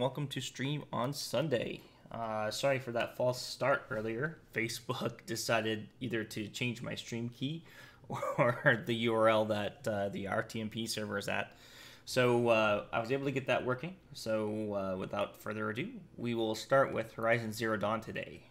welcome to Stream on Sunday. Sorry for that false start earlier. Facebook decided either to change my stream key or the URL that the RTMP server is at. So I was able to get that working. So without further ado, we will start with Horizon Zero Dawn today.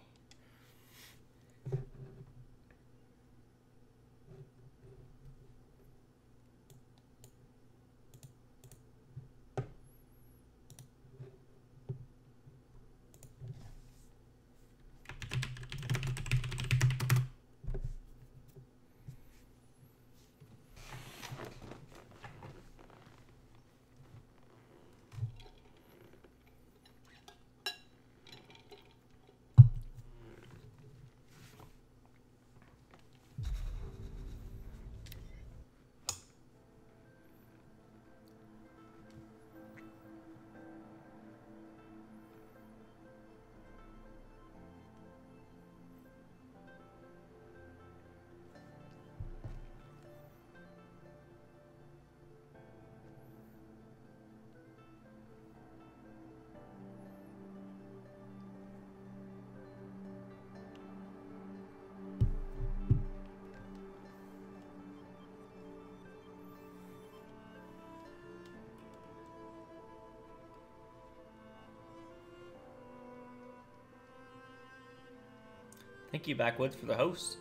Thank you, Backwoods, for the host.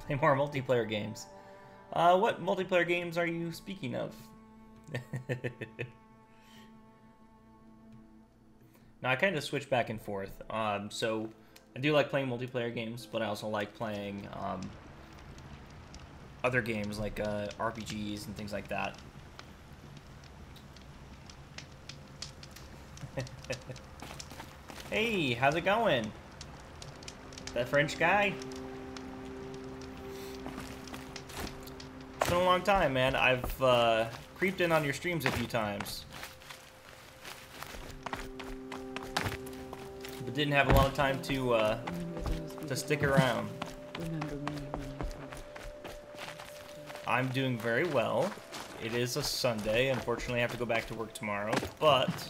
Play more multiplayer games. What multiplayer games are you speaking of? Now, I kind of switch back and forth. So, I do like playing multiplayer games, but I also like playing other games like RPGs and things like that. Hey, how's it going? That French guy? It's been a long time, man. I've creeped in on your streams a few times, but didn't have a lot of time to stick around. I'm doing very well. It is a Sunday. Unfortunately, I have to go back to work tomorrow. But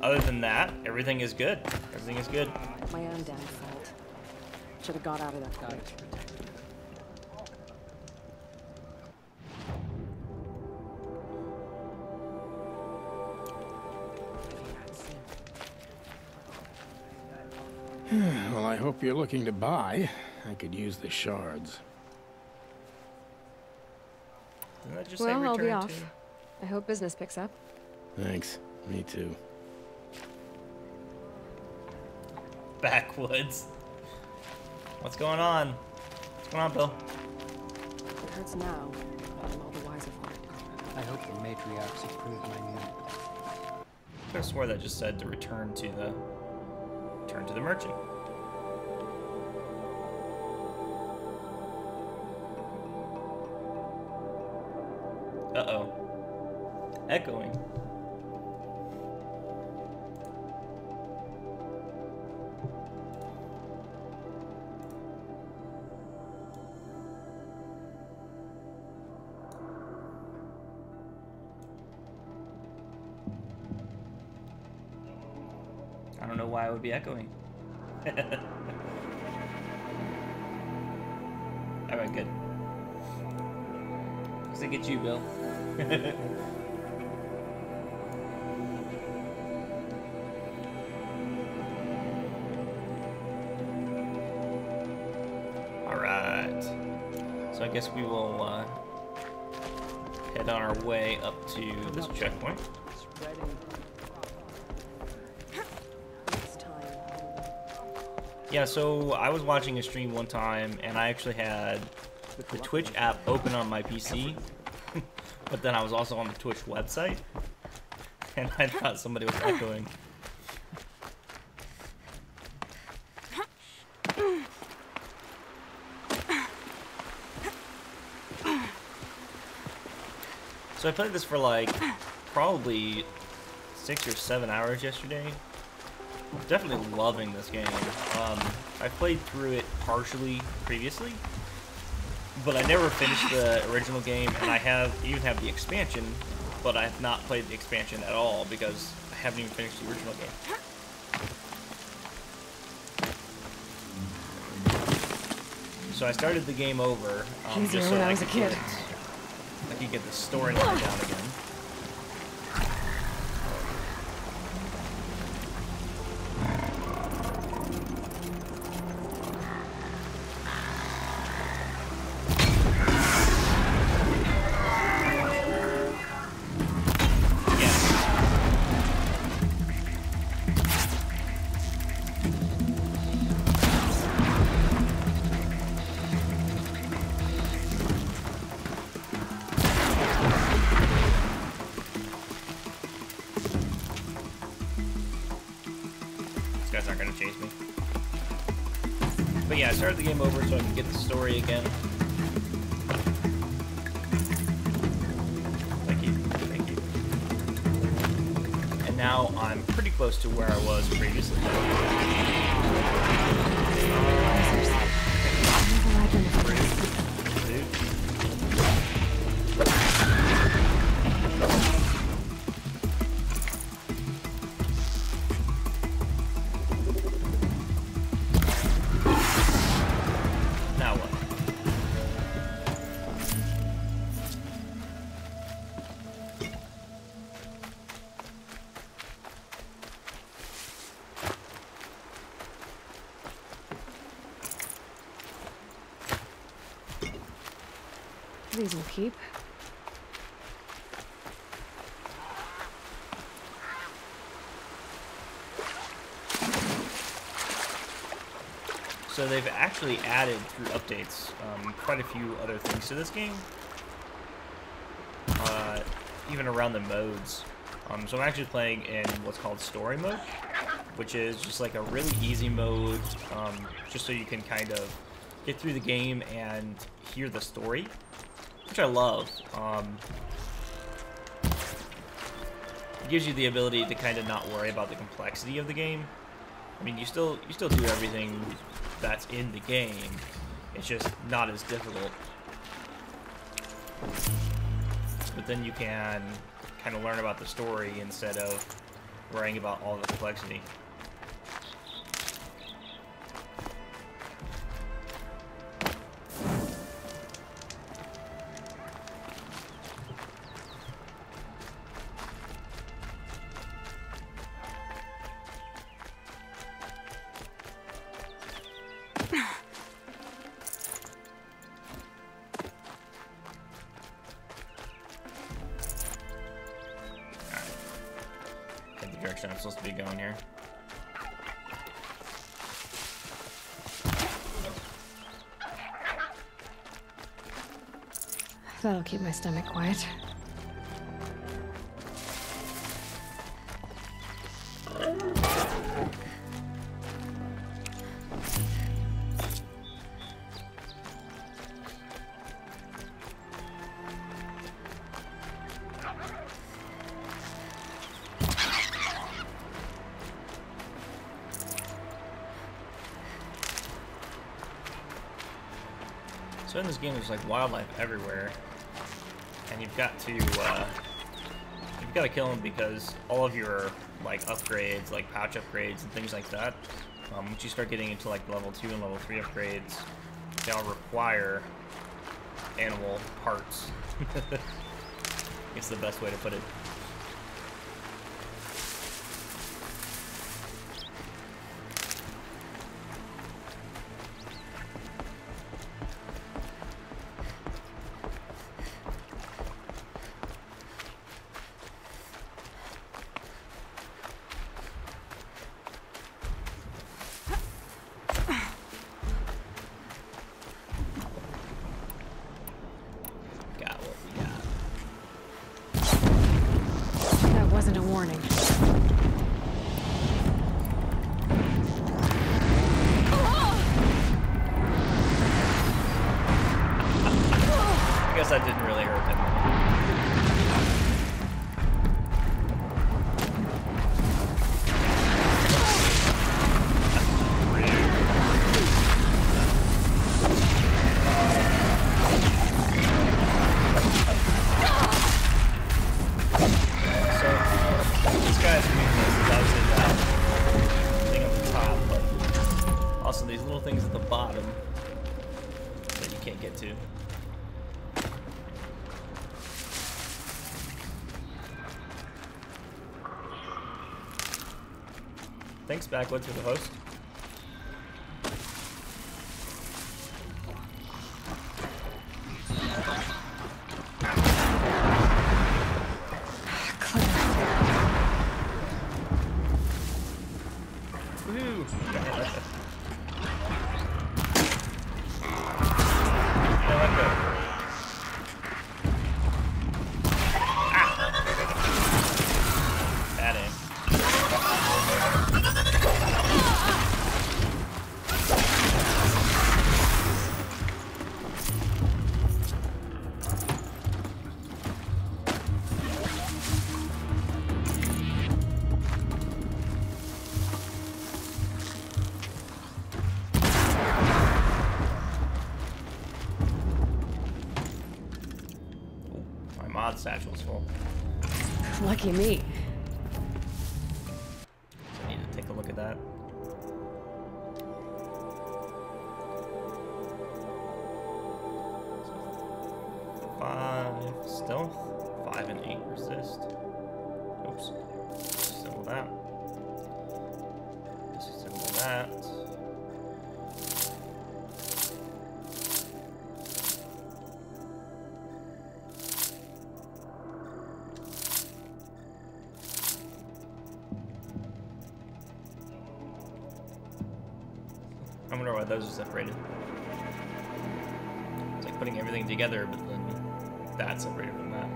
other than that, everything is good. Everything is good. My own damn fault. Should have got out of that quick. Well, I hope you're looking to buy. I could use the shards. Didn't that just Well, say I'll be return off. I hope business picks up. Thanks. Me too. Backwoods. What's going on? What's going on, Bill? It hurts now, but I'm all the wiser for it. I hope the matriarchs approve my new. I could have swore that just said to return to the merchant. Uh-oh. Echoing. I don't know why it would be echoing. Alright, good. Looks like it's you, Bill. Alright. So I guess we will head on our way up to this checkpoint. Yeah, so I was watching a stream one time and I actually had the Twitch app open on my PC. But then I was also on the Twitch website, and I thought somebody was echoing. So I played this for like probably 6 or 7 hours yesterday. Definitely loving this game. I played through it partially previously, but I never finished the original game, and I even have the expansion, but I have not played the expansion at all because I haven't even finished the original game. So I started the game over just so when I was a kid. I could get the storyline down again. Guys aren't gonna chase me. But yeah, I started the game over so I can get the story again. Thank you. Thank you. And now I'm pretty close to where I was previously. These will keep. So they've actually added through updates quite a few other things to this game, even around the modes. So I'm actually playing in what's called story mode, which is just like a really easy mode, just so you can kind of get through the game and hear the story, which I love. It gives you the ability to kind of not worry about the complexity of the game. I mean, you still do everything that's in the game. It's just not as difficult. But then you can kind of learn about the story instead of worrying about all the complexity. Direction I'm supposed to be going here. That'll keep my stomach quiet. So in this game, there's like wildlife everywhere, and you've got to kill them because all of your like upgrades, like pouch upgrades and things like that, once you start getting into like level 2 and level 3 upgrades, they all require animal parts. It's the best way to put it. Wasn't a warning. I guess that didn't really hurt him. to the bottom that you can't get to. Thanks, Backwood, for the host. Mod satchel's full. Lucky me. I need to take a look at that. So 5 stealth, 5 and 8 resist. Oops. Disassemble that. Disassemble that. I wonder why those are separated. It's like putting everything together, but then that's separated from that.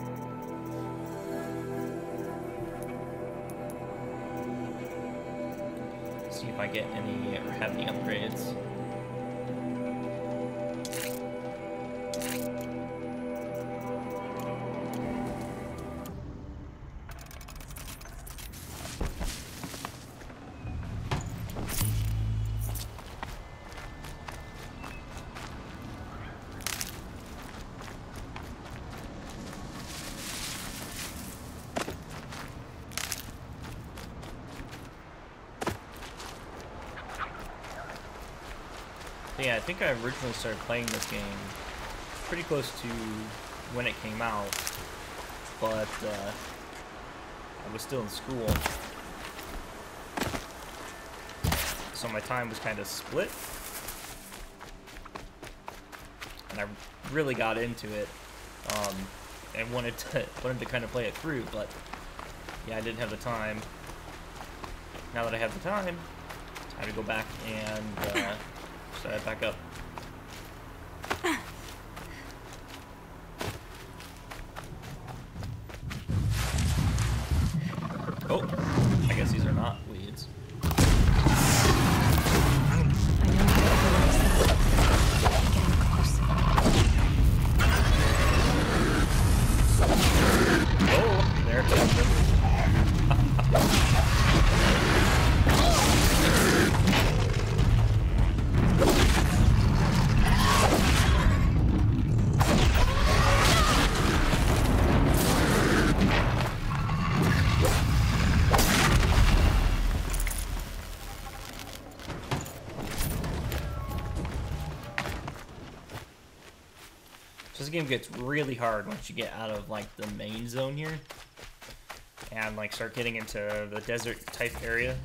See if I get any or have any upgrades. Yeah, I think I originally started playing this game pretty close to when it came out, but I was still in school, so my time was kind of split, and I really got into it and wanted to kind of play it through, but yeah, I didn't have the time. Now that I have the time, it's time to go back and start it back up. Oh, I guess these are not weeds. I know how to overlook that. Getting close. Oh, there it is. This game gets really hard once you get out of like the main zone here and like start getting into the desert type area.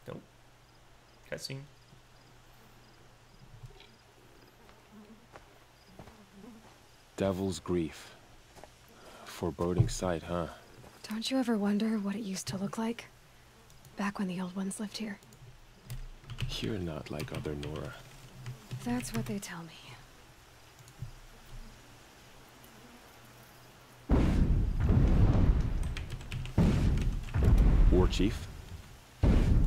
Nope. Cutscene. Devil's Grief. Foreboding sight, huh? Don't you ever wonder what it used to look like? Back when the old ones lived here. You're not like other Nora. That's what they tell me. War Chief?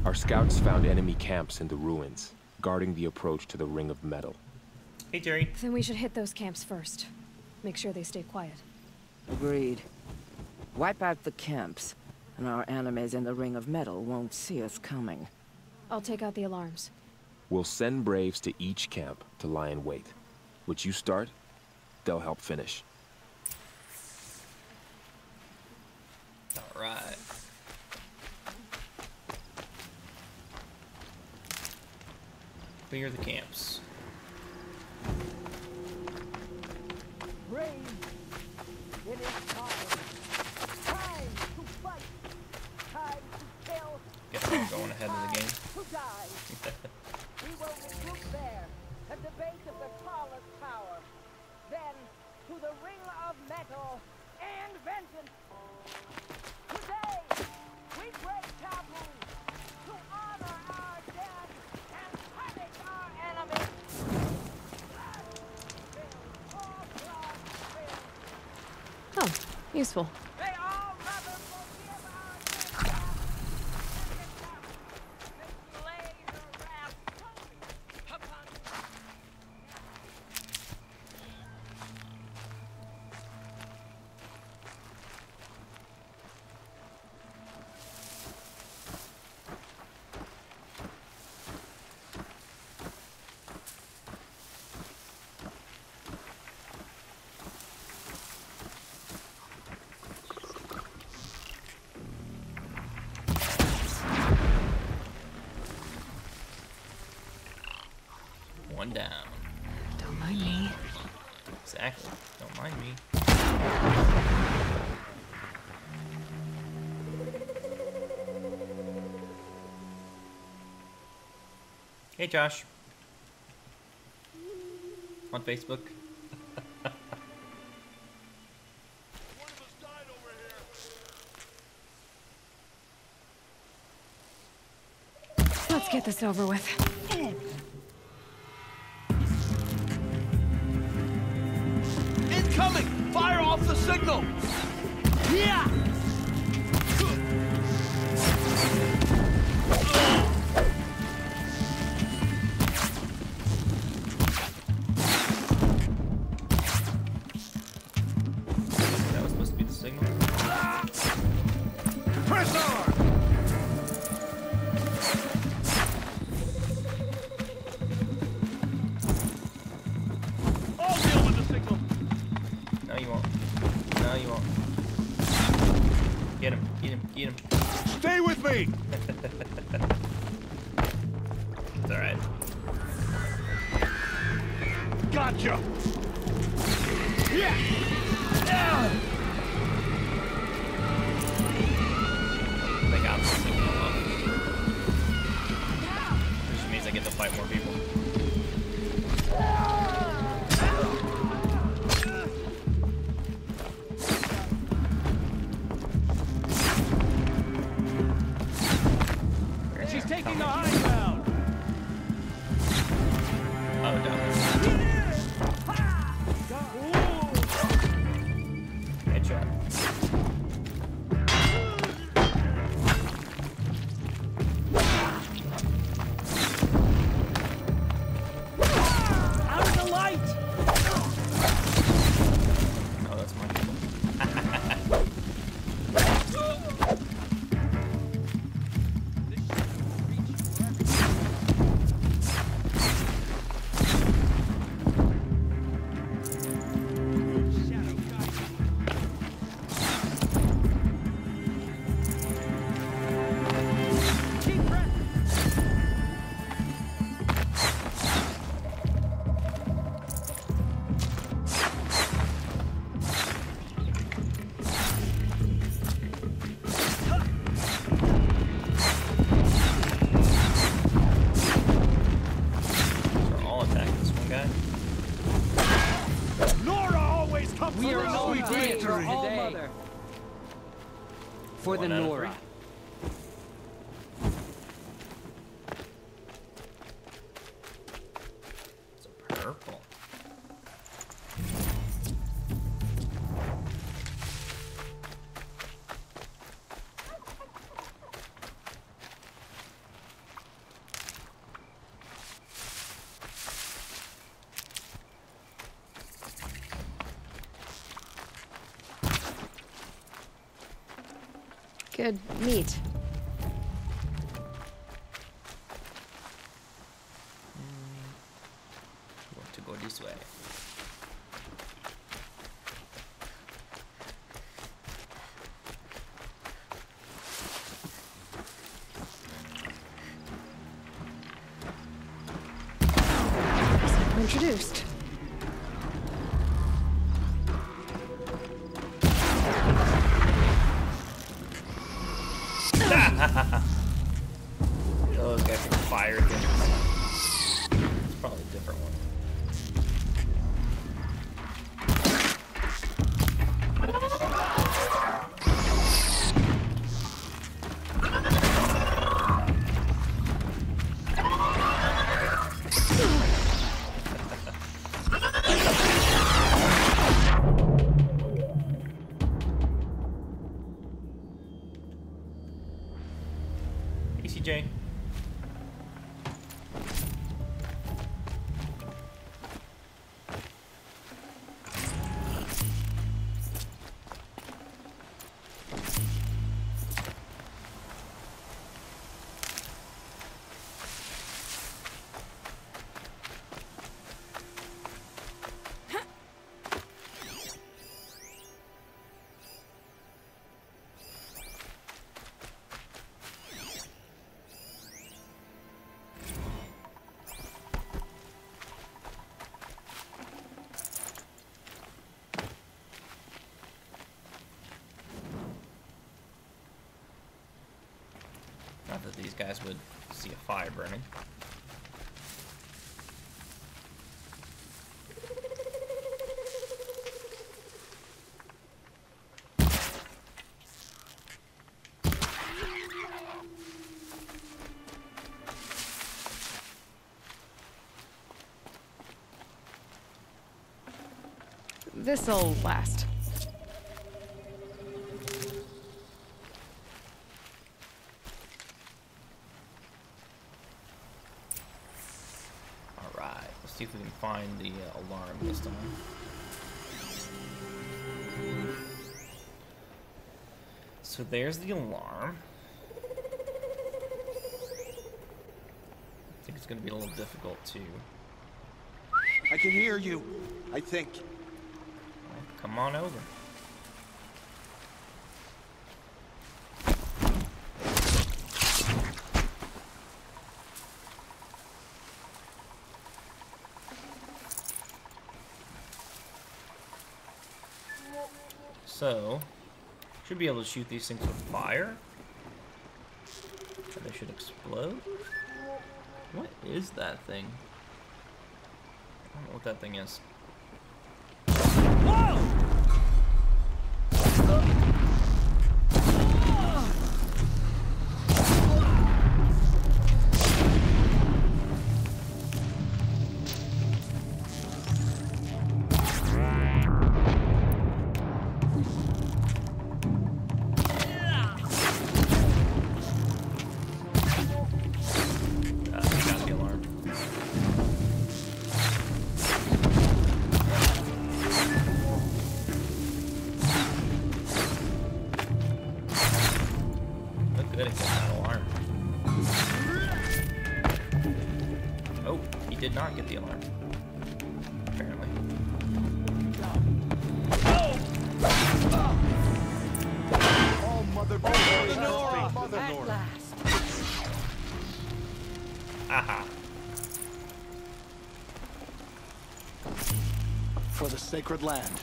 Our scouts found enemy camps in the ruins, guarding the approach to the Ring of Metal. Hey, Terry. Then we should hit those camps first. Make sure they stay quiet. Agreed. Wipe out the camps, and our enemies in the Ring of Metal won't see us coming. I'll take out the alarms. We'll send Braves to each camp to lie in wait. Which you start, They'll help finish. All right. Clear the camps. Brave. It is time. Time to fight. Time to kill. Guess I'm going ahead of the game. To die. We will regroup there at the base of the tallest tower. Then to the ring of metal and vengeance. Today, we break taboo to honor our dead and punish our enemies. Blood spills, all blood spills. Oh, useful. May all brothers forgive our trespasses and lay her wrath solely upon you. One down. Don't mind me. Exactly. Don't mind me. Hey, Josh. On Facebook. Let's get this over with. Incoming! Fire off the signal! Yeah! That was supposed to be the signal. Press on! I'll deal with the signal. No, you won't. No, you won't. Get him. Get him. Get him. Stay with me! It's alright. Gotcha! Yeah! Yeah! They got the signal off. Which means I get to fight more people. She's taking the high ground! Oh, down there. Headshot. Out of the light! Oh, that's my people. So all attack this one guy. Nora always comes We are first. no Sweet victory victory! today. For the One out of Nora. three. It's a purple. Good meat. Want to go this way. introduced. Those guys can fire things. It's probably a different one. ACJ. Not that these guys would see a fire burning. This'll last. Alright, let's see if we can find the alarm this time. So there's the alarm. I think it's going to be a little difficult to... I can hear you, I think. Well, come on over. So, should be able to shoot these things with fire. And they should explode. What is that thing? I don't know what that thing is. Got the alarm. Look good at getting that alarm. Oh, he did not get the alarm. Apparently. Oh, Mother Nora! Mother At Nora! last. Aha. For the sacred land. It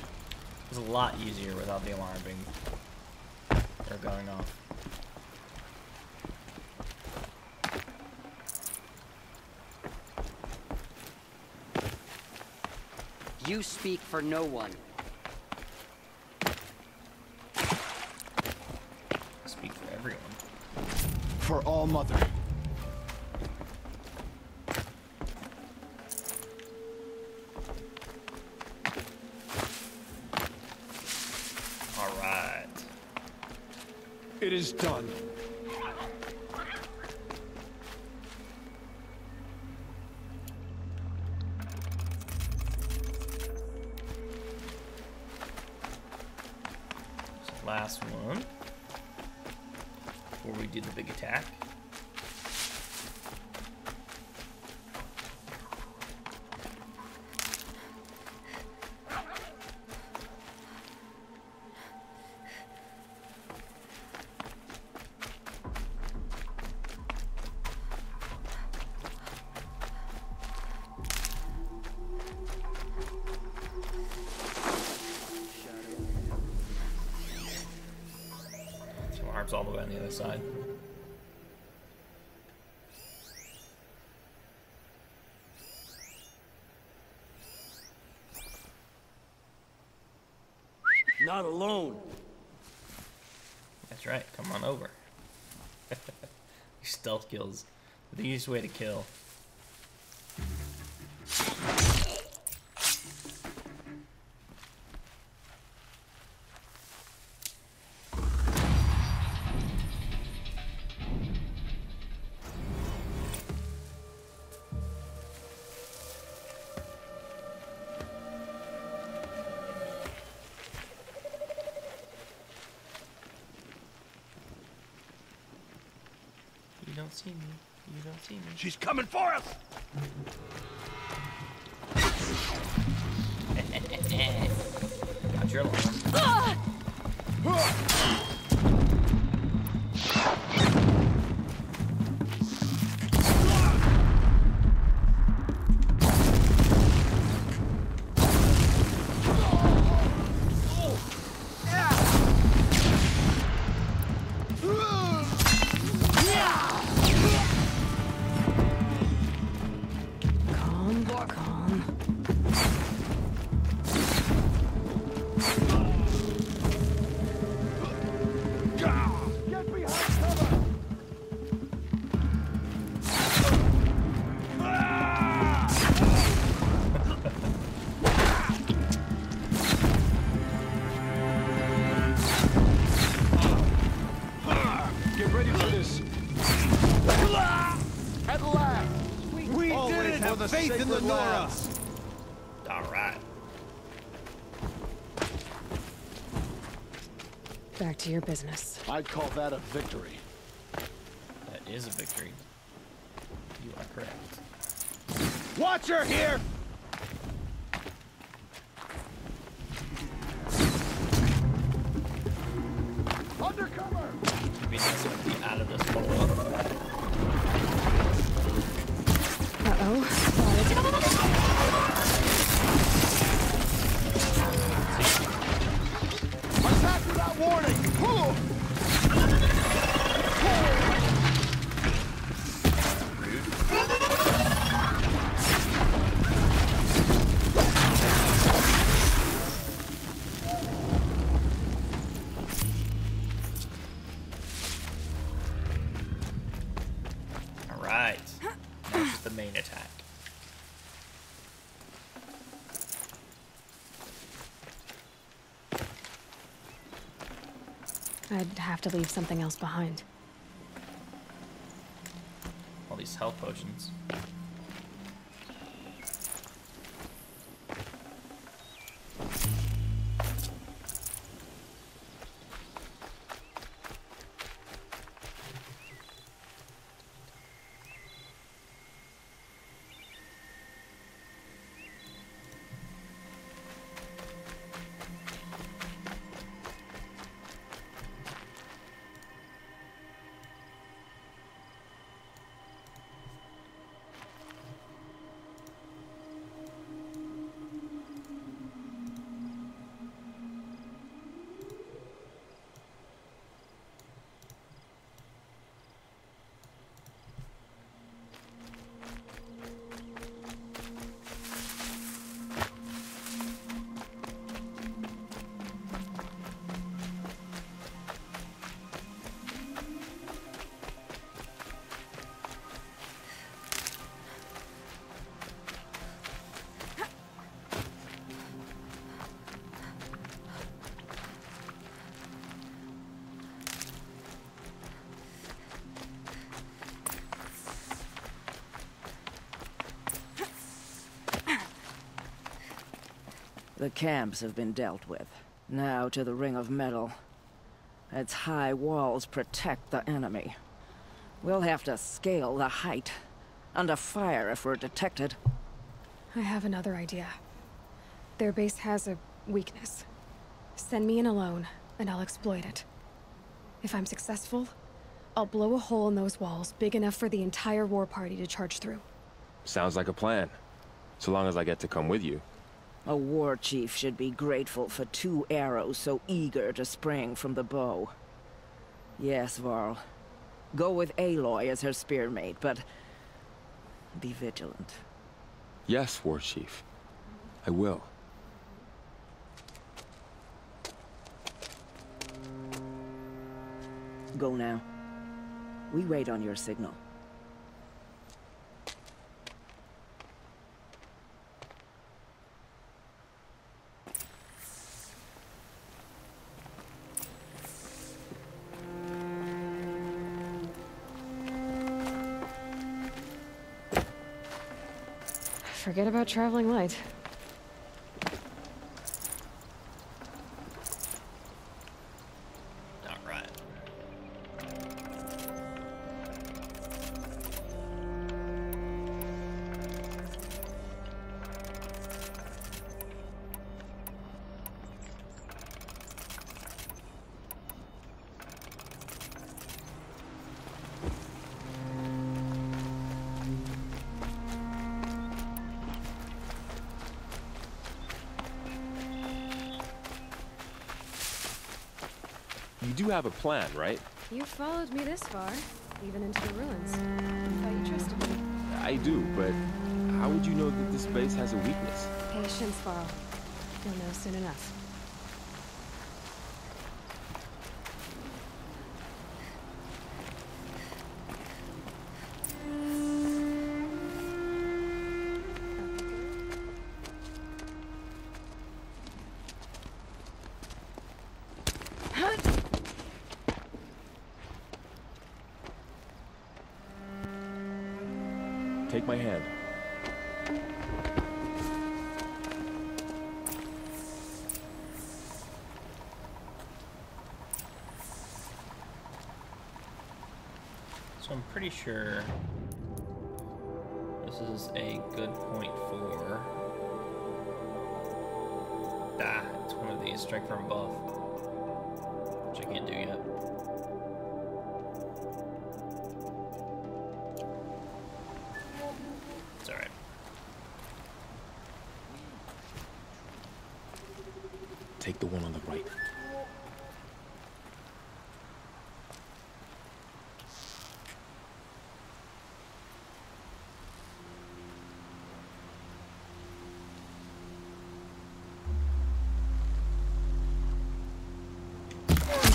was a lot easier without the alarm being or going off. You speak for no one. Speak for everyone. For All Mother. All right. It is done. So last one before we do the big attack. farm's all the way on the other side. Not alone. That's right, come on over. Stealth kills. The easiest way to kill. You don't see me. You don't see me. She's coming for us. Got your alarm. Faith in the Nora. All right. Back to your business. I'd call that a victory. That is a victory. You are correct. Watcher here. Undercover. It'd be nice to be out of this hole. Uh-oh. Attack without warning! Alright. Now just the main attack. I'd have to leave something else behind. All these health potions. The camps have been dealt with. Now to the Ring of Metal. Its high walls protect the enemy. We'll have to scale the height. Under fire if we're detected. I have another idea. Their base has a weakness. Send me in alone, and I'll exploit it. If I'm successful, I'll blow a hole in those walls big enough for the entire war party to charge through. Sounds like a plan. So long as I get to come with you. A war chief should be grateful for 2 arrows so eager to spring from the bow. Yes, Varl. Go with Aloy as her spearmate, but be vigilant. Yes, War Chief. I will. Go now. We wait on your signal. Forget about traveling light. All right. You do have a plan, right? You followed me this far, even into the ruins. I thought you trusted me. I do, but how would you know that this base has a weakness? Patience, Varl. You'll know soon enough. Take my hand. So I'm pretty sure this is a good point for... it's one of these, strike from above, which I can't do yet. It's alright. Take the one on the right.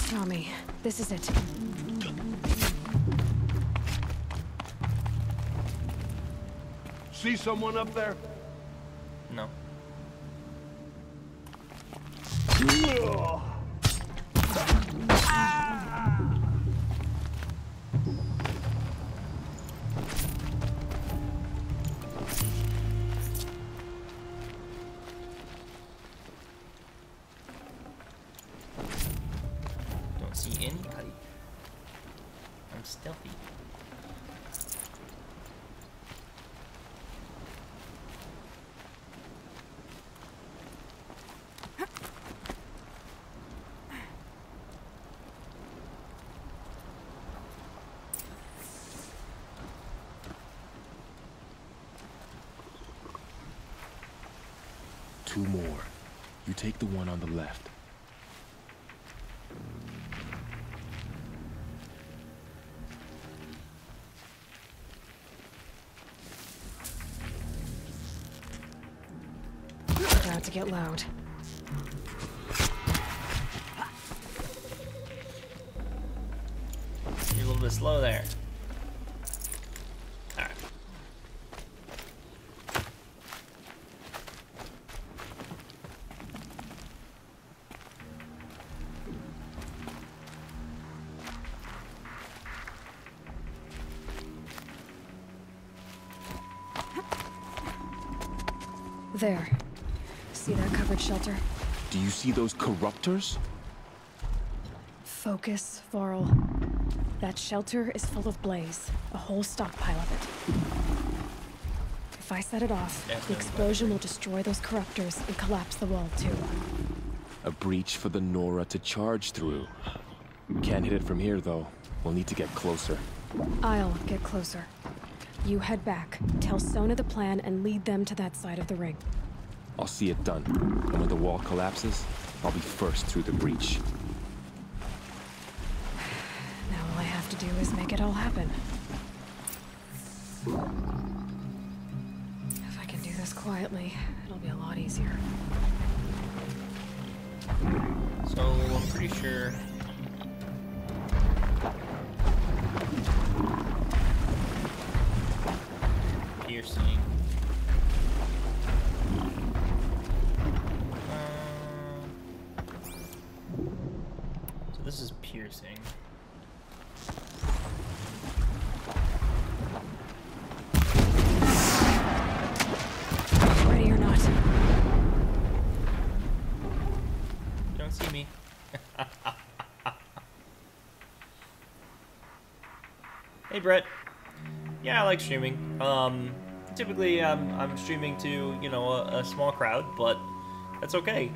Saw me. This is it. See someone up there? No. Don't see anybody. I'm stealthy. Two more. You take the one on the left. About to get loud. You're a little bit slow there. Alright. There. See that covered shelter? Do you see those corruptors? Focus, Varl. That shelter is full of blaze. A whole stockpile of it. If I set it off, the explosion will destroy those corruptors and collapse the wall, too. A breach for the Nora to charge through. Can't hit it from here, though. We'll need to get closer. I'll get closer. You head back, tell Sona the plan, and lead them to that side of the ring. I'll see it done. And when the wall collapses, I'll be first through the breach. do is make it all happen. If I can do this quietly, it'll be a lot easier. So I'm pretty sure. Piercing. So this is piercing. Ready or not. You don't see me. Hey Brett. Yeah, I like streaming. Typically I'm streaming to, you know, a small crowd, but that's okay.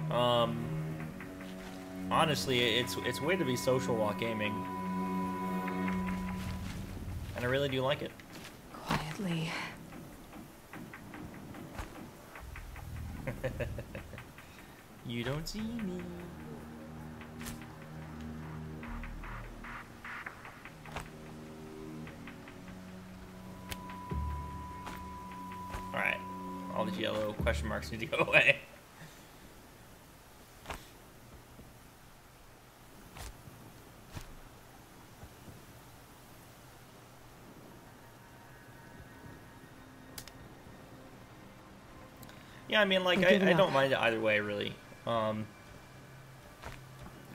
Honestly, it's weird to be social while gaming, and I really do like it. Quietly. You don't see me. Alright. All the yellow question marks need to go away. Yeah, I mean, like, I don't mind it either way, really. Of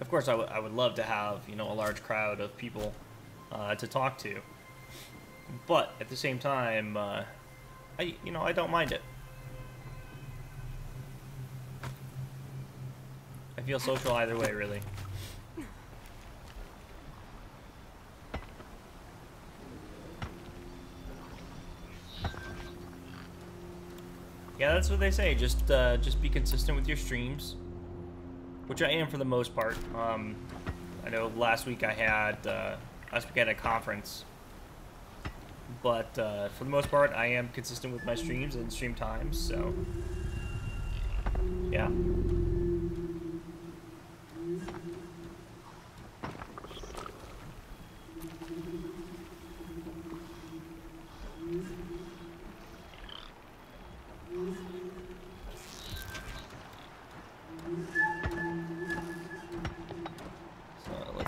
course, I would love to have, you know, a large crowd of people to talk to. But at the same time, I don't mind it. I feel social either way, really. Yeah, that's what they say. Just be consistent with your streams, which I am for the most part. I know last week I had a conference, but for the most part, I am consistent with my streams and stream times. So, yeah.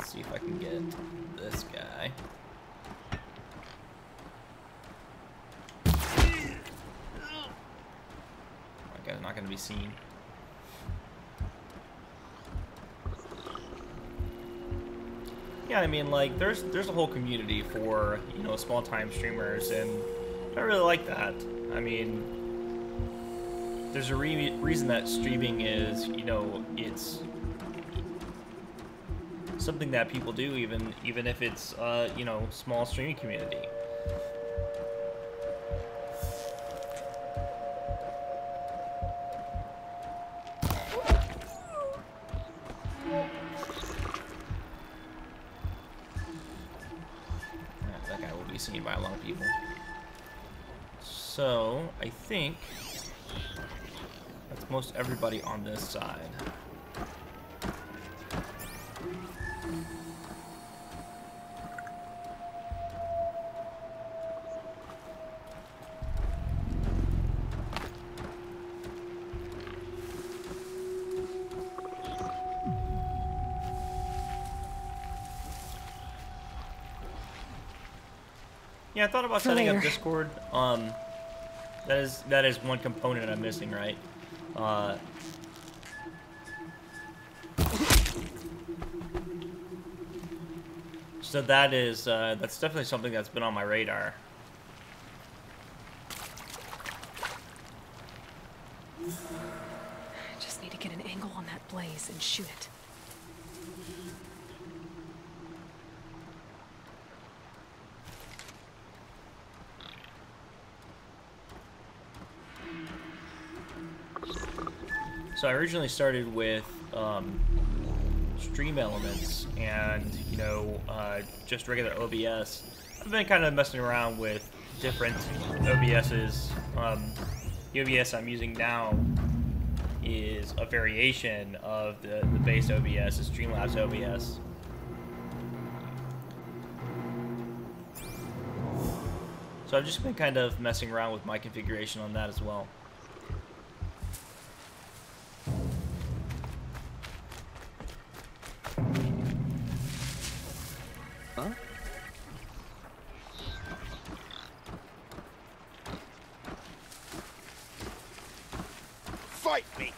See if I can get this guy. That guy's not going to be seen. Yeah, I mean, like, there's a whole community for, you know, small-time streamers, and I really like that. I mean, there's a reason that streaming is, you know, it's something that people do, even if it's you know, small streaming community. That guy will be seen by a lot of people. So I think that's most everybody on this side. Yeah, I thought about setting up Discord. That is one component I'm missing, right? So that's definitely something that's been on my radar. I just need to get an angle on that blaze and shoot it. So I originally started with Stream Elements and, you know, just regular OBS. I've been kind of messing around with different OBSs. The OBS I'm using now is a variation of the base OBS, the Streamlabs OBS. So I've just been kind of messing around with my configuration on that as well. Huh? Fight me!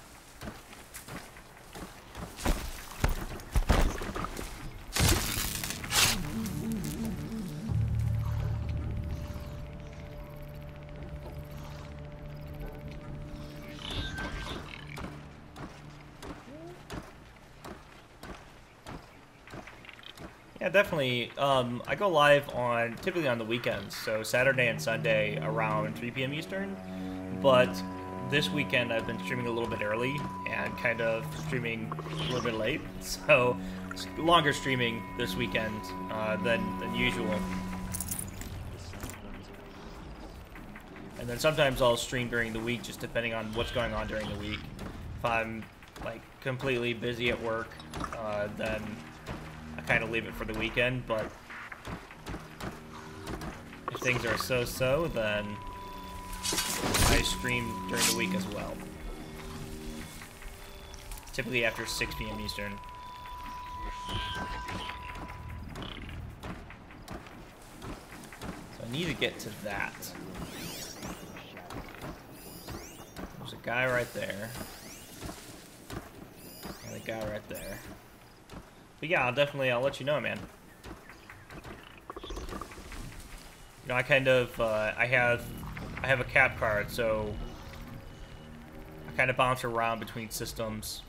Yeah, definitely. I go live on typically on the weekends, so Saturday and Sunday around 3 p.m. Eastern. But this weekend I've been streaming a little bit early and kind of streaming a little bit late, so it's longer streaming this weekend than usual. And then sometimes I'll stream during the week, just depending on what's going on during the week. If I'm like completely busy at work, then I kind of leave it for the weekend, but if things are so-so, then I stream during the week as well. Typically after 6 p.m. Eastern. So I need to get to that. There's a guy right there. And a guy right there. But yeah, I'll let you know, man. You know, I kind of, I have a cap card, so I kind of bounce around between systems.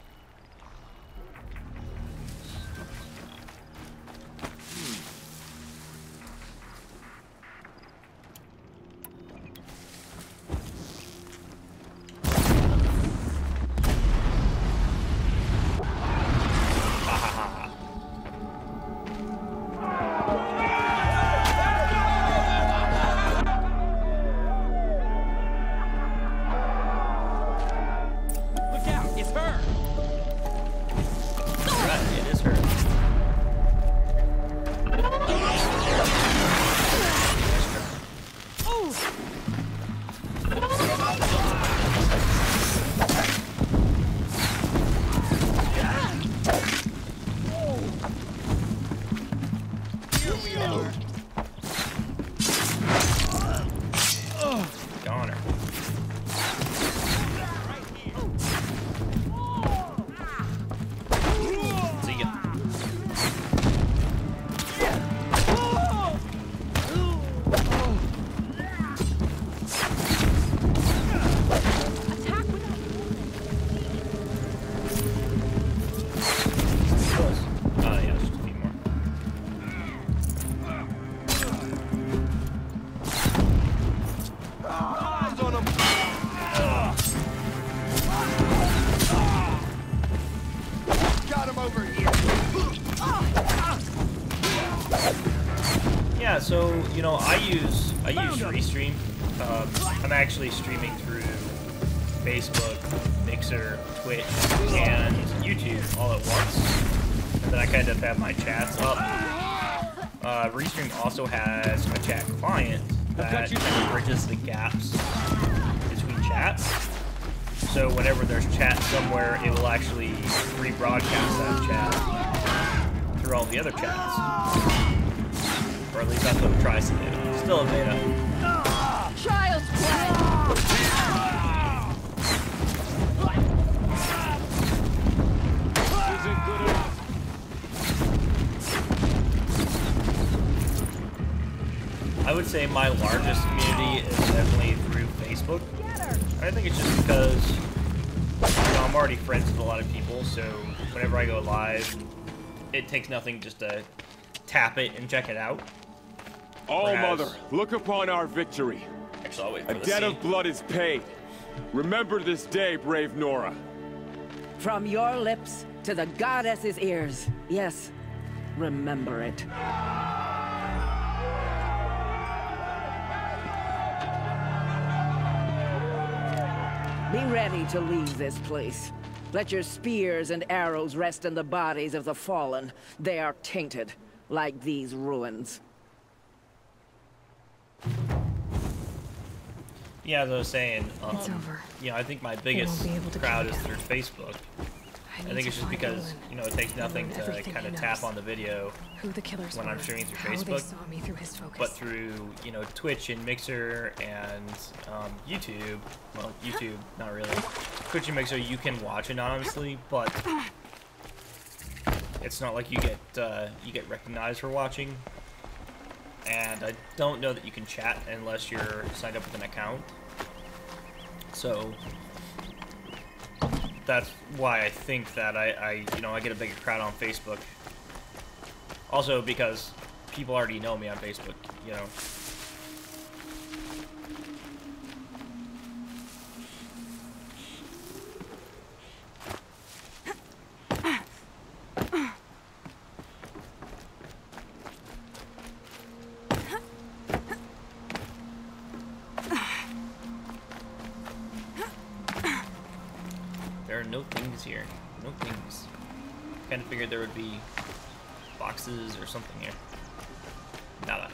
Yeah, so you know, I use Restream. I'm actually streaming through Facebook, Mixer, Twitch, and YouTube all at once, and then I kind of have my chats up. Restream also has a chat client that kind of bridges the gaps between chats. So whenever there's chat somewhere, it will actually rebroadcast that chat through all the other chats. Or at least that's what it tries to do. Still a beta. Child's play! Isn't good enough. I would say my largest community is definitely through Facebook. I think it's just because, you know, I'm already friends with a lot of people, so whenever I go live, it takes nothing just to tap it and check it out. All Mother, look upon our victory. Actually, I'll wait for a debt of blood is paid. Remember this day, brave Nora. From your lips to the goddess's ears. Yes, remember it. Be ready to leave this place. Let your spears and arrows rest in the bodies of the fallen. They are tainted, like these ruins. Yeah, as I was saying, It's over. you know, I think my won't biggest be able to crowd kill is you. through Facebook. I need think to it's just find because, Olin you know, it takes and nothing learn to everything kind he of tap knows. on the video Who the killers when were, I'm streaming through how they Facebook, saw me through his focus. but through, you know, Twitch and Mixer and YouTube. Well, YouTube, not really. Twitch and Mixer, you can watch anonymously, but it's not like you get recognized for watching. And I don't know that you can chat unless you're signed up with an account. So that's why I think that I get a bigger crowd on Facebook. Also because people already know me on Facebook, you know. There are no things here. No things. Kind of figured there would be boxes or something here. Nada.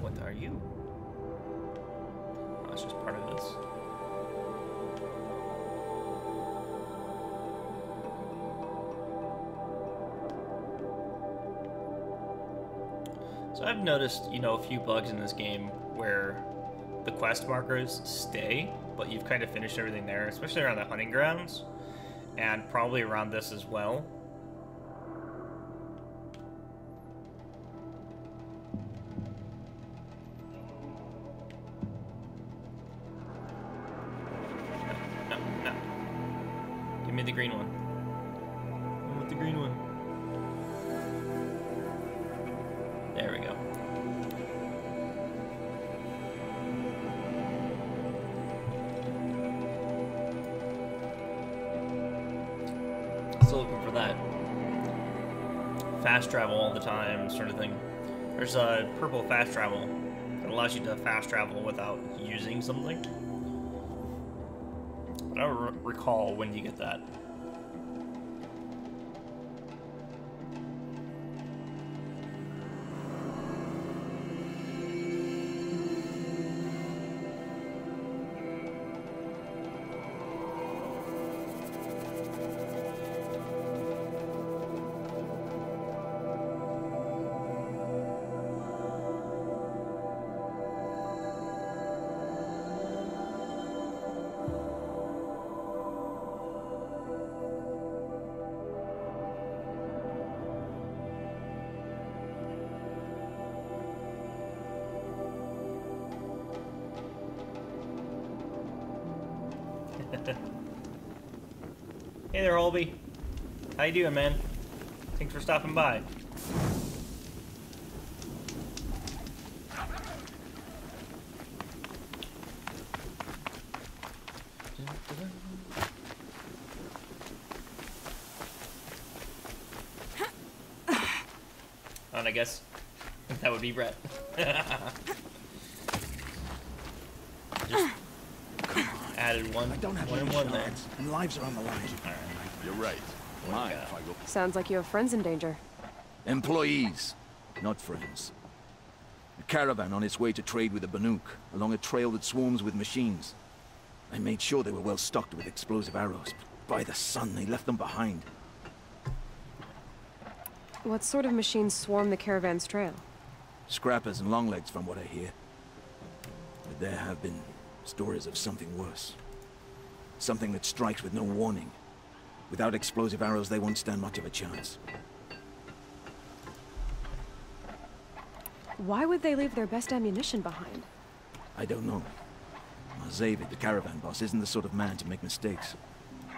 What are you? Oh, that's just part of this. So I've noticed, you know, a few bugs in this game where the quest markers stay, but you've kind of finished everything there, especially around the hunting grounds, and probably around this as well. No. Give me the green one. I want the green one. There we go. Still looking for that fast travel all the time sort of thing. There's a purple fast travel that allows you to fast travel without using something. But I don't recall when you get that. Hey there, Olby. How you doing, man? Thanks for stopping by. And I guess that would be Brett. Just added one, I don't have one many and one there. shards, and lives are on the line. All right. You're right. Mind if I go? Sounds like you have friends in danger. Employees, not friends. A caravan on its way to trade with the Banuk, along a trail that swarms with machines. I made sure they were well stocked with explosive arrows, but by the sun, they left them behind. What sort of machines swarm the caravan's trail? Scrappers and longlegs, from what I hear. But there have been stories of something worse. Something that strikes with no warning. Without explosive arrows, they won't stand much of a chance. Why would they leave their best ammunition behind? I don't know. Zavid, the caravan boss, isn't the sort of man to make mistakes.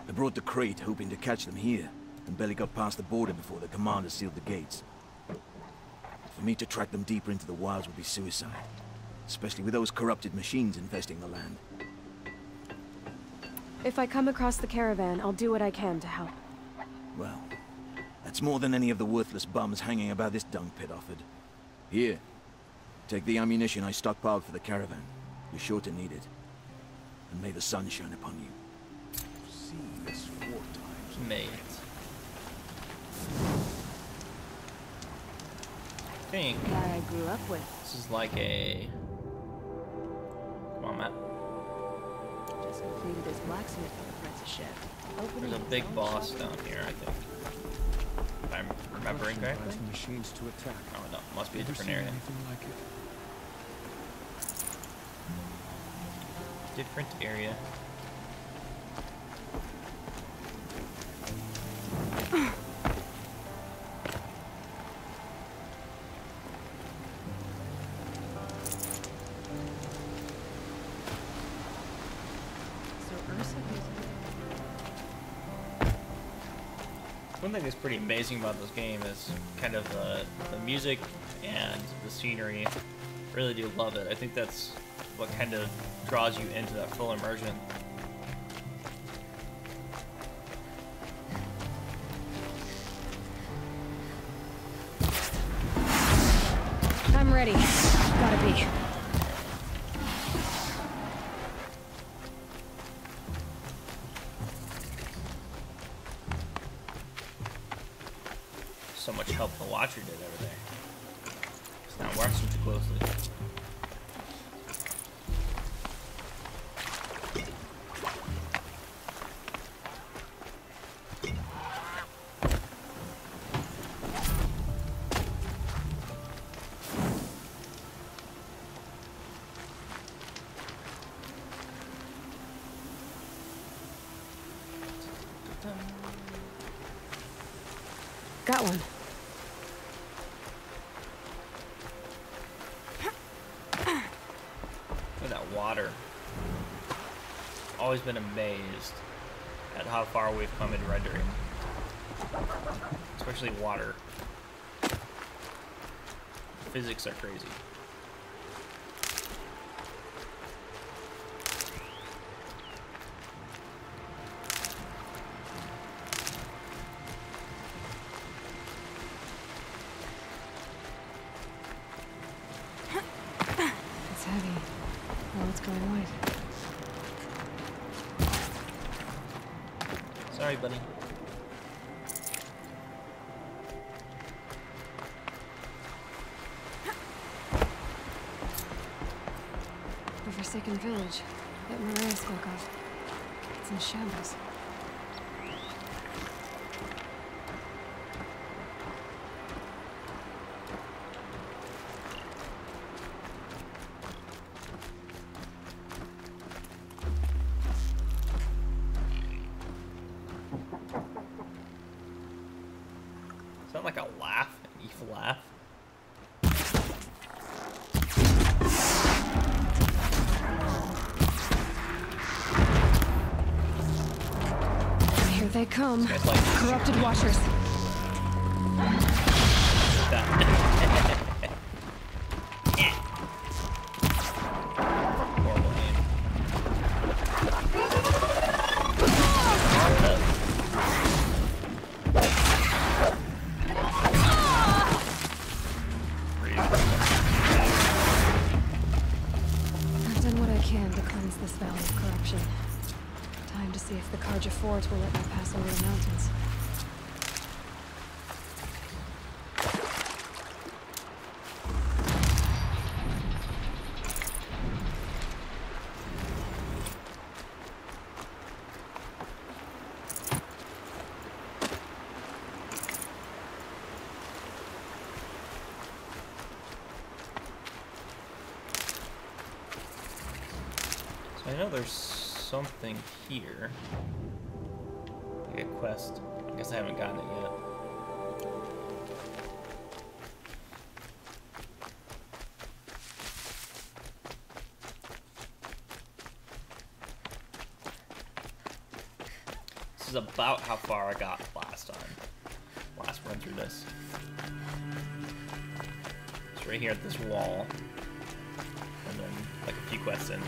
I brought the crate, hoping to catch them here, and barely got past the border before the commander sealed the gates. For me to track them deeper into the wilds would be suicide. Especially with those corrupted machines infesting the land. If I come across the caravan, I'll do what I can to help. Well, That's more than any of the worthless bums hanging about this dung pit offered. Here, take the ammunition I stockpiled for the caravan. You're sure to need it. And may the sun shine upon you. See this 4 times. May it. I think Guy I grew up with. this is like a... Come on, Matt. Just completed his blacksmith apprenticeship. There's a big boss down here, I think. If I'm remembering correctly. Machines to attack. Oh no, must be a different area. Like it? Different area. One thing that's pretty amazing about this game is kind of the music and the scenery. Really do love it. I think that's what kind of draws you into that full immersion. I'm ready. Gotta be. So much help the Watcher did over there. It's not watching too closely. Got one. Look at that water. Always been amazed at how far we've come in rendering. Especially water. Physics are crazy. It's heavy. Oh, it's going white. Sorry, buddy. The Forsaken Village that Maria spoke of. It's in shambles. Sound like a laugh? An evil laugh? Here they come. Guys like Corrupted Watchers. Horrible aim. I've done what I can to cleanse this valley of corruption. Time to see if the Carja Fords will let me pass over the mountains. So I know there's something here. Like a quest. I guess I haven't gotten it yet. This is about how far I got last time. Last run through this. It's right here at this wall. And then like a few quests in.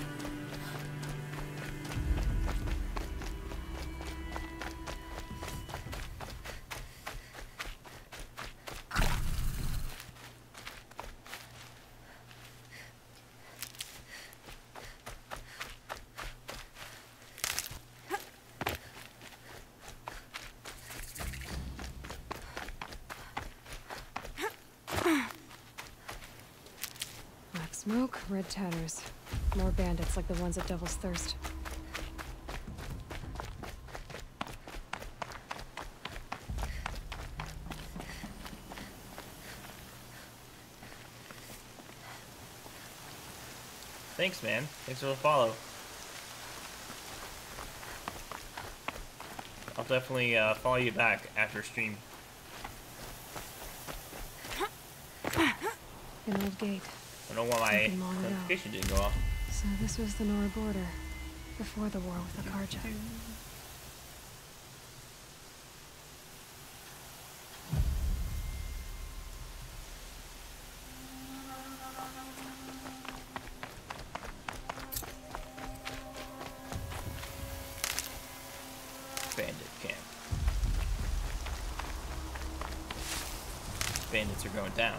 Red Tatters. More bandits like the ones at Devil's Thirst. Thanks, man. Thanks for the follow. I'll definitely follow you back after stream. An old gate. I don't know why my notification didn't go off. So this was the Nora border, before the war with the Karja. Bandit camp. Bandits are going down.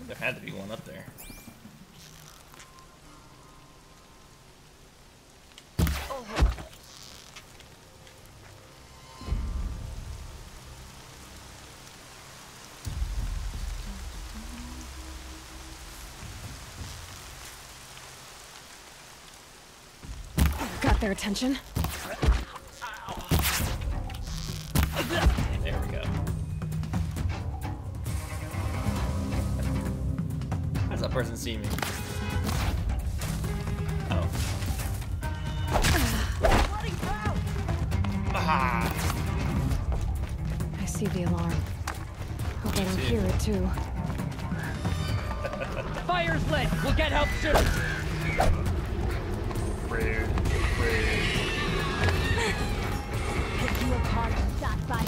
There had to be one up there. Got their attention. There we go. How's that person see me? Oh. Ah! I see the alarm. Hope I don't hear it too. Fire's lit! We'll get help soon! Rude. Hit you apart, shot by.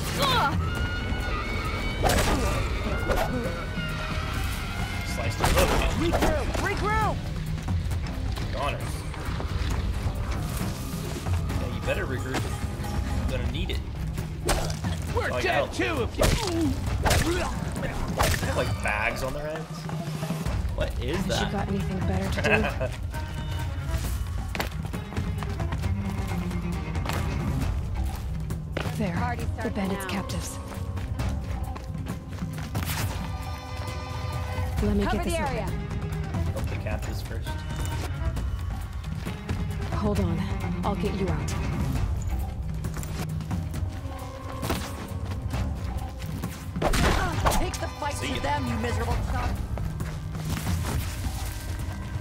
Sliced it up. Regroup! Goners. Yeah, you better regroup. You're gonna need it. We're Oh, dead too if you... They have like bags on their heads. What is Has that? she got anything better to do? There, the bandits' captives. Let me get this area. Help the captives first. Hold on, I'll get you out. Take the fight to them, you miserable son.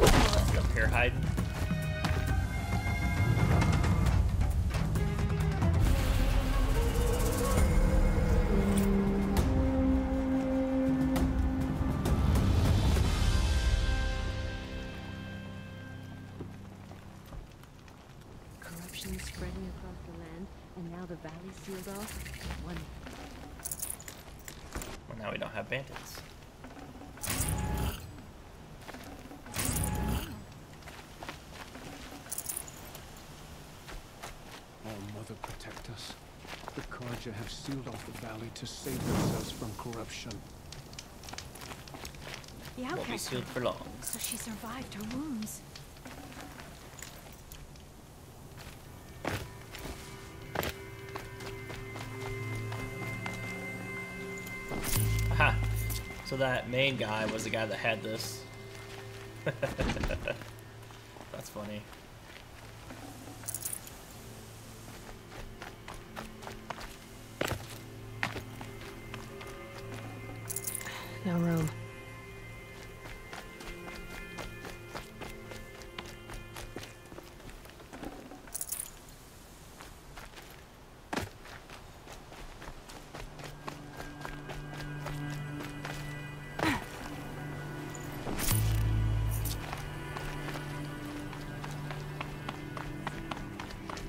Up here hiding. Corruption spreading across the land, and now the valley's sealed off. One. Well, now we don't have bandits. Oh, Mother, protect us. The Karja have sealed off the valley to save themselves from corruption. The Won't be outcast. sealed for long. So she survived her wounds. Aha! So that main guy was the guy that had this. That's funny. No room.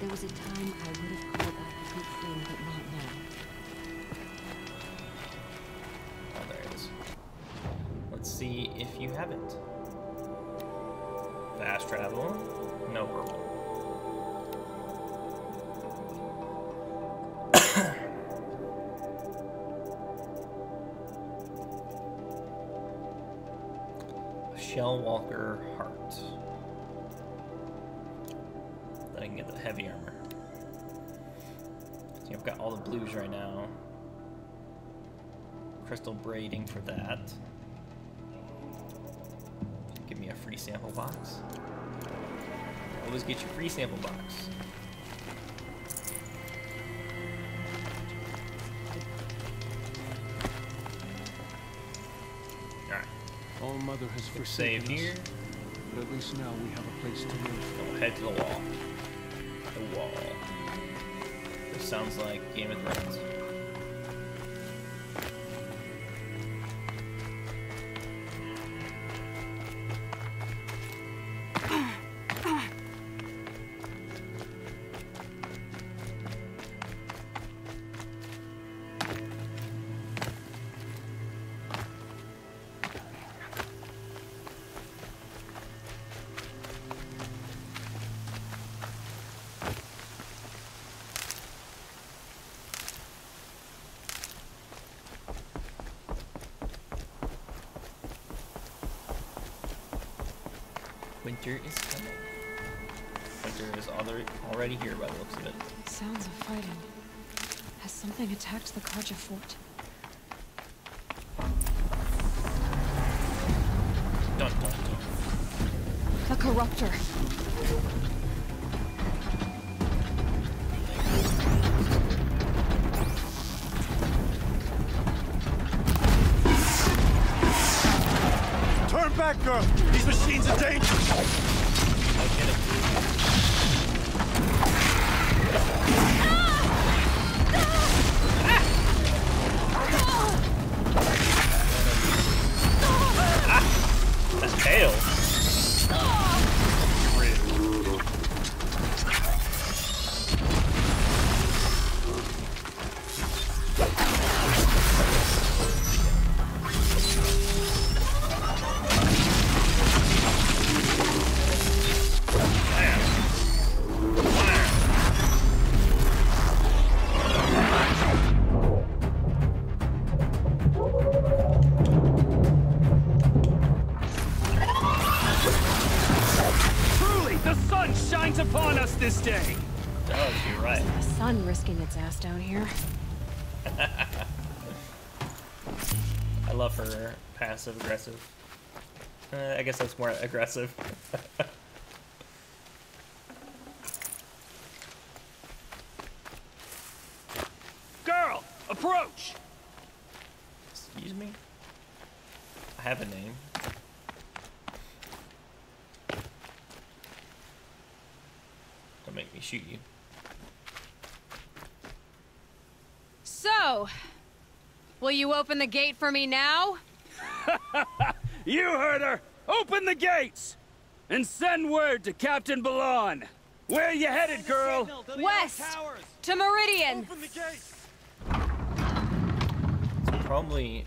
There was a time I would have called that a good thing, but not now. Oh, there it is. Let's see if you have it. Fast travel. No purple. Shellwalker heart. Then I can get the heavy armor. I've got all the blues right now. Crystal braiding for that. Give me a free sample box. Always get your free sample box. Alright. All Mother has forsaken save here. But at least now we have a place to live. We'll head to the wall. The wall. This sounds like Game of Thrones. Winter is coming. Winter is already here by the looks of it. Sounds of fighting. Has something attacked the Karja fort? Dun dun dun. The Corruptor. Turn back, girl! These machines are dangerous! I'll get him. That tail. Upon us this day. Oh, you're right. The sun risking its ass down here. I love her passive aggressive. I guess that's more aggressive. Girl, approach. Excuse me? I have a name. Don't make me shoot you. So, will you open the gate for me now? You heard her. Open the gates and send word to Captain Balan. Where you headed, girl? West to Meridian. Open the gates. It's probably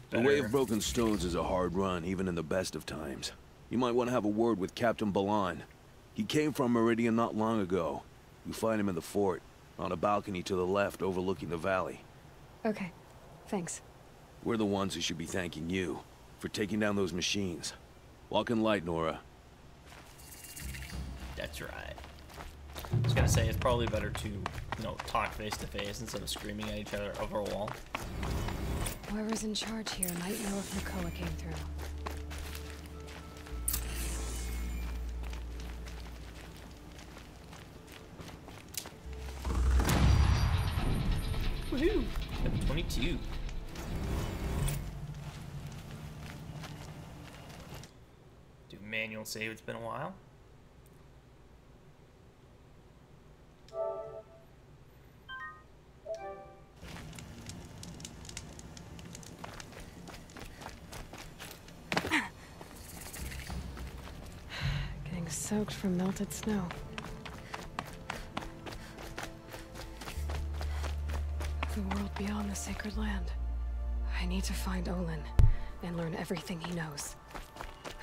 The Way of Broken Stones is a hard run, even in the best of times. You might want to have a word with Captain Balan. He came from Meridian not long ago. You find him in the fort, on a balcony to the left overlooking the valley. Okay, thanks. We're the ones who should be thanking you for taking down those machines. Walk in light, Nora. That's right. I was gonna say it's probably better to, talk face to face instead of screaming at each other over a wall. Whoever's in charge here might know if Nakoa came through. Woohoo! 22. Do manual save, it's been a while. Getting soaked from melted snow. The world beyond the sacred land. I need to find Olin and learn everything he knows.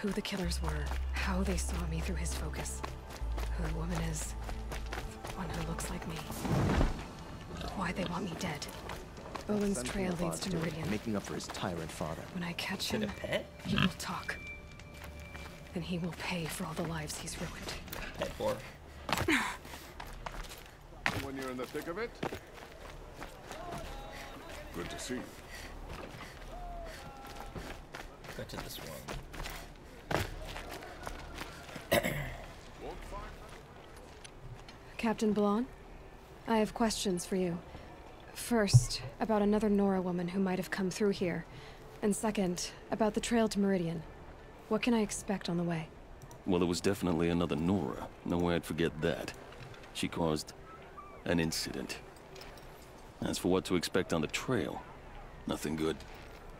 Who the killers were, how they saw me through his focus, who the woman is, one who looks like me, why they want me dead. Olin's trail leads to Meridian. Making up for his tyrant father. When I catch him, he will talk. Then he will pay for all the lives he's ruined. Pet for. When you're in the thick of it? to see you. Go to this one. Captain Blanc, I have questions for you. First, about another Nora woman who might have come through here. And second, about the trail to Meridian. What can I expect on the way? Well, it was definitely another Nora. No way I'd forget that. She caused an incident. As for what to expect on the trail, nothing good.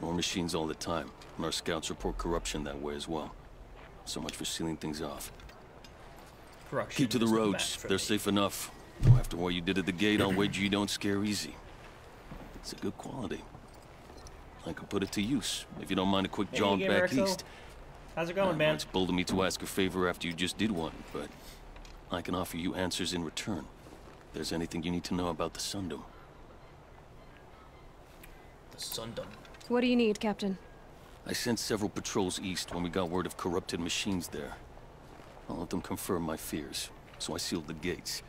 More machines all the time, and our scouts report corruption that way as well. So much for sealing things off. Corruption. Keep to the roads. They're safe enough. Though after what you did at the gate, I'll wager you don't scare easy. It's a good quality. I could put it to use, if you don't mind a quick jaunt back east. How's it going, man? It's bold of me to ask a favor after you just did one, but I can offer you answers in return. If there's anything you need to know about the Sundom. The Sundom. What do you need, Captain? I sent several patrols east when we got word of corrupted machines there. I'll let them confirm my fears, so I sealed the gates.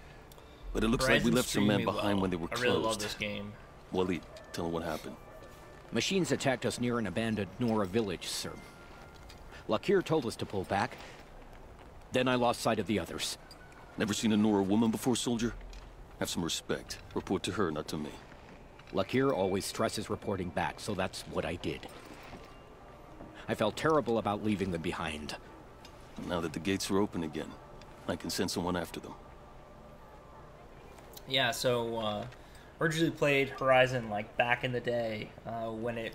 But it looks like we left some men behind when they were closed. I really love this game. Waleed, tell them what happened. Machines attacked us near an abandoned Nora village, sir. Lakir told us to pull back. Then I lost sight of the others. Never seen a Nora woman before, soldier? Have some respect. Report to her, not to me. Lakir always stresses reporting back, so that's what I did. I felt terrible about leaving them behind. Now that the gates are open again, I can send someone after them. Yeah, so originally played Horizon like back in the day when it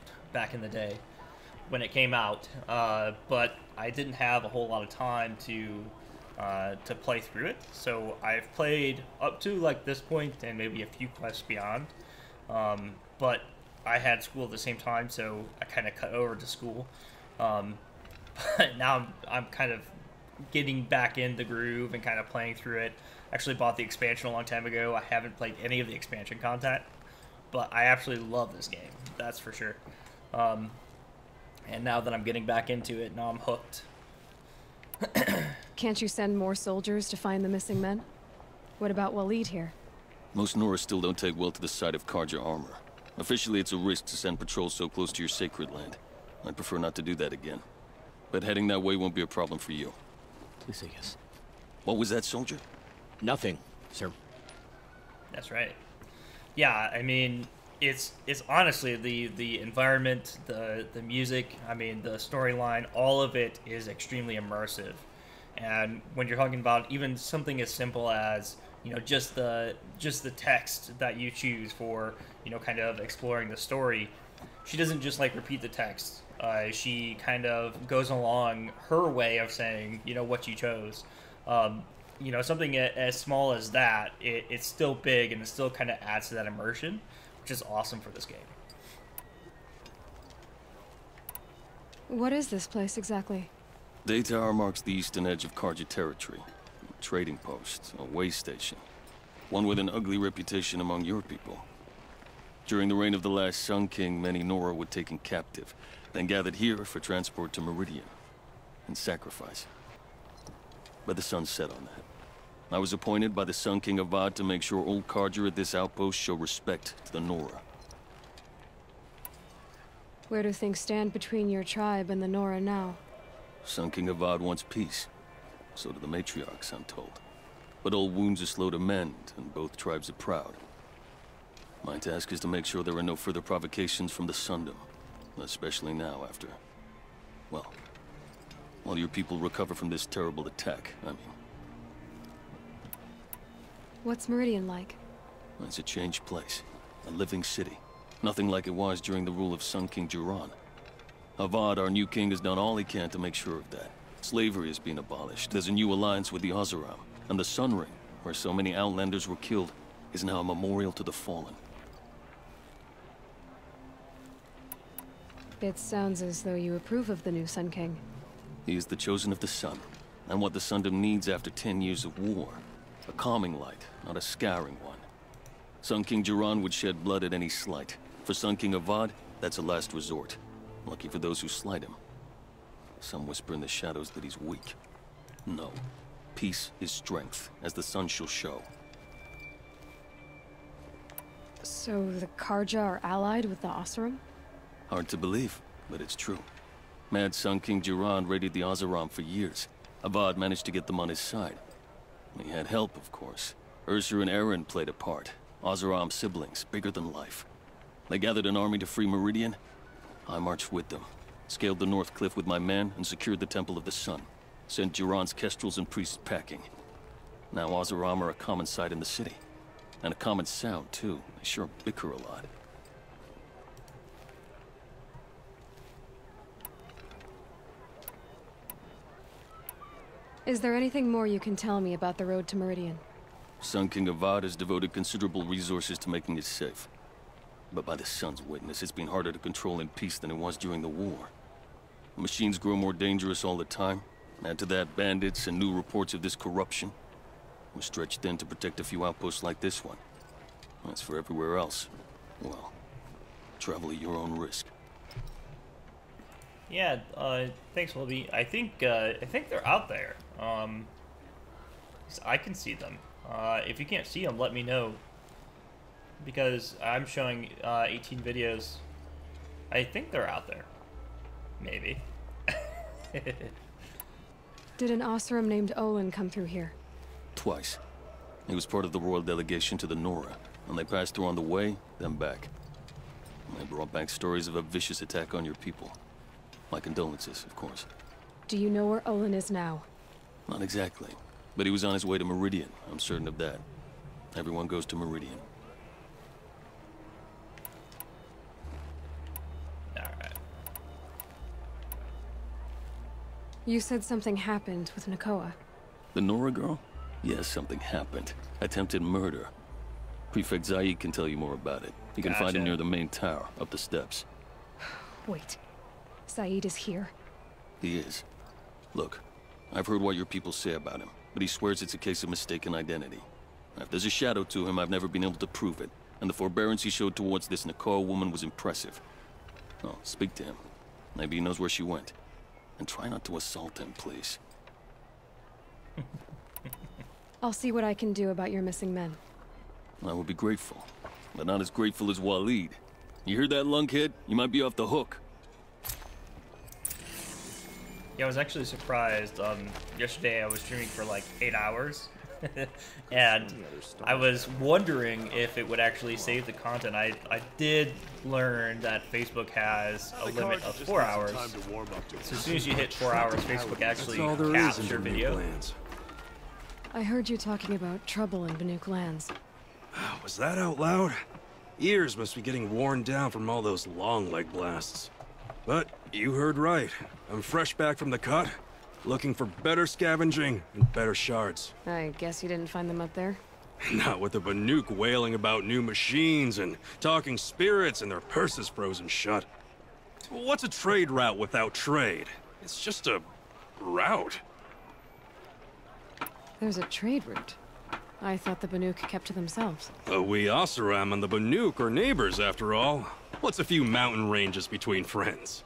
came out, but I didn't have a whole lot of time to play through it. So I've played up to like this point and maybe a few quests beyond, but I had school at the same time, so I kind of cut over to school. But now I'm kind of getting back in the groove and kind of playing through it. Actually bought the expansion a long time ago. I haven't played any of the expansion content, but I absolutely love this game. That's for sure. And now that I'm getting back into it, now I'm hooked. Can't you send more soldiers to find the missing men? What about Waleed here? Most Nora still don't take well to the sight of Carja armor. Officially, it's a risk to send patrols so close to your sacred land. I'd prefer not to do that again. But heading that way won't be a problem for you. Please say yes. What was that, soldier? Nothing, sir. That's right. Yeah, I mean, it's honestly the environment, the music, I mean, the storyline, all of it is extremely immersive. And when you're talking about even something as simple as, you know, just the text that you choose for, you know, kind of exploring the story, she doesn't just like repeat the text. She kind of goes along her way of saying, you know, what you chose. You know, something as small as that, it's still big and it still kind of adds to that immersion, which is awesome for this game. What is this place exactly? Day Tower marks the eastern edge of Carja territory. A trading post, a way station. One with an ugly reputation among your people. During the reign of the last Sun King, many Nora were taken captive, then gathered here for transport to Meridian, and sacrifice. But the sun set on that. I was appointed by the Sun King Avad to make sure old Carja at this outpost show respect to the Nora. Where do things stand between your tribe and the Nora now? Sun King Avad wants peace. So do the matriarchs, I'm told. But old wounds are slow to mend, and both tribes are proud. My task is to make sure there are no further provocations from the Sundom. Especially now after, well, while your people recover from this terrible attack, I mean. What's Meridian like? It's a changed place. A living city. Nothing like it was during the rule of Sun King Jiran. Avad, our new king, has done all he can to make sure of that. Slavery has been abolished. There's a new alliance with the Oseram. And the Sun Ring, where so many Outlanders were killed, is now a memorial to the fallen. It sounds as though you approve of the new Sun King. He is the chosen of the sun, and what the Sundom needs after 10 years of war. A calming light, not a scouring one. Sun King Jiran would shed blood at any slight. For Sun King Avad, that's a last resort. Lucky for those who slight him. Some whisper in the shadows that he's weak. No. Peace is strength, as the sun shall show. So the Karja are allied with the Oseram? Hard to believe, but it's true. Mad Sun King Jiran raided the Oseram for years. Avad managed to get them on his side. He had help, of course. Ursur and Eren played a part. Oseram siblings, bigger than life. They gathered an army to free Meridian. I marched with them, scaled the North Cliff with my men, and secured the Temple of the Sun. Sent Jiran's kestrels and priests packing. Now Oseram are a common sight in the city. And a common sound, too. They sure bicker a lot. Is there anything more you can tell me about the road to Meridian? Sun King Avad has devoted considerable resources to making it safe. But by the Sun's witness, it's been harder to control in peace than it was during the war. The machines grow more dangerous all the time. Add to that bandits and new reports of this corruption. We're stretched thin to protect a few outposts like this one. As for everywhere else, well, travel at your own risk. Yeah, thanks, Wilby. I think they're out there. I can see them. If you can't see them, let me know. Because I'm showing 18 videos. I think they're out there. Maybe. Did an Oseram named Olin come through here? Twice. He was part of the royal delegation to the Nora, and they passed through on the way, then back. They brought back stories of a vicious attack on your people. My condolences, of course. Do you know where Olin is now? Not exactly, but he was on his way to Meridian, I'm certain of that. Everyone goes to Meridian. Alright. You said something happened with Nakoa. The Nora girl? Yes, something happened. Attempted murder. Prefect Zaid can tell you more about it. You can find him near the main tower, up the steps. Wait. Zaid is here. He is. Look, I've heard what your people say about him, but he swears it's a case of mistaken identity. If there's a shadow to him, I've never been able to prove it, and the forbearance he showed towards this Nakoa woman was impressive. Oh, speak to him. Maybe he knows where she went. And try not to assault him, please. I'll see what I can do about your missing men. I would be grateful, but not as grateful as Waleed. You hear that, lunkhead? You might be off the hook. Yeah, I was actually surprised. Yesterday I was streaming for like 8 hours. And I was wondering if it would actually save the content. I did learn that Facebook has a limit of 4 hours. So as soon as you hit 4 hours, Facebook actually caps your video. I heard you talking about trouble in Banuk lands. Was that out loud? Ears must be getting worn down from all those long leg blasts. But you heard right. I'm fresh back from the cut, looking for better scavenging and better shards. I guess you didn't find them up there? Not with the Banuk wailing about new machines and talking spirits and their purses frozen shut. What's a trade route without trade? It's just a route. There's a trade route. I thought the Banuk kept to themselves. We Oseram and the Banuk are neighbors, after all. What's a few mountain ranges between friends?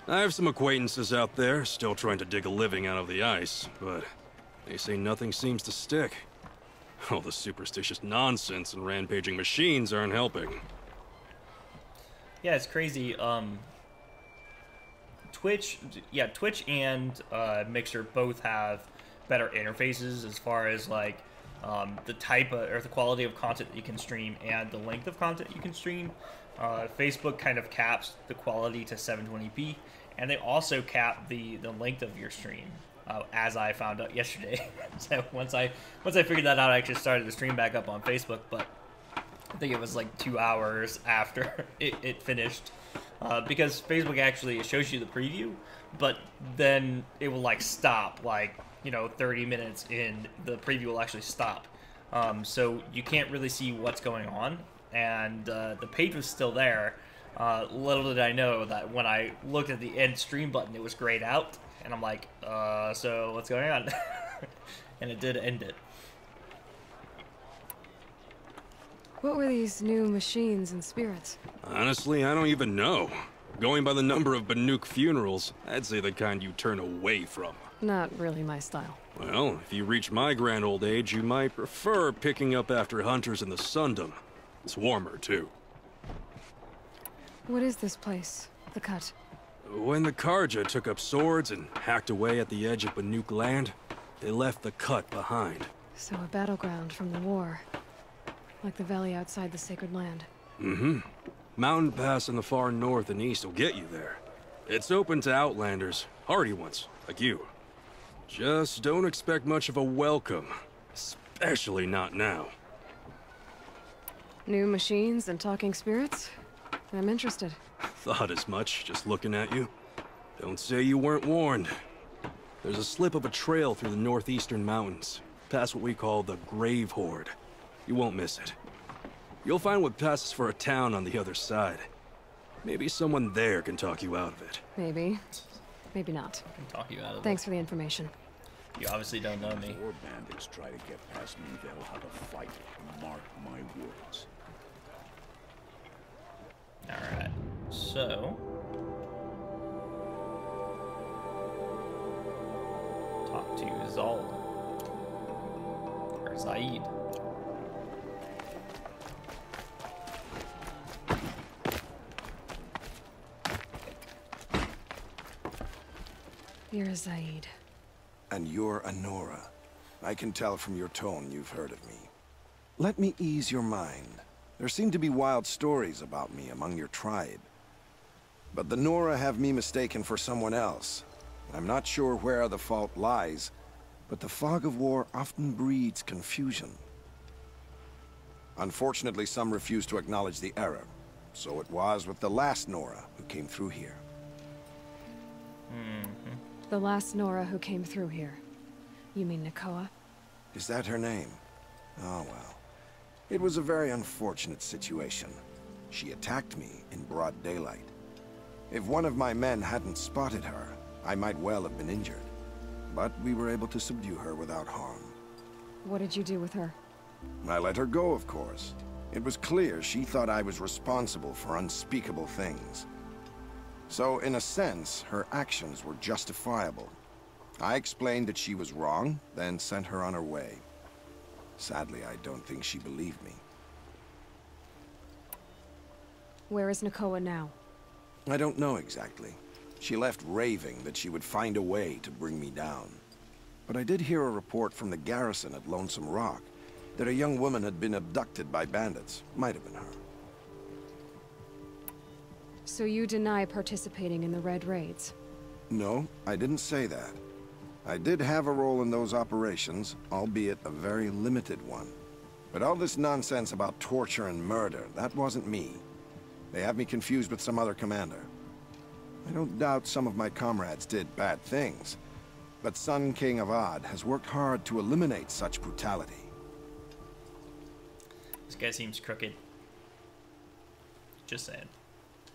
I have some acquaintances out there, still trying to dig a living out of the ice, but they say nothing seems to stick. All the superstitious nonsense and rampaging machines aren't helping. Yeah, it's crazy. Twitch and Mixer both have better interfaces as far as like the type of, or the quality of content that you can stream and the length of content you can stream. Facebook kind of caps the quality to 720p, and they also cap the length of your stream, as I found out yesterday. So once I figured that out, I actually started the stream back up on Facebook, but I think it was like 2 hours after it finished, because Facebook actually shows you the preview, but then it will like stop, like, you know, 30 minutes in, the preview will actually stop. So you can't really see what's going on, and the page was still there. Little did I know that when I looked at the end stream button, it was grayed out, and I'm like, so what's going on? And it did end it. What were these new machines and spirits? Honestly, I don't even know. Going by the number of Banuk funerals, I'd say the kind you turn away from. Not really my style. Well, if you reach my grand old age, you might prefer picking up after hunters in the Sundom. It's warmer, too. What is this place? The Cut? When the Carja took up swords and hacked away at the edge of Banuk land, they left the Cut behind. So a battleground from the war. Like the valley outside the Sacred Land. Mm-hmm. Mountain Pass in the far north and east will get you there. It's open to outlanders, hardy ones, like you. Just don't expect much of a welcome. Especially not now. New machines and talking spirits? I'm interested. Thought as much, just looking at you. Don't say you weren't warned. There's a slip of a trail through the northeastern mountains, past what we call the Grave Horde. You won't miss it. You'll find what passes for a town on the other side. Maybe someone there can talk you out of it. Maybe. Maybe not. I can talk you out of Thanks for the information. You obviously don't know me. More bandits try to get past me, they'll have a fight. Mark my words. Alright, so... talk to Zal. Or Zaid. You're Zaid. And you're Anora. I can tell from your tone you've heard of me. Let me ease your mind. There seem to be wild stories about me among your tribe. But the Nora have me mistaken for someone else. I'm not sure where the fault lies, but the fog of war often breeds confusion. Unfortunately, some refuse to acknowledge the error. So it was with the last Nora who came through here. The last Nora who came through here. You mean Nakoa? Is that her name? Oh well. It was a very unfortunate situation. She attacked me in broad daylight. If one of my men hadn't spotted her, I might well have been injured. But we were able to subdue her without harm. What did you do with her? I let her go, of course. It was clear she thought I was responsible for unspeakable things. So, in a sense, her actions were justifiable. I explained that she was wrong, then sent her on her way. Sadly, I don't think she believed me. Where is Nakoa now? I don't know exactly. She left raving that she would find a way to bring me down. But I did hear a report from the garrison at Lonesome Rock that a young woman had been abducted by bandits. Might have been her. So you deny participating in the Red Raids? No, I didn't say that. I did have a role in those operations, albeit a very limited one. But all this nonsense about torture and murder, that wasn't me. They have me confused with some other commander. I don't doubt some of my comrades did bad things, but Sun King Avad has worked hard to eliminate such brutality. This guy seems crooked. Just saying.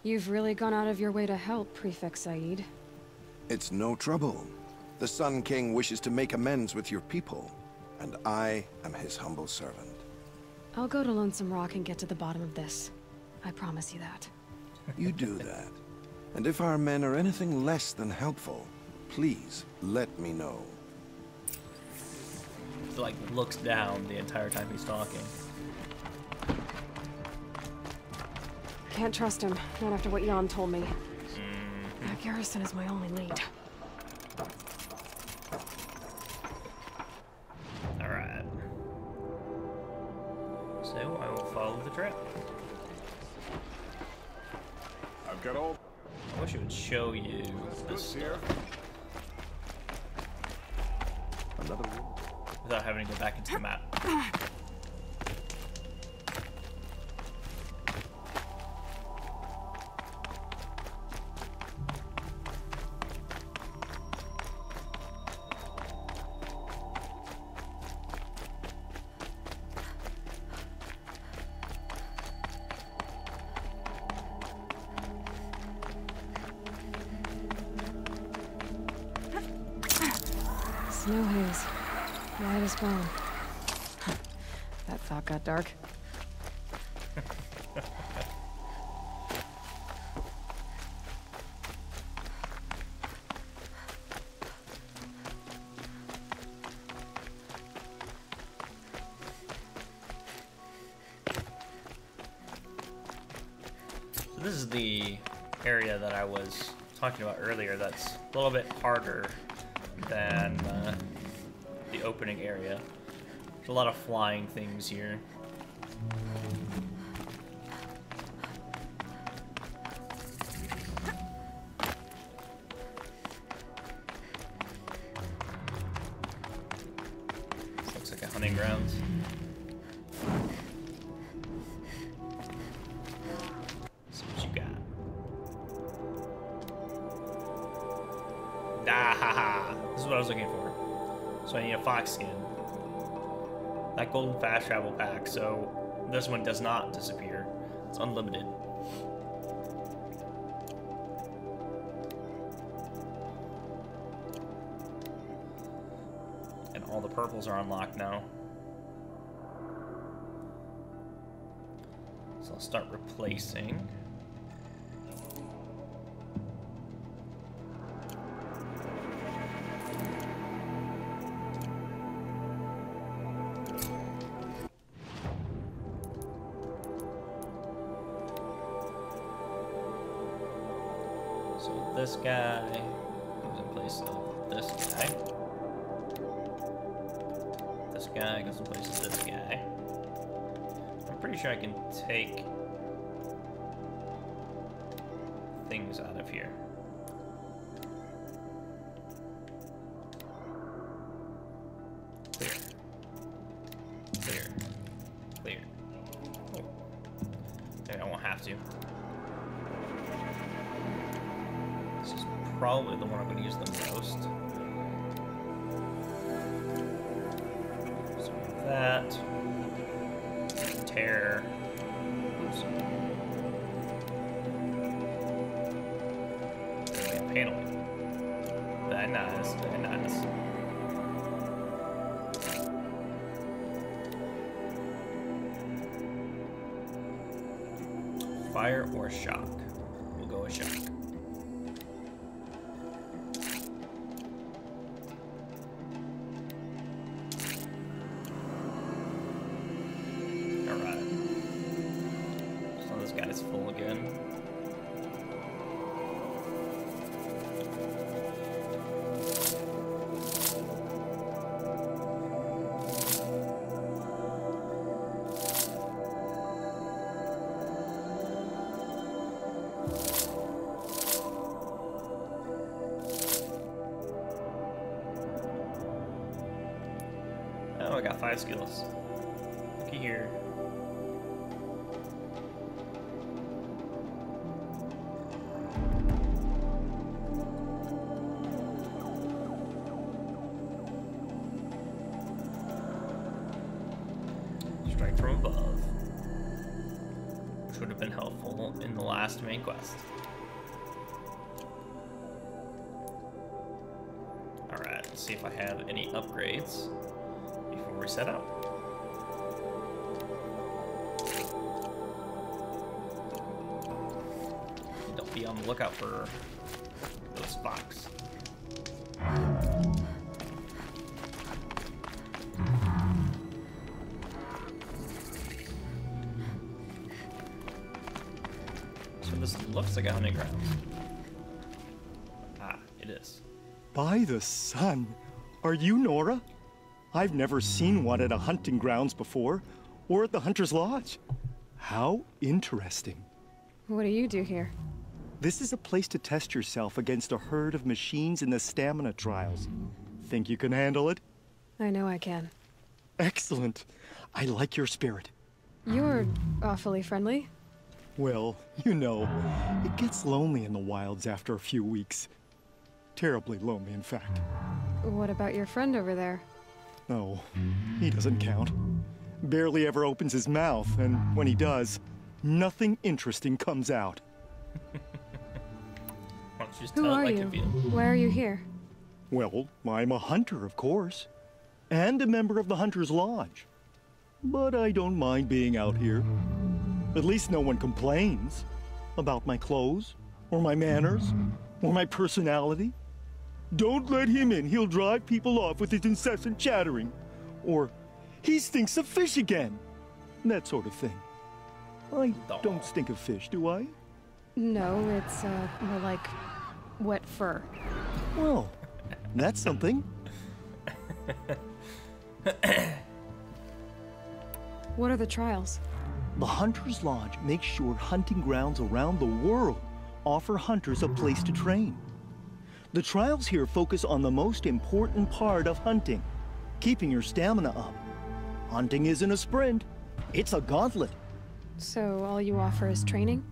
You've really gone out of your way to help, Prefect Zaid. It's no trouble. The Sun King wishes to make amends with your people, and I am his humble servant. I'll go to Lonesome Rock and get to the bottom of this. I promise you that. You do that. And if our men are anything less than helpful, please let me know. He like looks down the entire time he's talking. Can't trust him, not after what Jan told me. That garrison is my only lead. Alright. So I will follow the trail. I've got all... I wish it would show you this stuff Another one. without having to go back into the map. Snow haze. Light as bone. That thought got dark. this is the area that I was talking about earlier that's a little bit harder than the opening area. There's a lot of flying things here. This looks like a hunting grounds. See what you got. Ah, ha, ha. This is what I was looking for. So I need a fox skin. That golden fast travel pack, so this one does not disappear. It's unlimited. And all the purples are unlocked now. So I'll start replacing. This guy goes in place of this guy. This guy goes in place of this guy. I'm pretty sure I can take things out of here. Clear. Clear. Clear. Oh. Maybe I won't have to. Probably the one I'm going to use the most. So that. Tear. Oops. Paneling. Very nice, very nice. Fire or shock? We'll go with shock. Full again. Oh, I got 5 skills. Looky here. Strike from above, which would have been helpful in the last main quest. Alright, let's see if I have any upgrades before we set out. Don't be on the lookout for those fox. This looks like a hunting ground. Ah, it is. By the sun! Are you Nora? I've never seen one at a hunting grounds before, or at the Hunter's Lodge. How interesting. What do you do here? This is a place to test yourself against a herd of machines in the stamina trials. Think you can handle it? I know I can. Excellent. I like your spirit. You're awfully friendly. Well, you know, it gets lonely in the wilds after a few weeks. Terribly lonely, in fact. What about your friend over there? Oh, he doesn't count. Barely ever opens his mouth, and when he does, nothing interesting comes out. Why don't you just Who tell it are like you? you feel? Why are you here? Well, I'm a hunter, of course. And a member of the Hunter's Lodge. But I don't mind being out here. At least no one complains about my clothes, or my manners, or my personality. Don't let him in, he'll drive people off with his incessant chattering. Or, he stinks of fish again. That sort of thing. I don't stink of fish, do I? No, it's, more like wet fur. Well, that's something. What are the trials? The Hunter's Lodge makes sure hunting grounds around the world offer hunters a place to train. The trials here focus on the most important part of hunting, keeping your stamina up. Hunting isn't a sprint, it's a gauntlet. So all you offer is training?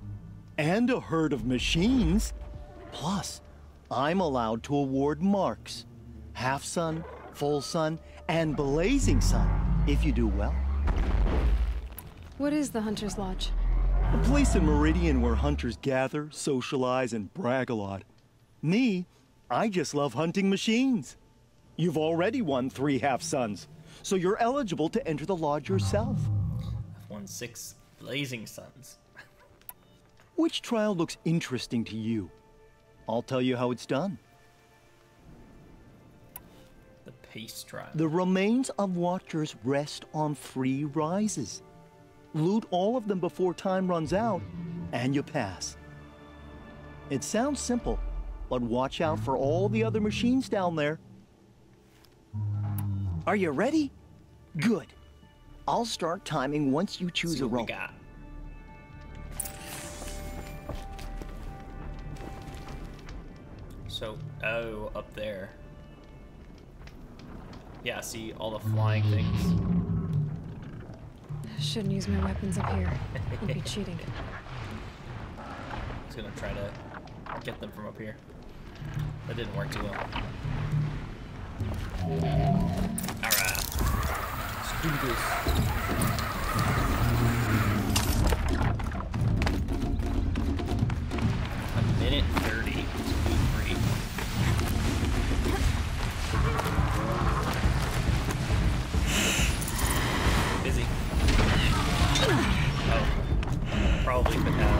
And a herd of machines. Plus, I'm allowed to award marks. Half sun, full sun, and blazing sun, if you do well. What is the Hunter's Lodge? A place in Meridian where hunters gather, socialize, and brag a lot. Me, I just love hunting machines. You've already won 3 half-suns, so you're eligible to enter the lodge yourself. I've won 6 blazing suns. Which trial looks interesting to you? I'll tell you how it's done. The Pace trial. The remains of Watchers rest on 3 rises. Loot all of them before time runs out, and you pass. It sounds simple, but watch out for all the other machines down there. Are you ready? Good. I'll start timing once you choose a rope. So, oh, up there. Yeah, see all the flying things. Shouldn't use my weapons up here. It'd be cheating. I was gonna try to get them from up here. That didn't work too well. Alright. Let's do this. A minute 30 to be free. Busy. Oh. Probably but now.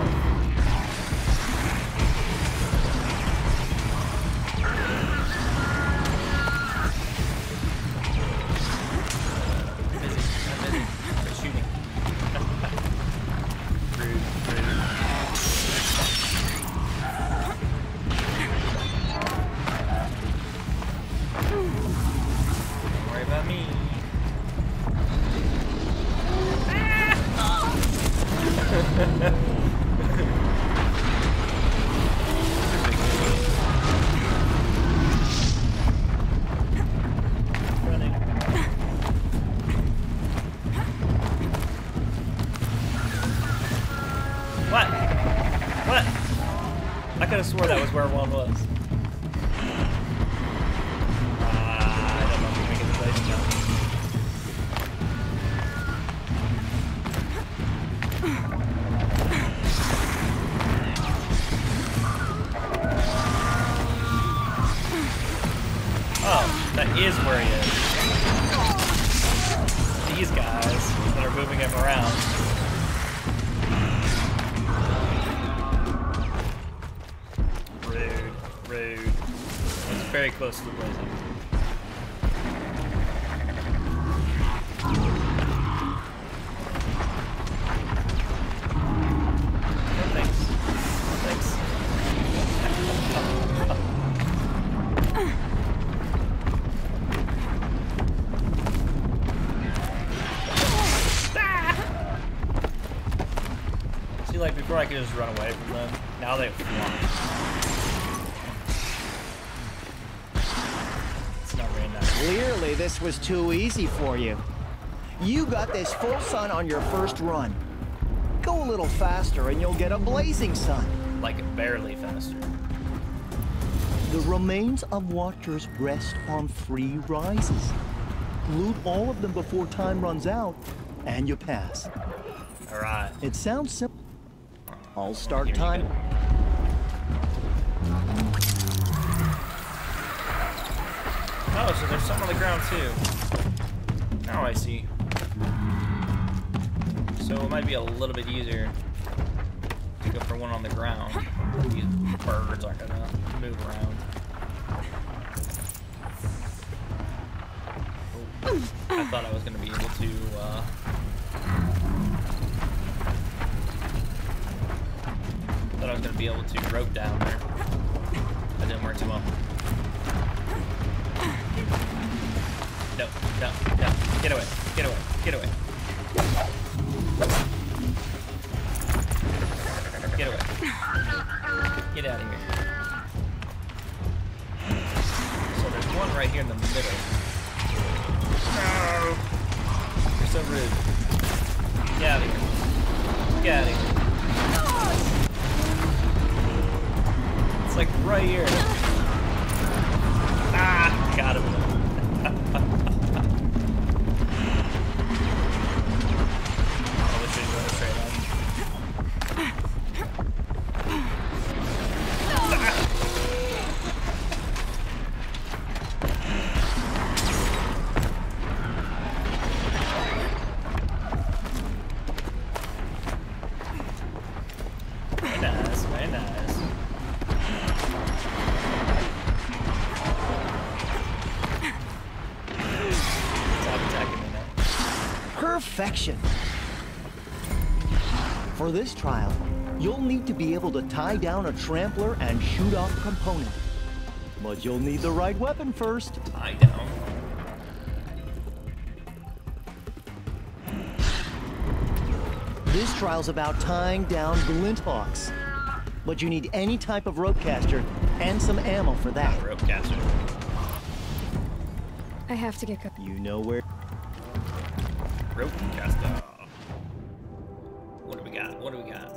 What? What? I could have swore that was where one was. I don't know if we can get the place now. Oh, that is where he is. These guys that are moving him around. Rude. It's very close to the blazing. No thanks. No thanks. See, like before I could just run away from them. Now they fly. Clearly, this was too easy for you. You got this full sun on your first run. Go a little faster and you'll get a blazing sun. Like barely faster. The remains of Watchers rest on 3 rises. Loot all of them before time runs out, and you pass. Alright. It sounds simple. I'll start time. Oh, so there's some on the ground too. Now I see. So it might be a little bit easier to go for one on the ground. These birds aren't gonna move around. Oh, I thought I was gonna be able to Thought I was gonna be able to rope down there. That didn't work too well. No, no, no. Get away, get away, get away. Get away. Get out of here. So there's one right here in the middle. No! You're so rude. Get out of here. Get out of here. It's like right here. Ah, got him. Perfection. For this trial, you'll need to be able to tie down a trampler and shoot off a component. But you'll need the right weapon first. Tie down. This trial's about tying down Glinthawks. But you need any type of rope caster and some ammo for that. Rope caster. I have to get go. You know where. Rope caster. What do we got? What do we got?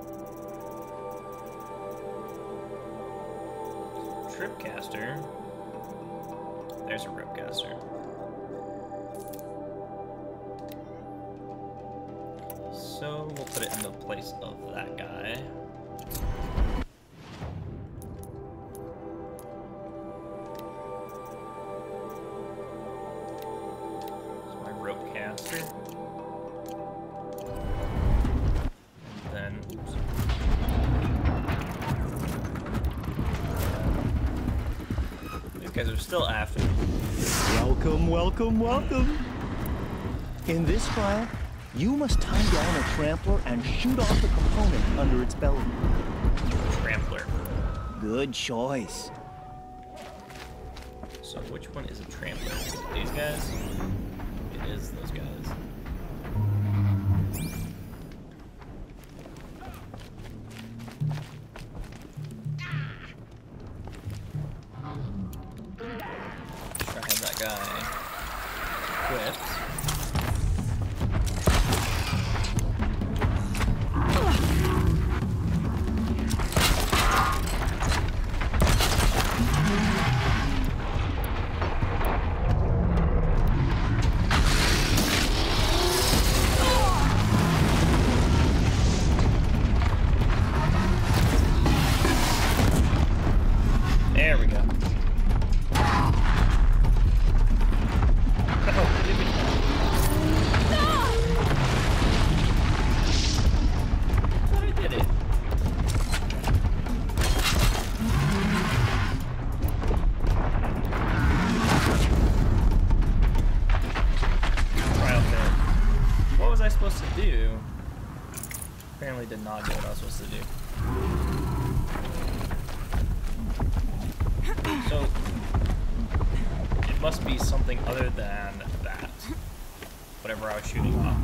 Trip caster. There's a rope caster. So we'll put it in the place of that guy. It's my rope caster. Guys are still after me. Welcome, welcome, welcome. In this trial, you must tie down a trampler and shoot off the component under its belly. Trampler. Good choice. So which one is a trampler? Is it these guys? It is those guys. There we go. I did it. Trial failed. What was I supposed to do? Apparently did not do what I was supposed to do. So, it must be something other than that. Whatever I was shooting off.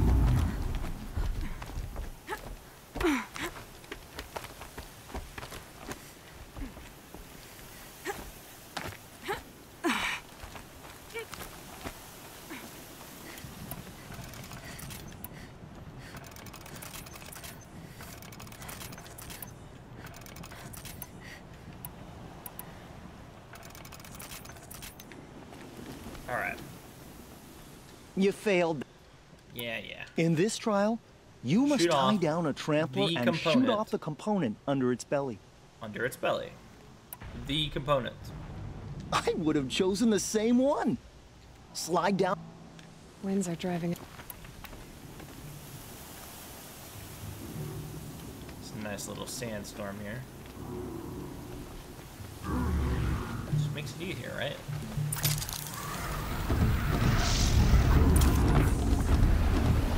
Alright. You failed. Yeah, yeah. In this trial, you must tie down a trampler and shoot off the component under its belly. Under its belly. The component. I would have chosen the same one. Slide down. Winds are driving. It's a nice little sandstorm here. Just makes it easier, right?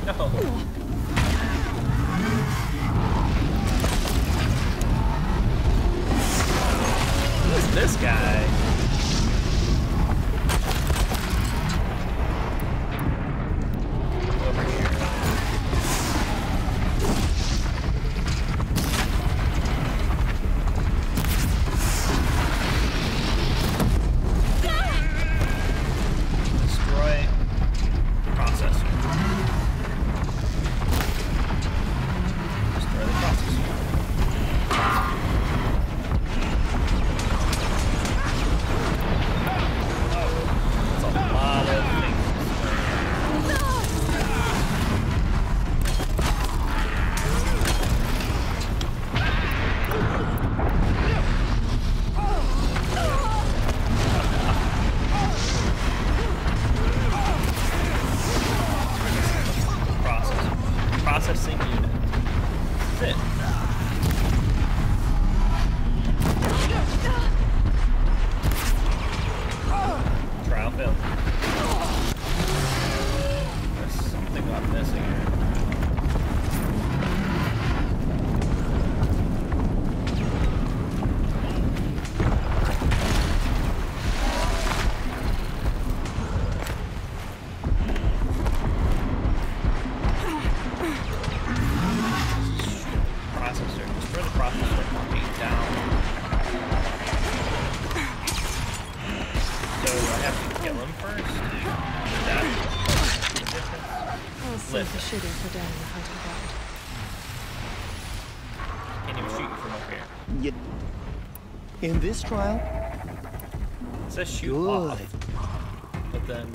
No. this guy. Over here. Destroy processor. Destroy the processor. That's a lot of things. Processing unit. That's it. Trial failed. There's something I'm missing here. Processor. Destroy the processor. 8 down. So I have to kill him first? Is that the difference? I'll save the shooting for down in the hunting ground. Can't even shoot you from up here. In this trial? It says shoot off. But then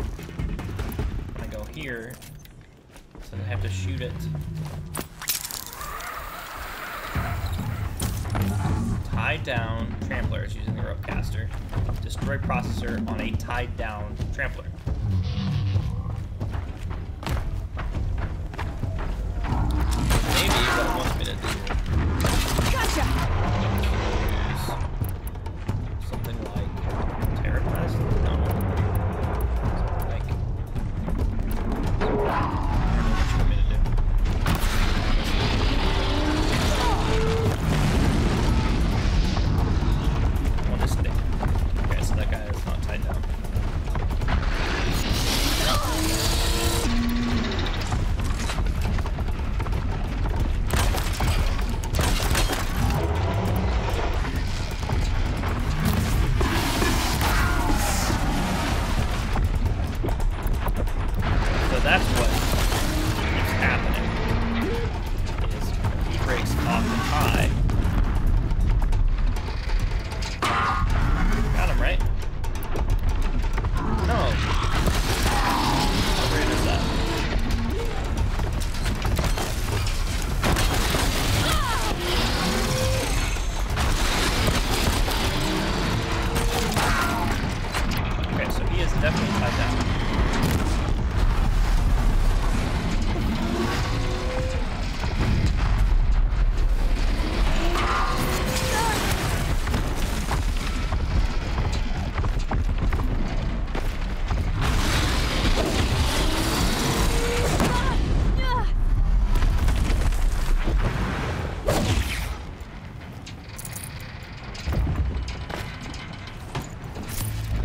when I go here, so I have to shoot it. Tied down trampler is using the rope caster. Destroy processor on a tied down trampler. Maybe what it wants me to do. Gotcha! Use something like TerraPress? No. Something like. I don't know what you want me to do. On this stick. Okay, so that guy is not tied down. So that's what is happening. Is he breaks off the tie. Got him, right? No. How weird is that? Okay, so he is definitely tied down.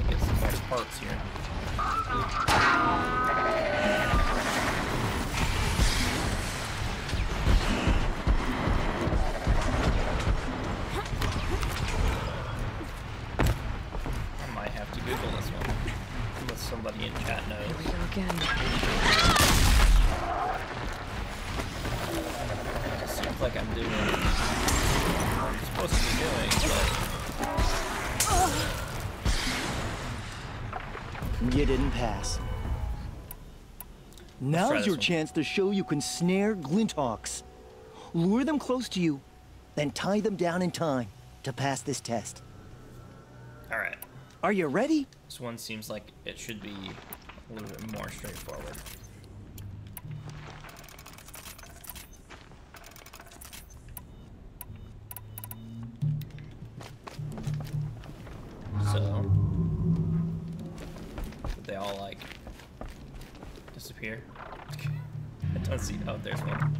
Get some more parts here. I might have to Google this one. Unless somebody in chat knows. Here we go again. It seems like I'm doing what I'm supposed to be doing, but You didn't pass. Now's your chance to show you can snare Glinthawks. Lure them close to you, then tie them down in time to pass this test. alright. Are you ready? This one seems like it should be a little bit more straightforward. So, did they all like disappear? I don't see. Oh, there's one.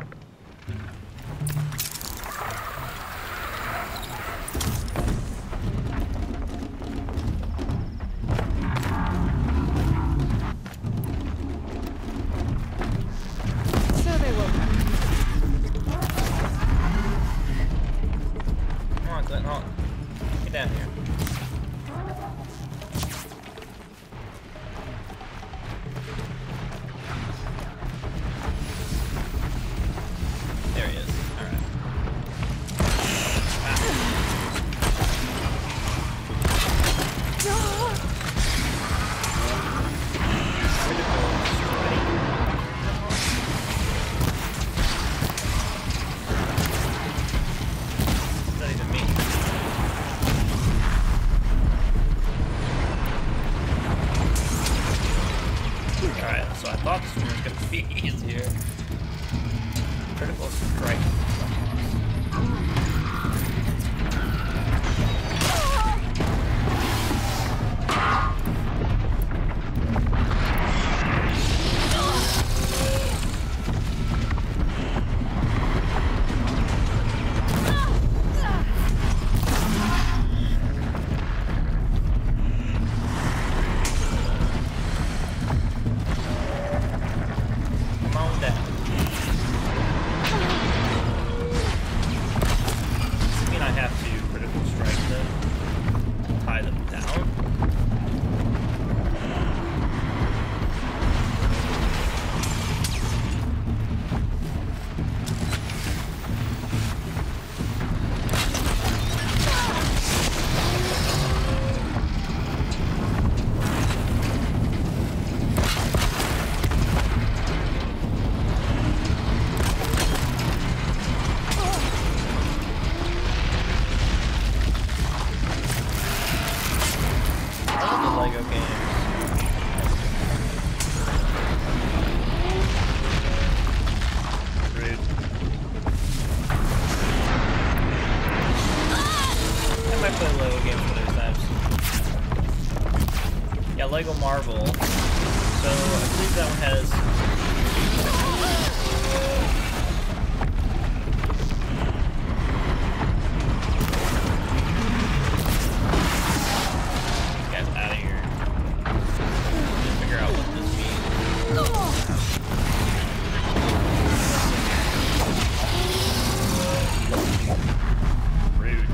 Oh, get down here. There he is. All right. Easier. Critical strike. Lego Marvel. So I believe that one has get out of here. Figure out what this means. Rude.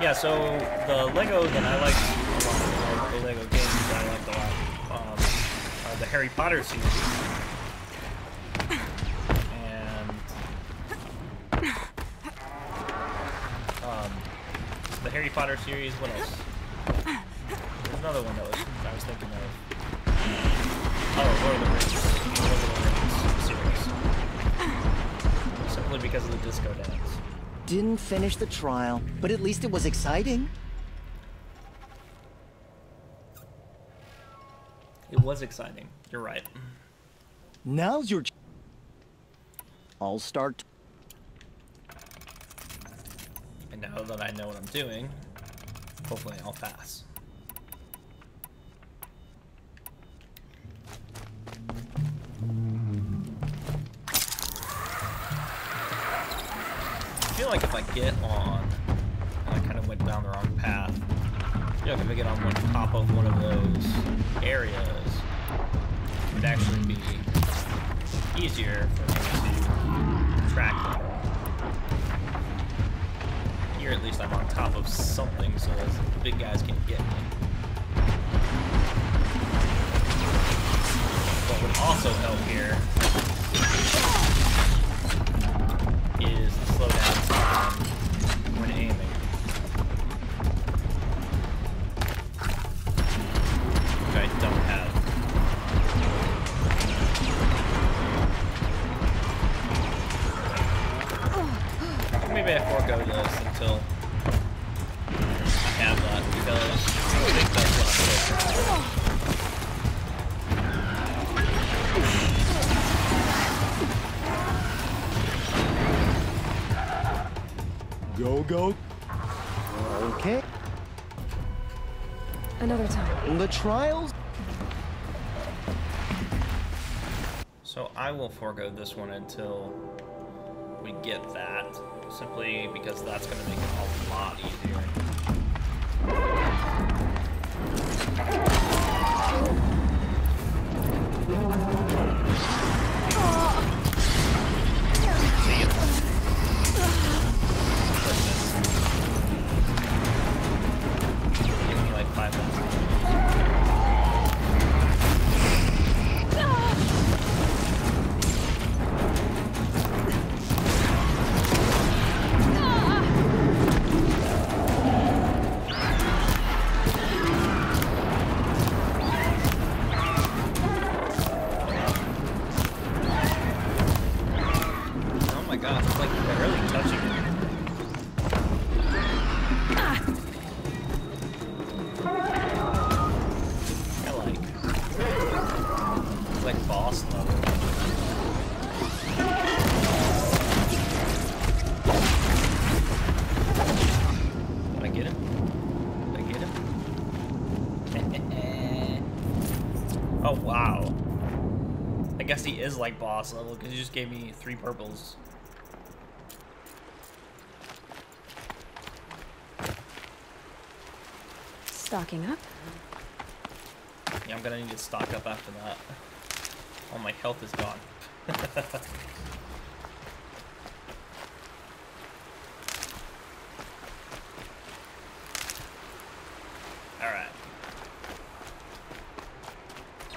Yeah, so the Lego that I like a lot, the Lego games that I liked a lot, are the Harry Potter series. And the Harry Potter series, what else? There's another one that I was thinking of. Oh, Lord of the Rings series. Simply because of the disco dance. Didn't finish the trial, but at least it was exciting. It was exciting. You're right. Now's your I'll start. And now that I know what I'm doing, hopefully I'll pass. I feel like if I get on, I kind of went down the wrong path. I feel like if I get on top of one of those areas, it would actually be easier for me to track them. Here at least I'm on top of something so those big guys can get me. What would also help here is the slowdown time when aiming. Which I don't have. Maybe I forego close until I have that, because I think that's what I'm Go, go. Okay. Another time. The trials? So I will forego this one until we get that, simply because that's going to make it a lot easier. Like 5 minutes. Is like boss level because he just gave me 3 purples. Stocking up. Yeah, I'm gonna need to stock up after that. All my health is gone. Alright.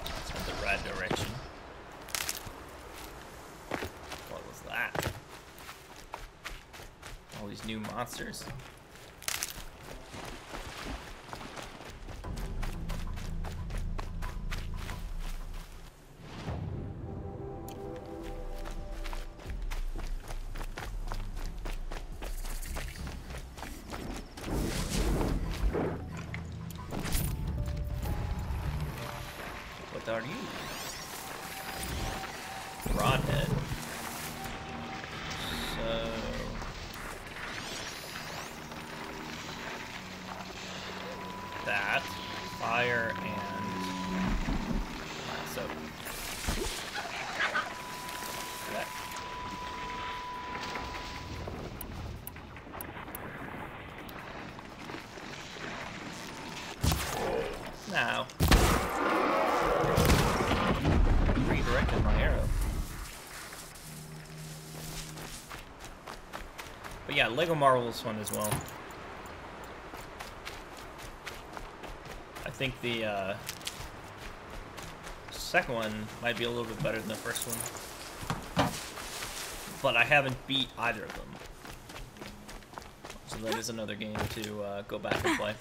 Let's head the right direction. All these new monsters. What are you? Broadhead. So that fire and so that. Now redirected my arrow. But yeah, Lego Marvel's fun as well. I think the second one might be a little bit better than the first one. But I haven't beat either of them. So that is another game to go back and play.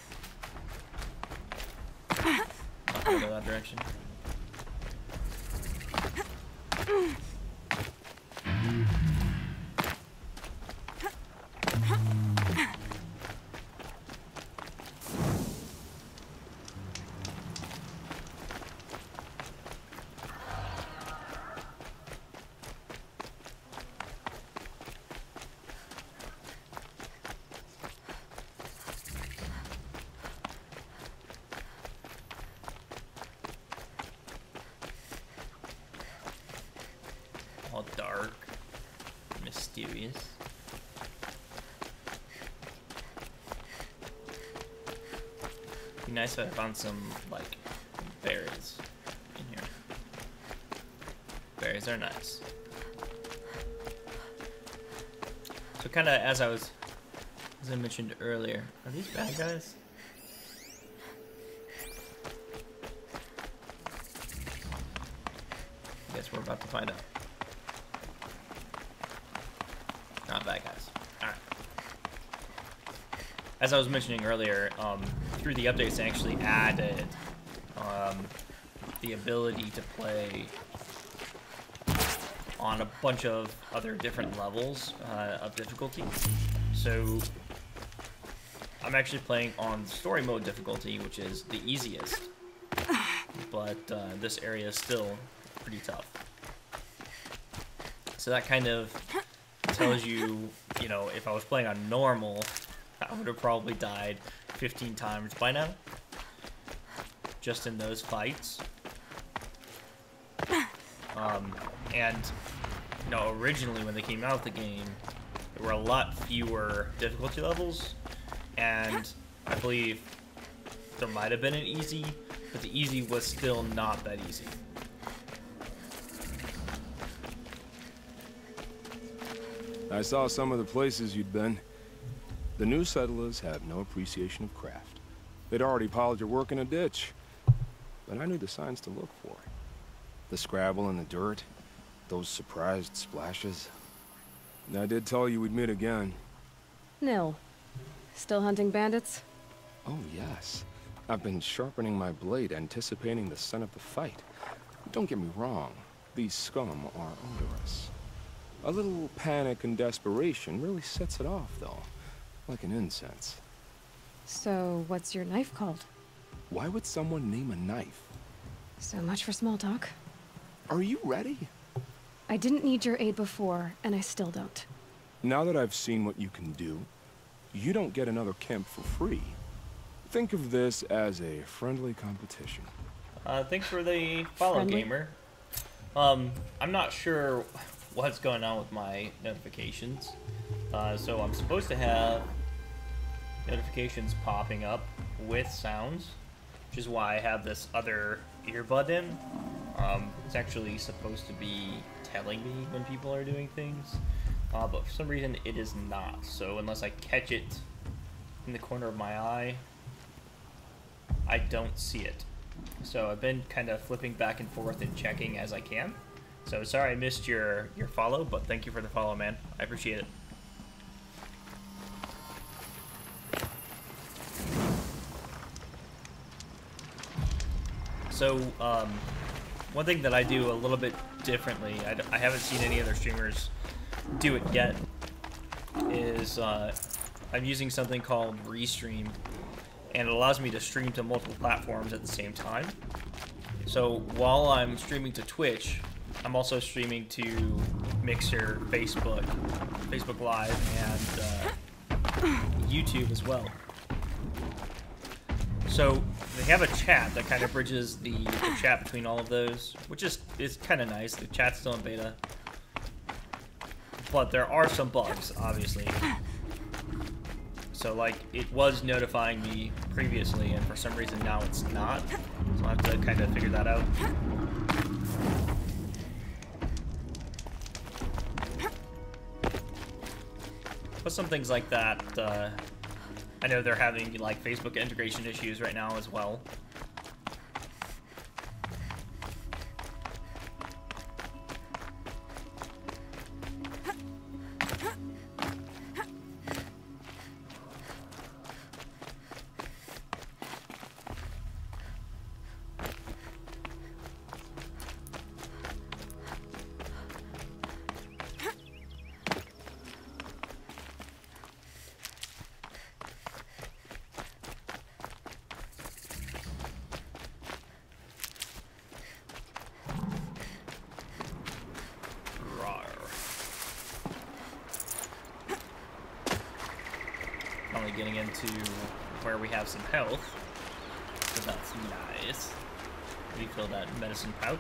Not gonna go that direction. All dark, mysterious. Be nice if I found some, like, berries in here. Berries are nice. So kind of as I mentioned earlier, are these bad guys? I guess we're about to find out. Not bad guys. Alright. As I was mentioning earlier, through the updates, they actually added the ability to play on a bunch of other different levels of difficulty. So I'm actually playing on story mode difficulty, which is the easiest, but this area is still pretty tough. So that kind of tells you, you know, if I was playing on normal, I would have probably died 15 times by now, just in those fights. And, you know, originally when they came out with the game, there were a lot fewer difficulty levels, and I believe there might have been an easy, but the easy was still not that easy. I saw some of the places you'd been. The new settlers have no appreciation of craft. They'd already piled your work in a ditch. But I knew the signs to look for. The scrabble in the dirt, those surprised splashes. And I did tell you we'd meet again. Nil. Still hunting bandits? Oh, yes. I've been sharpening my blade, anticipating the scent of the fight. Don't get me wrong. These scum are odorous. A little panic and desperation really sets it off, though. Like an incense. So, what's your knife called? Why would someone name a knife? So much for small talk. Are you ready? I didn't need your aid before, and I still don't. Now that I've seen what you can do, you don't get another camp for free. Think of this as a friendly competition. Thanks for the follow, Friendly? gamer. I'm not sure what's going on with my notifications. So I'm supposed to have notifications popping up with sounds, which is why I have this other earbud in. It's actually supposed to be telling me when people are doing things, but for some reason it is not. So unless I catch it in the corner of my eye, I don't see it. So I've been kind of flipping back and forth and checking as I can. So sorry I missed your follow, but thank you for the follow, man. I appreciate it. So, one thing that I do a little bit differently, I haven't seen any other streamers do it yet, is I'm using something called Restream, and it allows me to stream to multiple platforms at the same time. So while I'm streaming to Twitch, I'm also streaming to Mixer, Facebook Live, and YouTube as well. So they have a chat that kind of bridges the chat between all of those, which is kind of nice. The chat's still in beta, but there are some bugs, obviously. So like it was notifying me previously, and for some reason now it's not. So I have to kind of figure that out. But some things like that, I know they're having like Facebook integration issues right now as well. Getting into where we have some health, so that's nice. Refill that medicine pouch.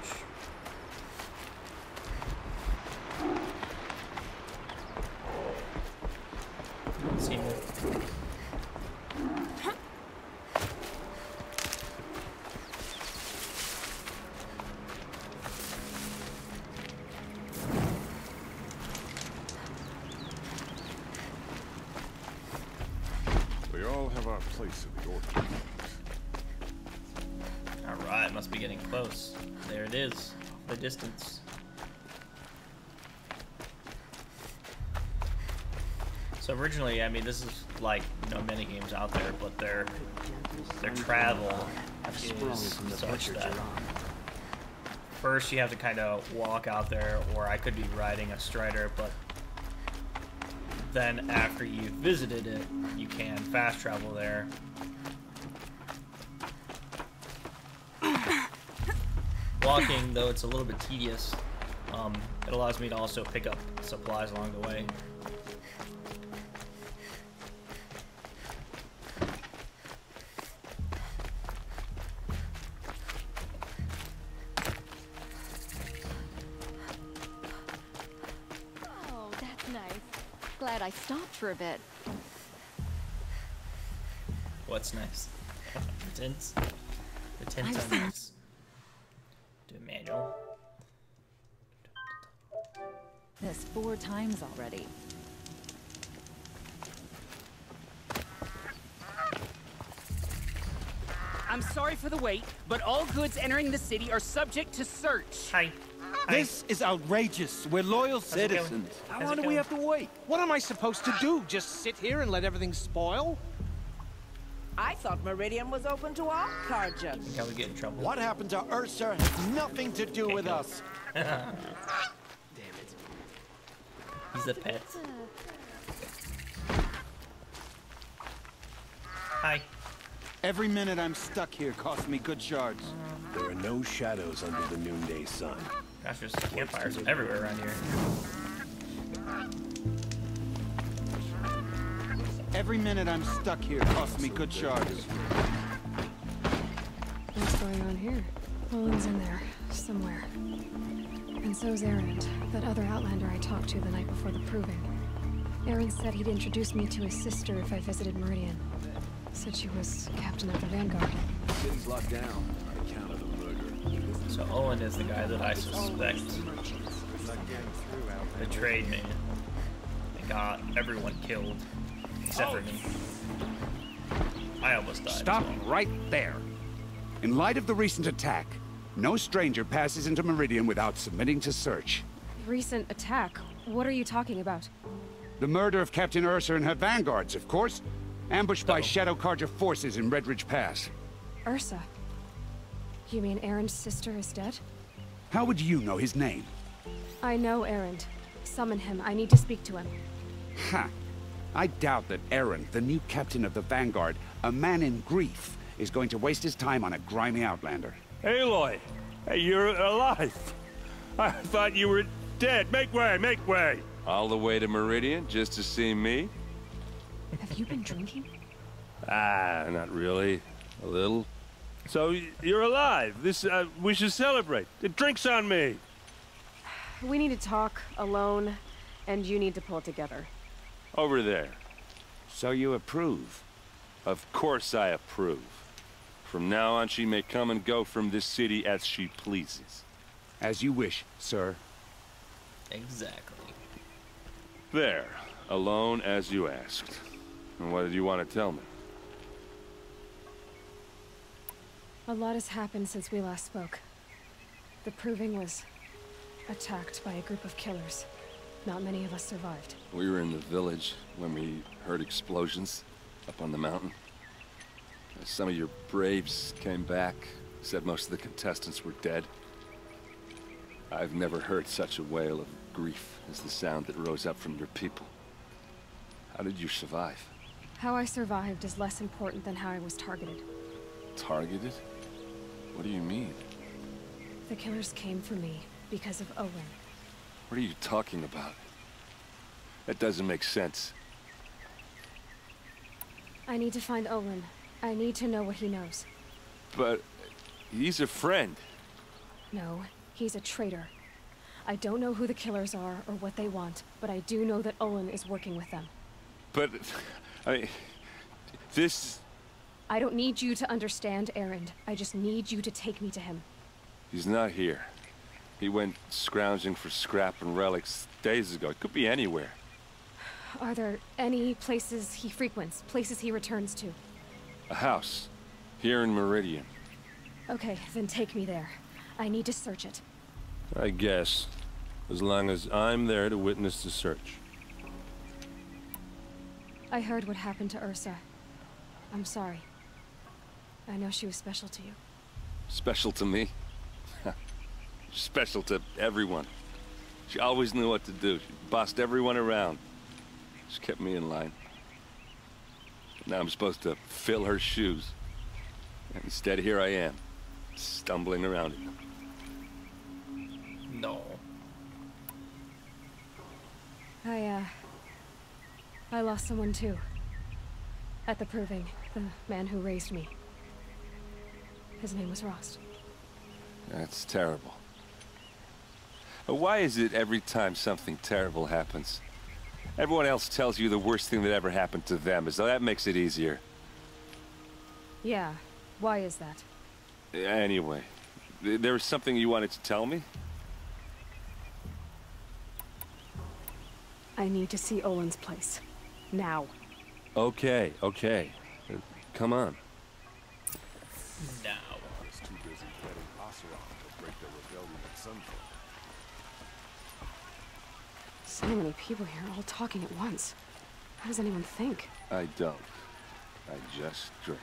See more. Place in the order. Alright, must be getting close. There it is, the distance. So originally, I mean, this is like, you know, many games out there, but their travel is such that first you have to kind of walk out there, or I could be riding a Strider, but then after you've visited it, you can fast travel there. Walking, though, it's a little bit tedious. It allows me to also pick up supplies along the way. Oh, that's nice. Glad I stopped for a bit. What's nice? The tints? The tints are nice. Do a manual. This 4 times already. I'm sorry for the wait, but all goods entering the city are subject to search. Hi. This is outrageous. We're loyal citizens. How long do we have to wait? What am I supposed to do? Just sit here and let everything spoil? I thought Meridian was open to all Carja. I think I would get in trouble. What happened to Ursa has nothing to do with us. Damn it. He's a pet. Hi. Every minute I'm stuck here costs me good shards. There are no shadows under the noonday sun. Gosh, there's campfires everywhere around here. Every minute I'm stuck here costs me good shards. What's going on here? Olin's in there, somewhere. And so's Erend, that other Outlander I talked to the night before the proving. Erend said he'd introduce me to his sister if I visited Meridian. Said she was captain of the Vanguard. City's locked down on account of the murder. So Olin is the guy that I suspect. The trade man. They got everyone killed. Except for me. I almost died. Stop right there. In light of the recent attack, no stranger passes into Meridian without submitting to search. Recent attack? What are you talking about? The murder of Captain Ursa and her vanguards, of course. Ambushed by Shadow Carja forces in Redridge Pass. Ursa? You mean Erend's sister is dead? How would you know his name? I know Erend. Summon him. I need to speak to him. Ha! I doubt that Erend, the new captain of the Vanguard, a man in grief, is going to waste his time on a grimy outlander. Aloy! Hey, you're alive! I thought you were dead. Make way, make way! All the way to Meridian just to see me? Have you been drinking? Not really. A little. So, you're alive. We should celebrate. The drink's on me. We need to talk, alone, and you need to pull it together. Over there. So you approve? Of course I approve. From now on, she may come and go from this city as she pleases. As you wish, sir. Exactly. There. Alone as you asked. And what did you want to tell me? A lot has happened since we last spoke. The Proving was attacked by a group of killers. Not many of us survived. We were in the village when we heard explosions up on the mountain. Some of your braves came back, said most of the contestants were dead. I've never heard such a wail of grief as the sound that rose up from your people. How did you survive? How I survived is less important than how I was targeted. Targeted? What do you mean? The killers came for me because of Owen. What are you talking about? That doesn't make sense. I need to find Owen. I need to know what he knows. But he's a friend. No, he's a traitor. I don't know who the killers are or what they want, but I do know that Olin is working with them. But, this... I don't need you to understand, Erend. I just need you to take me to him. He's not here. He went scrounging for scrap and relics days ago. It could be anywhere. Are there any places he frequents, places he returns to? A house. Here in Meridian. Okay, then take me there. I need to search it. I guess. As long as I'm there to witness the search. I heard what happened to Ursa. I'm sorry. I know she was special to you. Special to me? Special to everyone. She always knew what to do. She bossed everyone around. She kept me in line. Now I'm supposed to fill her shoes. And instead, here I am, stumbling around in them. No. I lost someone too. At the Proving, the man who raised me. His name was Rost. That's terrible. Why is it every time something terrible happens, everyone else tells you the worst thing that ever happened to them, as though that makes it easier? Yeah, why is that? Anyway, there was something you wanted to tell me? I need to see Olin's place. Now. Okay. Come on. Now. He's too busy fighting Oseram to break the rebellion at Sunfall. So many people here, all talking at once. How does anyone think? I don't. I just drink.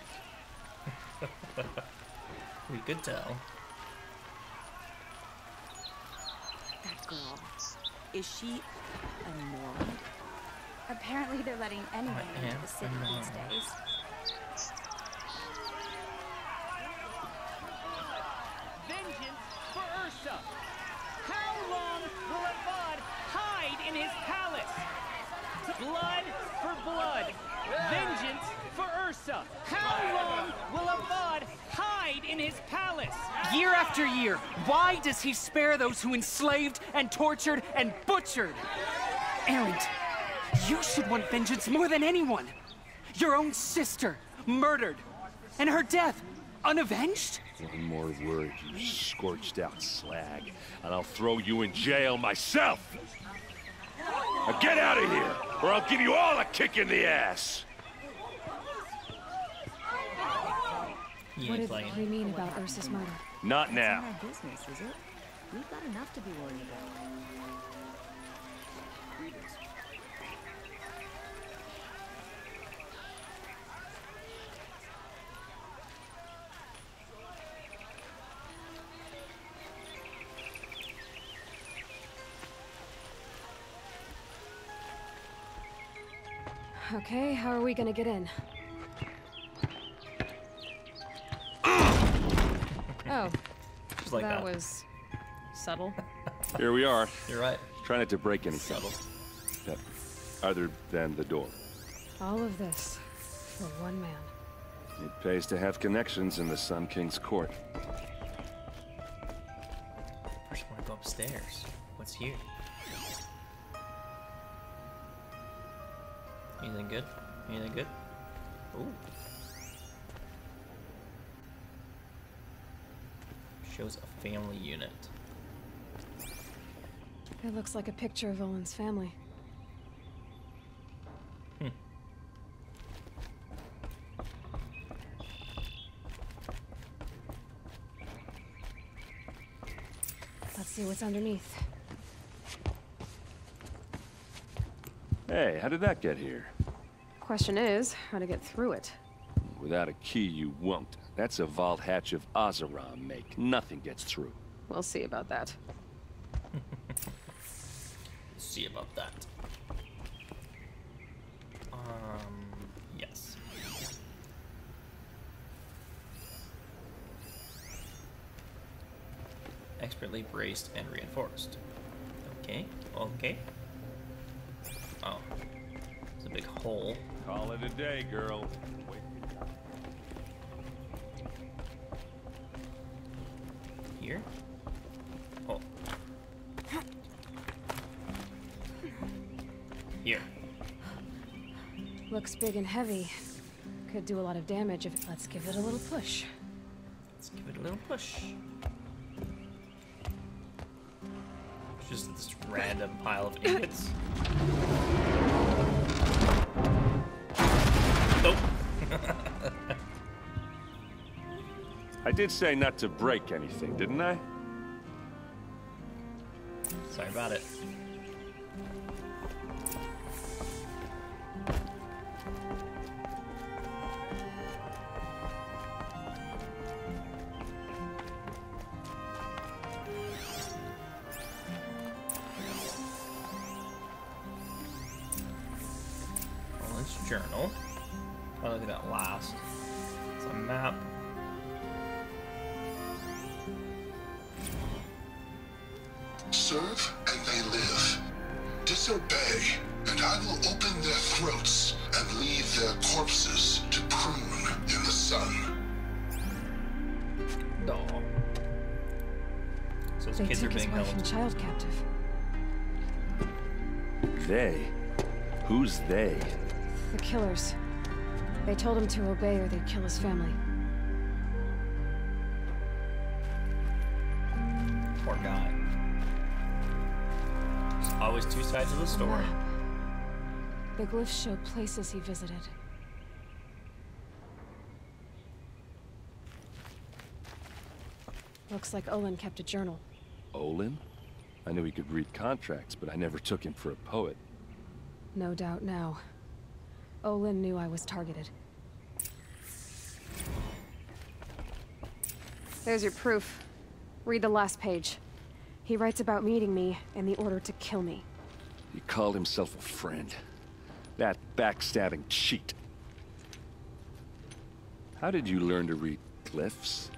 We could tell. That girl. Is she a moron? Apparently they're letting anyone I into am the city a these moron. days. Vengeance for Ursa! How long will Avad hide in his palace? Blood for blood! Vengeance for Ursa! How long will Avad hide in his palace? Year after year, why does he spare those who enslaved and tortured and butchered? Erend, you should want vengeance more than anyone. Your own sister, murdered, and her death, unavenged? One more word, you scorched out slag, and I'll throw you in jail myself! Now get out of here, or I'll give you all a kick in the ass! What did he mean about Ursa's murder? Not now. It's not our business, is it? We've got enough to be worried about. Okay, how are we gonna get in? Oh, Just like that. was subtle. Here we are. You're right. Try not to break anything. Yep. Other than the door. All of this for one man. It pays to have connections in the Sun King's court. First, I want to go upstairs. What's here? Anything good? Anything good? Ooh. Shows a family unit. It looks like a picture of Olin's family. Let's see what's underneath. Hey, how did that get here? Question is, how to get through it. Without a key, you won't. That's a vault hatch of Oseram make. Nothing gets through. We'll see about that. See about that. Yes. Expertly braced and reinforced. Okay, okay. Oh. It's a big hole. Call it a day, girl. Wait. Here? Oh. Here. Looks big and heavy. Could do a lot of damage if let's give it a little push. Let's give it a little push. It's just this random pile of ingots. Nope. I did say not to break anything, didn't I? Sorry about it. journal. Oh, look at that last. It's a map. Serve and they live. Disobey, and I will open their throats and leave their corpses to prune in the sun. No. So his They kids are took his being wife held. and child captive. They? Who's they? The killers. They told him to obey or they'd kill his family. Poor guy. There's always two sides of the story. The glyphs show places he visited. Looks like Olin kept a journal. Olin? I knew he could read contracts, but I never took him for a poet. No doubt now. Olin knew I was targeted. There's your proof. Read the last page. He writes about meeting me and the order to kill me. He called himself a friend. That backstabbing cheat. How did you learn to read glyphs?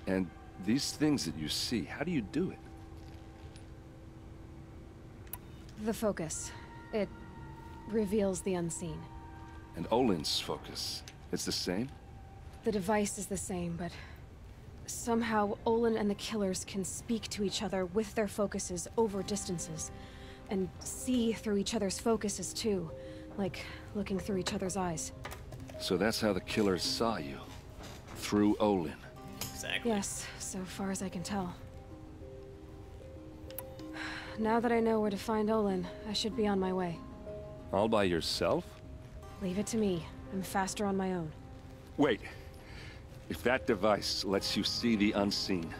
And these things that you see, how do you do it? The focus. It reveals the unseen. And Olin's focus, it's the same? The device is the same, but somehow Olin and the killers can speak to each other with their focuses over distances, and see through each other's focuses too, like looking through each other's eyes. So that's how the killers saw you. Through Olin. Exactly. Yes, so far as I can tell. Now that I know where to find Olin, I should be on my way. All by yourself? Leave it to me. I'm faster on my own. Wait. If that device lets you see the unseen...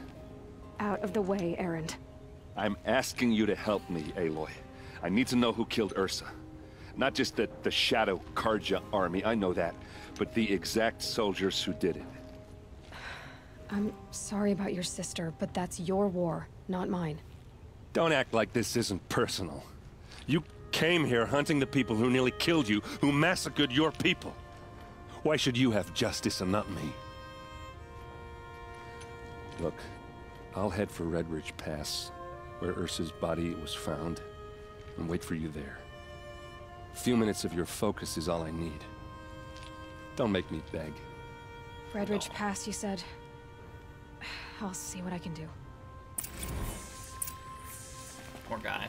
Out of the way, Erend. I'm asking you to help me, Aloy. I need to know who killed Ursa. Not just the Shadow Carja army, I know that, but the exact soldiers who did it. I'm sorry about your sister, but that's your war, not mine. Don't act like this isn't personal. You came here hunting the people who nearly killed you, who massacred your people. Why should you have justice and not me? Look, I'll head for Redridge Pass, where Ursa's body was found, and wait for you there. A few minutes of your focus is all I need. Don't make me beg. Redridge Pass, you said? I'll see what I can do. Poor guy.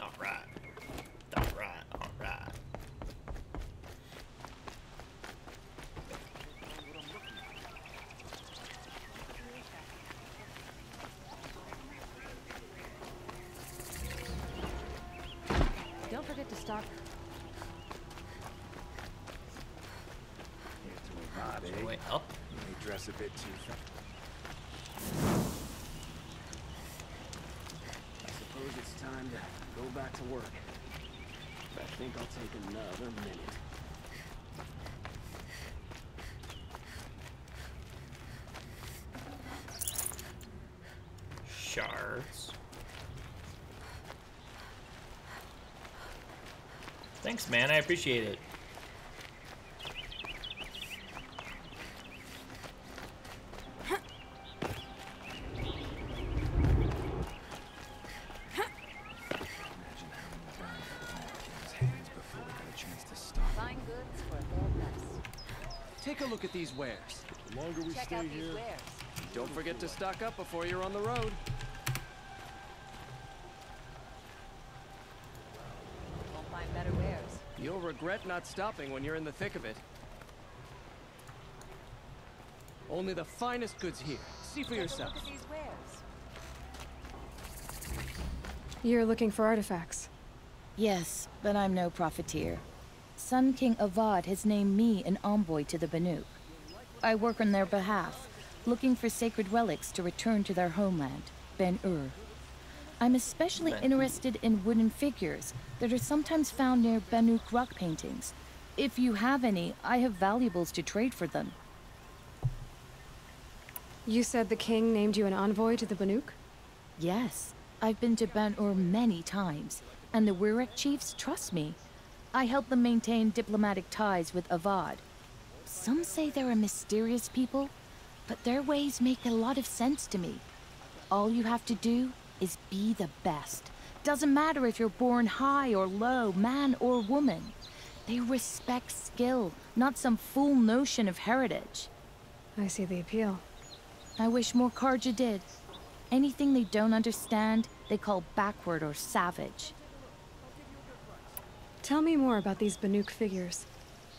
Alright. Alright, alright. Don't forget to stock. Way up. May dress a bit too fat. I suppose it's time to go back to work. But I think I'll take another minute. Shards. Thanks, man. I appreciate it. Fine goods for a fair price. Take a look at these wares. The longer we Check stay out here, these wares. Don't forget to stock up before you're on the road. Won't find better wares. You'll regret not stopping when you're in the thick of it. Only the finest goods here. See for Take a yourself. look at these wares. You're looking for artifacts. Yes, but I'm no profiteer. Sun King Avad has named me an envoy to the Banuk. I work on their behalf, looking for sacred relics to return to their homeland, Ben-Ur. I'm especially interested in wooden figures that are sometimes found near Banuk rock paintings. If you have any, I have valuables to trade for them. You said the king named you an envoy to the Banuk? Yes. I've been to Ban-Ur many times, and the Wirek chiefs trust me. I help them maintain diplomatic ties with Avad. Some say they're a mysterious people, but their ways make a lot of sense to me. All you have to do is be the best. Doesn't matter if you're born high or low, man or woman. They respect skill, not some fool notion of heritage. I see the appeal. I wish more Carja did. Anything they don't understand, they call backward or savage. Tell me more about these Banuk figures.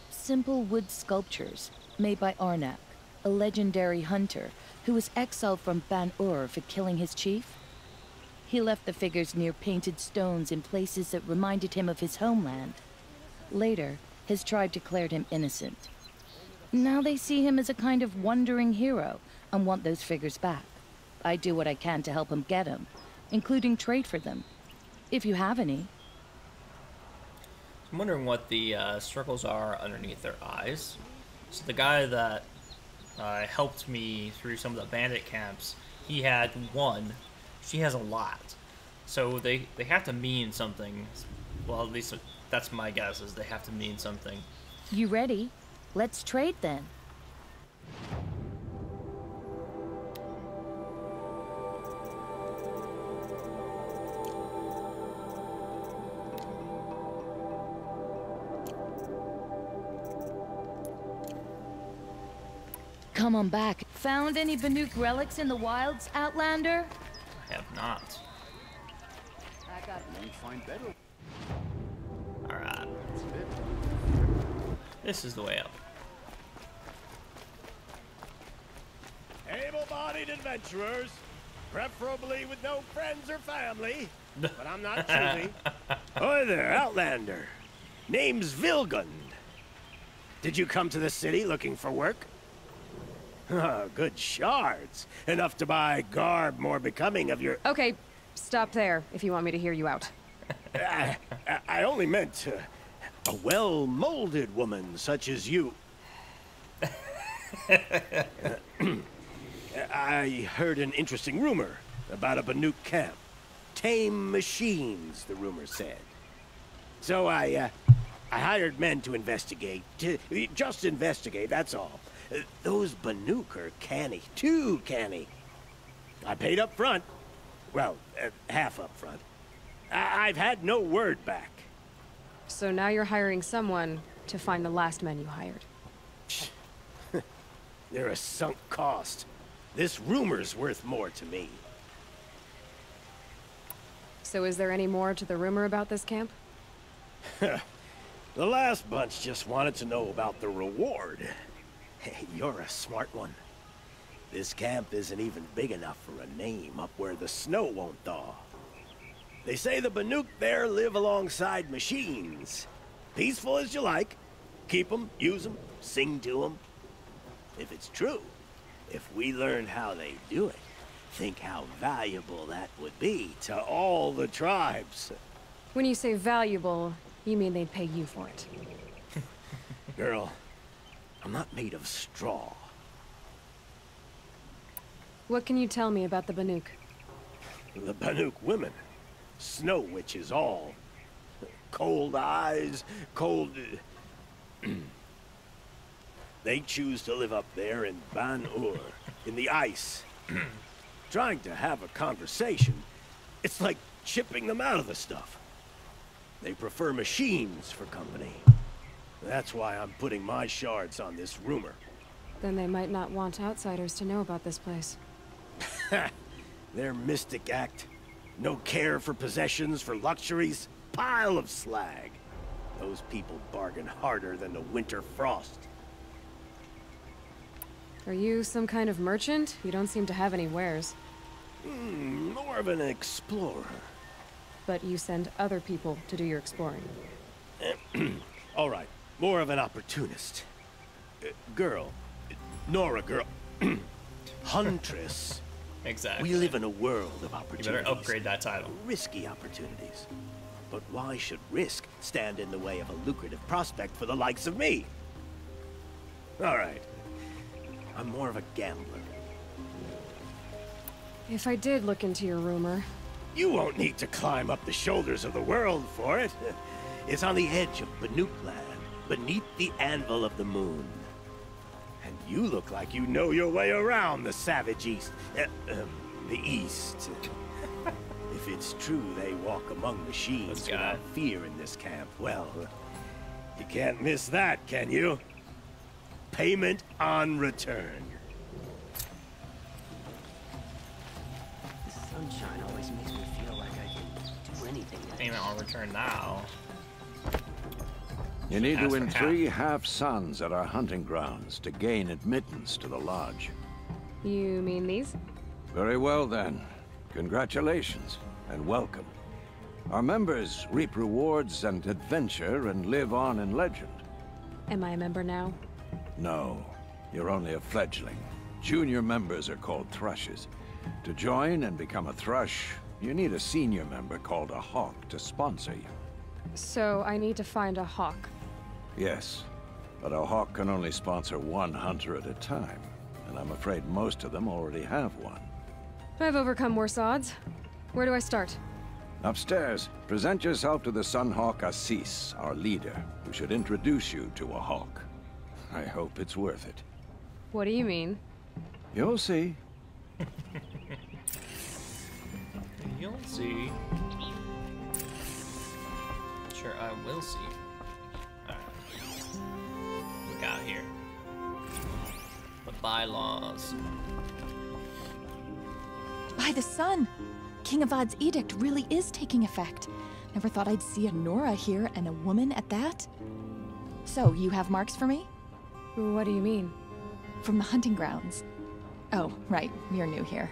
Simple wood sculptures made by Arnak, a legendary hunter who was exiled from Ban-Ur for killing his chief. He left the figures near painted stones in places that reminded him of his homeland. Later, his tribe declared him innocent. Now they see him as a kind of wandering hero and want those figures back. I do what I can to help him get them, including trade for them, if you have any. I'm wondering what the circles are underneath their eyes. So the guy that helped me through some of the bandit camps, he had one. She has a lot. So they have to mean something. Well, at least that's my guess, is they have to mean something. You ready? Let's trade then. Come on back. Found any Banuk relics in the wilds, Outlander? I have not. I got one fine better. Alright. This is the way up. Able-bodied adventurers, preferably with no friends or family, but I'm not choosy. Hi there, Outlander. Name's Vilgund. Did you come to the city looking for work? Oh, good shards. Enough to buy garb more becoming of your... Okay, stop there if you want me to hear you out. I only meant a well-molded woman such as you. I heard an interesting rumor about a Banuk camp. Tame machines, the rumor said. So I hired men to investigate. Just investigate, that's all. Those Banuk are canny, too canny. I paid up front. Well, half up front. I've had no word back. So now you're hiring someone to find the last men you hired. They're a sunk cost. This rumor's worth more to me. So is there any more to the rumor about this camp? The last bunch just wanted to know about the reward. Hey, you're a smart one. This camp isn't even big enough for a name up where the snow won't thaw. They say the Banuk there live alongside machines. Peaceful as you like. Keep them, use them, sing to them. If it's true, if we learn how they do it, think how valuable that would be to all the tribes. When you say valuable, you mean they'd pay you for it. Girl, I'm not made of straw. What can you tell me about the Banuk? The Banuk women. Snow witches all. Cold eyes, cold... They choose to live up there in Ban-Ur, in the ice. Trying to have a conversation, it's like chipping them out of the stuff. They prefer machines for company. That's why I'm putting my shards on this rumor. Then they might not want outsiders to know about this place. Their mystic act. No care for possessions, for luxuries. Pile of slag. Those people bargain harder than the winter frost. Are you some kind of merchant? You don't seem to have any wares. More of an explorer. But you send other people to do your exploring. All right, more of an opportunist. Girl. Nora girl. Huntress. Exactly. We live in a world of opportunities. You better upgrade that title. Risky opportunities. But why should risk stand in the way of a lucrative prospect for the likes of me? All right. I'm more of a gambler. If I did look into your rumor... You won't need to climb up the shoulders of the world for it. It's on the edge of Banuk land, beneath the anvil of the moon. And you look like you know your way around the savage east. The east. If it's true they walk among machines without fear in this camp, well, you can't miss that, can you? Payment on return. The sunshine always makes me feel like I can do anything. Payment on return now. You need to win 3 half-suns at our hunting grounds to gain admittance to the lodge. You mean these? Very well then. Congratulations and welcome. Our members reap rewards and adventure and live on in legend. Am I a member now? No, you're only a fledgling. Junior members are called thrushes. To join and become a thrush, you need a senior member called a hawk to sponsor you. So I need to find a hawk. Yes, but a hawk can only sponsor 1 hunter at a time, and I'm afraid most of them already have one. I've overcome worse odds. Where do I start? Upstairs, present yourself to the Sunhawk Assis, our leader, who should introduce you to a hawk. I hope it's worth it. What do you mean? You'll see. You'll see. Sure, I will see. Alright. What we got here? The bylaws. By the sun! King Avad's edict really is taking effect. Never thought I'd see a Nora here, and a woman at that. So, you have marks for me? What do you mean? From the hunting grounds. Oh, right, you're new here.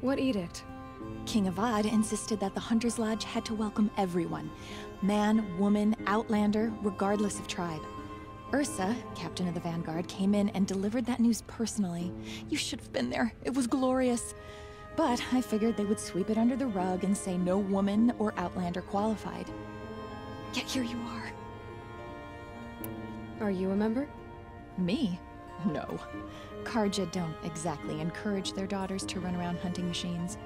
What edict? King Avad insisted that the Hunter's Lodge had to welcome everyone. Man, woman, outlander, regardless of tribe. Ursa, captain of the Vanguard, came in and delivered that news personally. You should have been there. It was glorious. But I figured they would sweep it under the rug and say no woman or outlander qualified. Yet here you are. Are you a member? Me? No. Carja don't exactly encourage their daughters to run around hunting machines.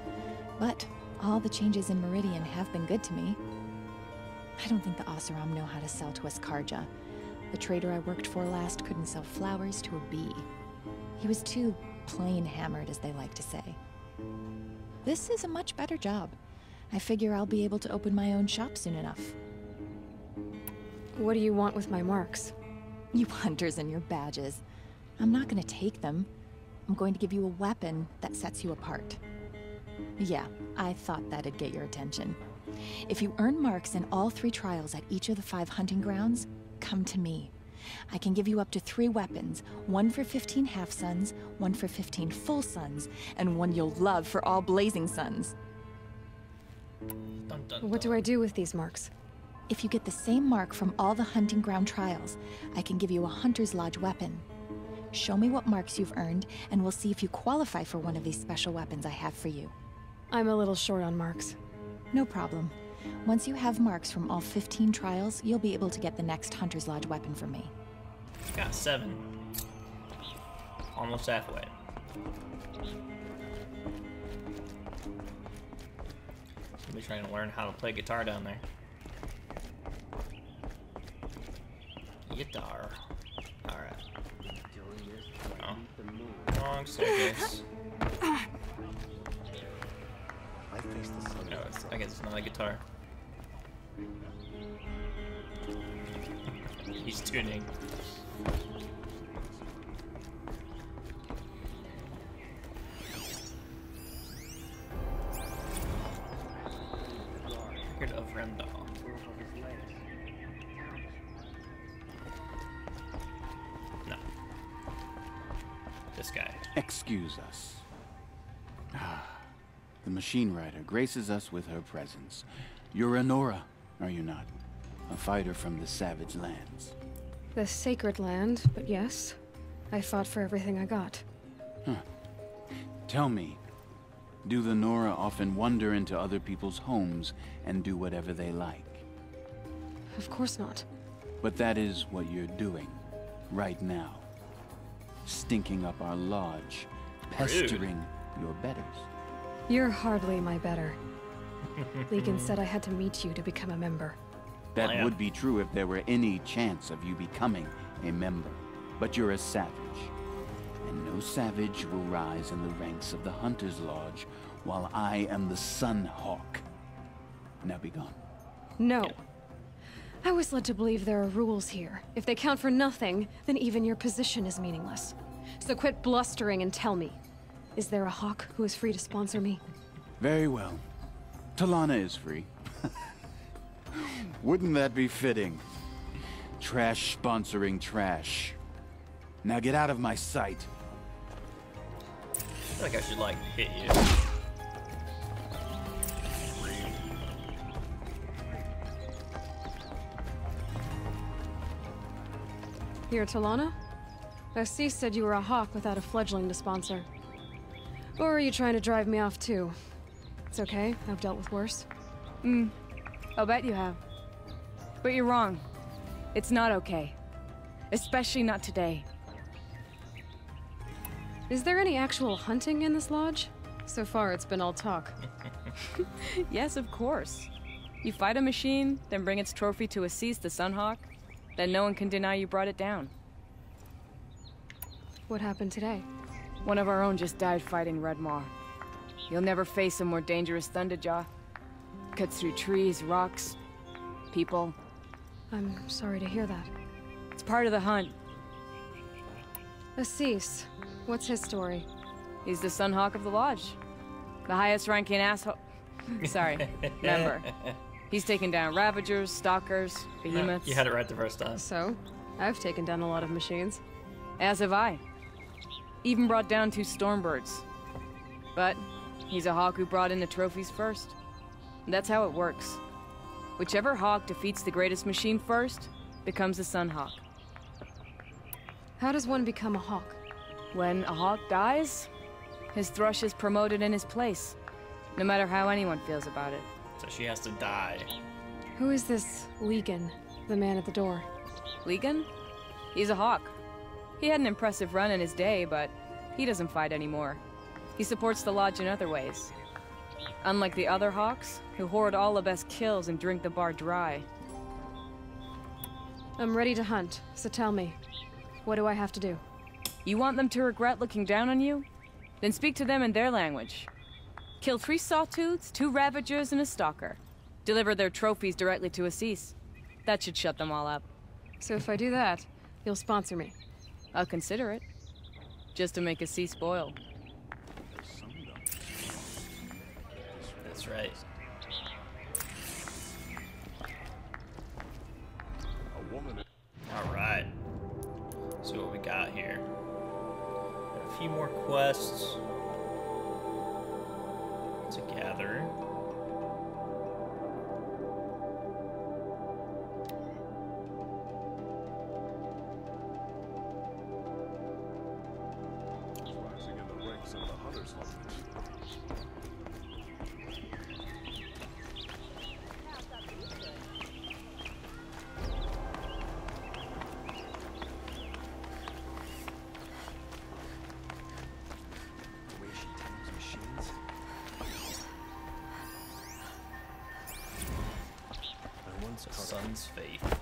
But all the changes in Meridian have been good to me. I don't think the Oseram know how to sell to us Carja. The trader I worked for last couldn't sell flowers to a bee. He was too plain hammered, as they like to say. This is a much better job. I figure I'll be able to open my own shop soon enough. What do you want with my marks? You hunters and your badges. I'm not gonna take them. I'm going to give you a weapon that sets you apart. Yeah, I thought that'd get your attention. If you earn marks in all 3 trials at each of the 5 hunting grounds, come to me. I can give you up to 3 weapons, 1 for 15 half-suns, 1 for 15 full suns, and 1 you'll love for all blazing suns. Dun, dun, what do I do with these marks? If you get the same mark from all the hunting ground trials, I can give you a Hunter's Lodge weapon. Show me what marks you've earned, and we'll see if you qualify for one of these special weapons I have for you. I'm a little short on marks. No problem. Once you have marks from all 15 trials, you'll be able to get the next Hunter's Lodge weapon from me. Got 7. Almost halfway. Somebody's trying to learn how to play guitar down there. Guitar. Alright. Oh. Wrong staircase. No, I guess it's not my guitar. He's tuning. Record of Remdal. No. This guy. Excuse us. The machine rider graces us with her presence. You're a Nora, are you not? A fighter from the Savage Lands. The Sacred Land, but yes. I fought for everything I got. Huh. Tell me, do the Nora often wander into other people's homes and do whatever they like? Of course not. But that is what you're doing, right now. Stinking up our lodge, pestering your betters. You're hardly my better. Legan said I had to meet you to become a member. That would be true if there were any chance of you becoming a member. But you're a savage. And no savage will rise in the ranks of the Hunter's Lodge while I am the Sun Hawk. Now be gone. No. I was led to believe there are rules here. If they count for nothing, then even your position is meaningless. So quit blustering and tell me. Is there a Hawk who is free to sponsor me? Very well. Talana is free. Wouldn't that be fitting? Trash sponsoring trash. Now get out of my sight. I feel like I should, like, hit you. You're Talana? Assis said you were a Hawk without a fledgling to sponsor. Or are you trying to drive me off too? It's okay, I've dealt with worse. I'll bet you have. But you're wrong. It's not okay. Especially not today. Is there any actual hunting in this lodge? So far, it's been all talk. Yes, of course. You fight a machine, then bring its trophy to Assis the Sunhawk, then no one can deny you brought it down. What happened today? One of our own just died fighting Red Maw. You'll never face a more dangerous Thunderjaw. Cuts through trees, rocks, people. I'm sorry to hear that. It's part of the hunt. Assis, what's his story? He's the Sunhawk of the Lodge. The highest ranking asshole... Sorry, member. He's taken down Ravagers, Stalkers, Behemoths. You had it right the first time. So, I've taken down a lot of machines. As have I. Even brought down 2 Stormbirds. But he's a Hawk who brought in the trophies first. That's how it works. Whichever Hawk defeats the greatest machine first becomes a Sunhawk. How does one become a Hawk? When a Hawk dies, his Thrush is promoted in his place, no matter how anyone feels about it. So she has to die. Who is this Legan, the man at the door? Legan? He's a Hawk. He had an impressive run in his day, but he doesn't fight anymore. He supports the Lodge in other ways. Unlike the other Hawks, who hoard all the best kills and drink the bar dry. I'm ready to hunt, so tell me, what do I have to do? You want them to regret looking down on you? Then speak to them in their language. Kill 3 Sawtooths, 2 Ravagers, and a Stalker. Deliver their trophies directly to Assis. That should shut them all up. So if I do that, you'll sponsor me? I'll consider it. Just to make Assis spoil. That's right. Alright. See what we got here. Got a few more quests to gather. Rising in the ranks of the Hunter's Lodge. The Sun's faith.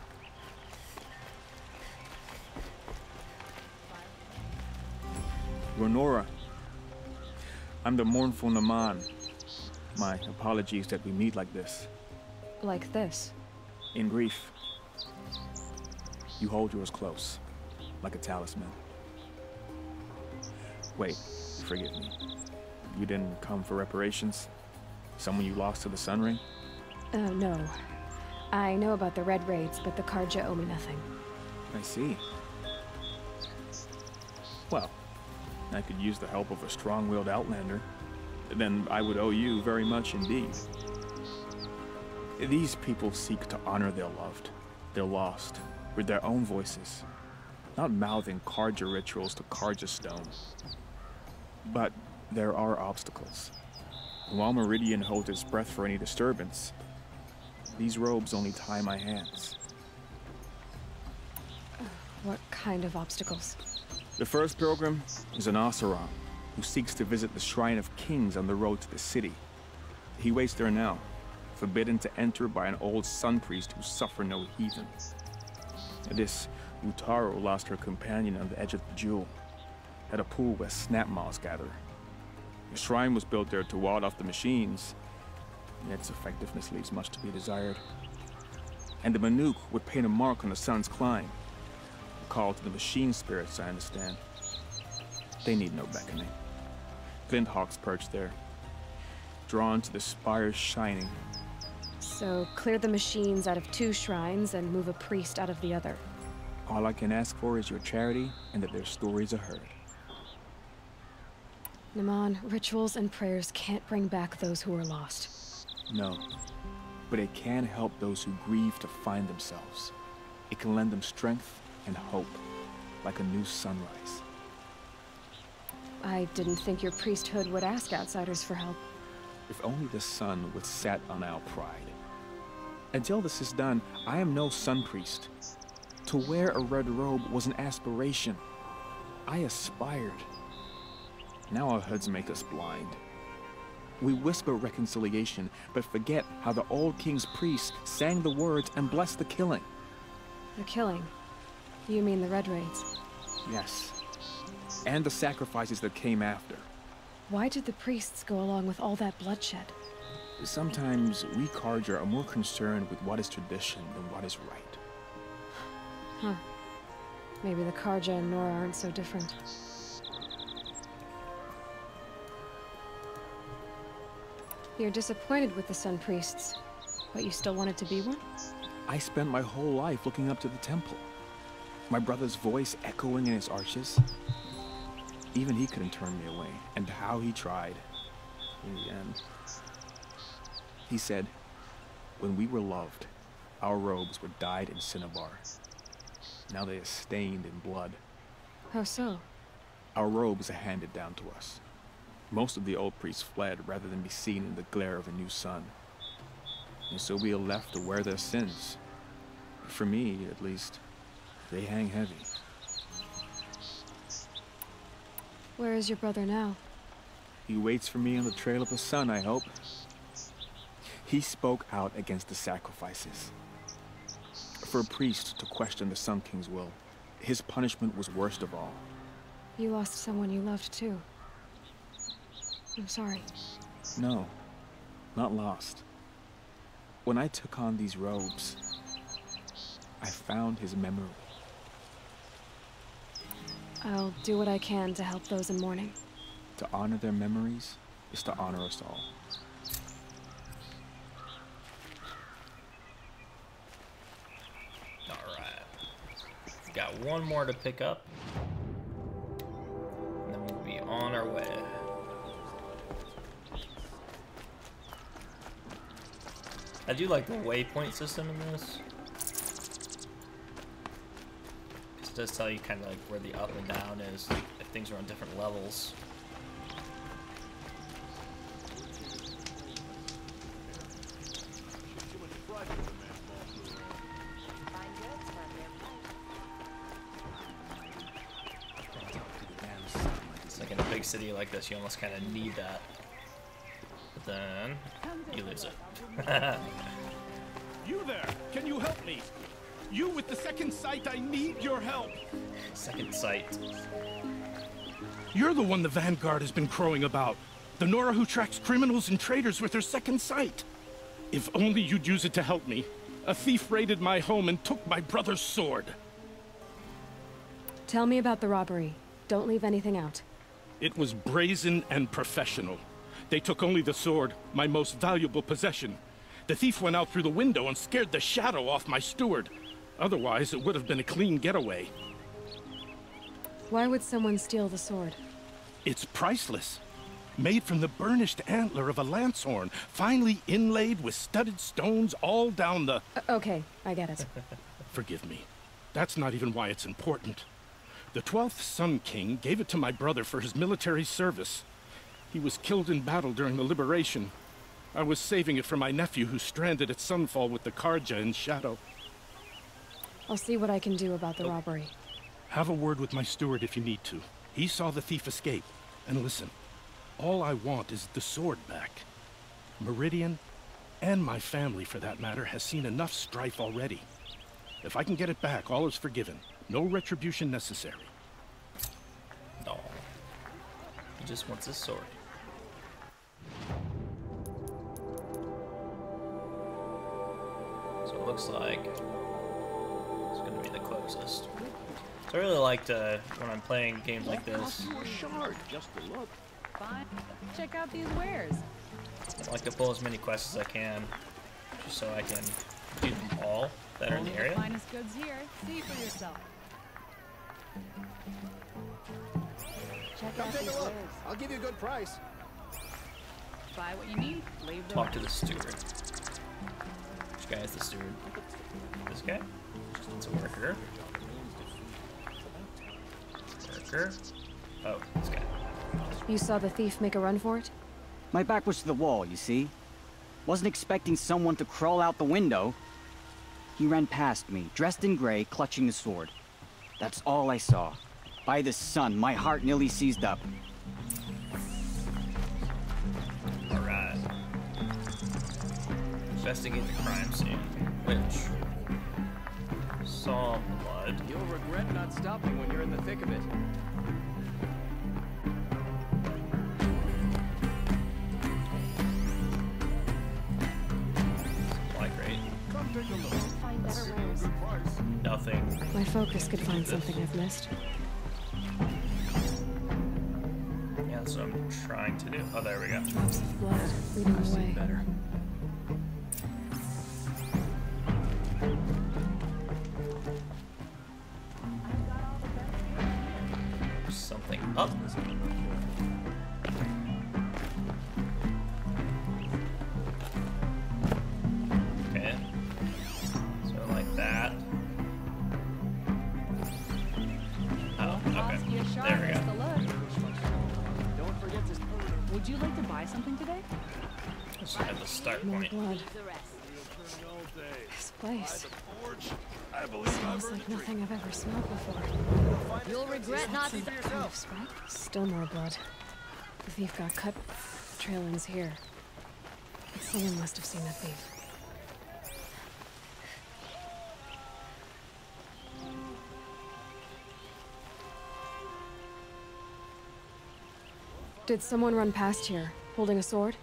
Ronora, I'm the mournful Naman. My apologies that we meet like this. Like this? In grief. You hold yours close, like a talisman. Wait, forgive me. You didn't come for reparations? Someone you lost to the Sun Ring? No. I know about the Red Raids, but the Carja owe me nothing. I see. Well, I could use the help of a strong-willed outlander. Then I would owe you very much indeed. These people seek to honor their loved, their lost, with their own voices, not mouthing Carja rituals to Carja stone. But there are obstacles. While Meridian holds its breath for any disturbance, these robes only tie my hands. What kind of obstacles? The first pilgrim is an Oseram, who seeks to visit the Shrine of Kings on the road to the city. He waits there now, forbidden to enter by an old sun priest who suffer no heathen. This Utaro lost her companion on the edge of the jewel, at a pool where snap moths gather. The shrine was built there to ward off the machines, yet its effectiveness leaves much to be desired. And the Banuk would paint a mark on the sun's climb, a call to the machine spirits, I understand. They need no beckoning. Glint hawks perch there, drawn to the spire's shining. So, clear the machines out of 2 shrines and move a priest out of the other. All I can ask for is your charity and that their stories are heard. Naman, rituals and prayers can't bring back those who are lost. No, but it can help those who grieve to find themselves. It can lend them strength and hope, like a new sunrise. I didn't think your priesthood would ask outsiders for help. If only the sun would set on our pride. Until this is done, I am no sun priest. To wear a red robe was an aspiration. I aspired. Now our hoods make us blind. We whisper reconciliation, but forget how the old king's priests sang the words and blessed the killing. The killing? You mean the Red Raids? Yes. And the sacrifices that came after. Why did the priests go along with all that bloodshed? Sometimes we Carja are more concerned with what is tradition than what is right. Huh. Maybe the Carja and Nora aren't so different. You're disappointed with the Sun Priests, but you still wanted to be one? I spent my whole life looking up to the temple. My brother's voice echoing in its arches. Even he couldn't turn me away, and how he tried. In the end. He said, when we were loved, our robes were dyed in cinnabar. Now they are stained in blood. How so? Our robes are handed down to us. Most of the old priests fled rather than be seen in the glare of a new sun. And so we are left to wear their sins. For me, at least, they hang heavy. Where is your brother now? He waits for me on the trail of the sun, I hope. He spoke out against the sacrifices. For a priest to question the Sun King's will, his punishment was worst of all. You lost someone you loved too. I'm sorry. No, not lost. When I took on these robes, I found his memory. I'll do what I can to help those in mourning. To honor their memories is to honor us all. Alright. Got one more to pick up. And then we'll be on our way. I do like the waypoint system in this. It does tell you kind of like where the up and down is, if things are on different levels. It's like in a big city like this, you almost kind of need that. But then you lose it. You there! Can you help me? You with the second sight, I need your help! Second sight. You're the one the Vanguard has been crowing about. The Nora who tracks criminals and traitors with her second sight. If only you'd use it to help me. A thief raided my home and took my brother's sword. Tell me about the robbery. Don't leave anything out. It was brazen and professional. They took only the sword, my most valuable possession. The thief went out through the window and scared the shadow off my steward. Otherwise, it would have been a clean getaway. Why would someone steal the sword? It's priceless. Made from the burnished antler of a lancehorn, finely inlaid with studded stones all down the... Okay, I get it. Forgive me. That's not even why it's important. The 12th Sun King gave it to my brother for his military service. He was killed in battle during the Liberation. I was saving it for my nephew who's stranded at Sunfall with the Carja in Shadow. I'll see what I can do about the robbery. Have a word with my steward if you need to. He saw the thief escape. And listen, all I want is the sword back. Meridian, and my family for that matter, has seen enough strife already. If I can get it back, all is forgiven. No retribution necessary. No. He just wants his sword. So it looks like it's gonna be the closest. So I really like to, when I'm playing games like this, Just to look. Fine. Check out these wares. I like to pull as many quests as I can, just so I can do them all that are in the area. Finest goods here. See for yourself. Check out these wares. I'll give you a good price. Buy what you need. Leave the Talk to the steward. Which guy is the steward? This guy? It's a worker. Worker. Oh, this guy. You saw the thief make a run for it? My back was to the wall, you see? Wasn't expecting someone to crawl out the window. He ran past me, dressed in gray, clutching the sword. That's all I saw. By the sun, my heart nearly seized up. Alright. Investigate the crime scene. Which? Saw blood. You'll regret not stopping when you're in the thick of it. Supply crate. Come take a look. Find better wares. Nothing. My focus could find something I've missed. Yeah, that's what I'm trying to do. Oh, there we go. Drops of blood leading the way. Better. Something up. Okay. So like that. Oh, okay. There we go. Don't forget to. Would you like to buy something today? Just at the start More point. blood. This place smells like nothing I've ever smelled before. You'll regret not Some kind of scrap. Still more blood. The thief got cut. The trail ends here. But someone must have seen the thief. Did someone run past here, holding a sword?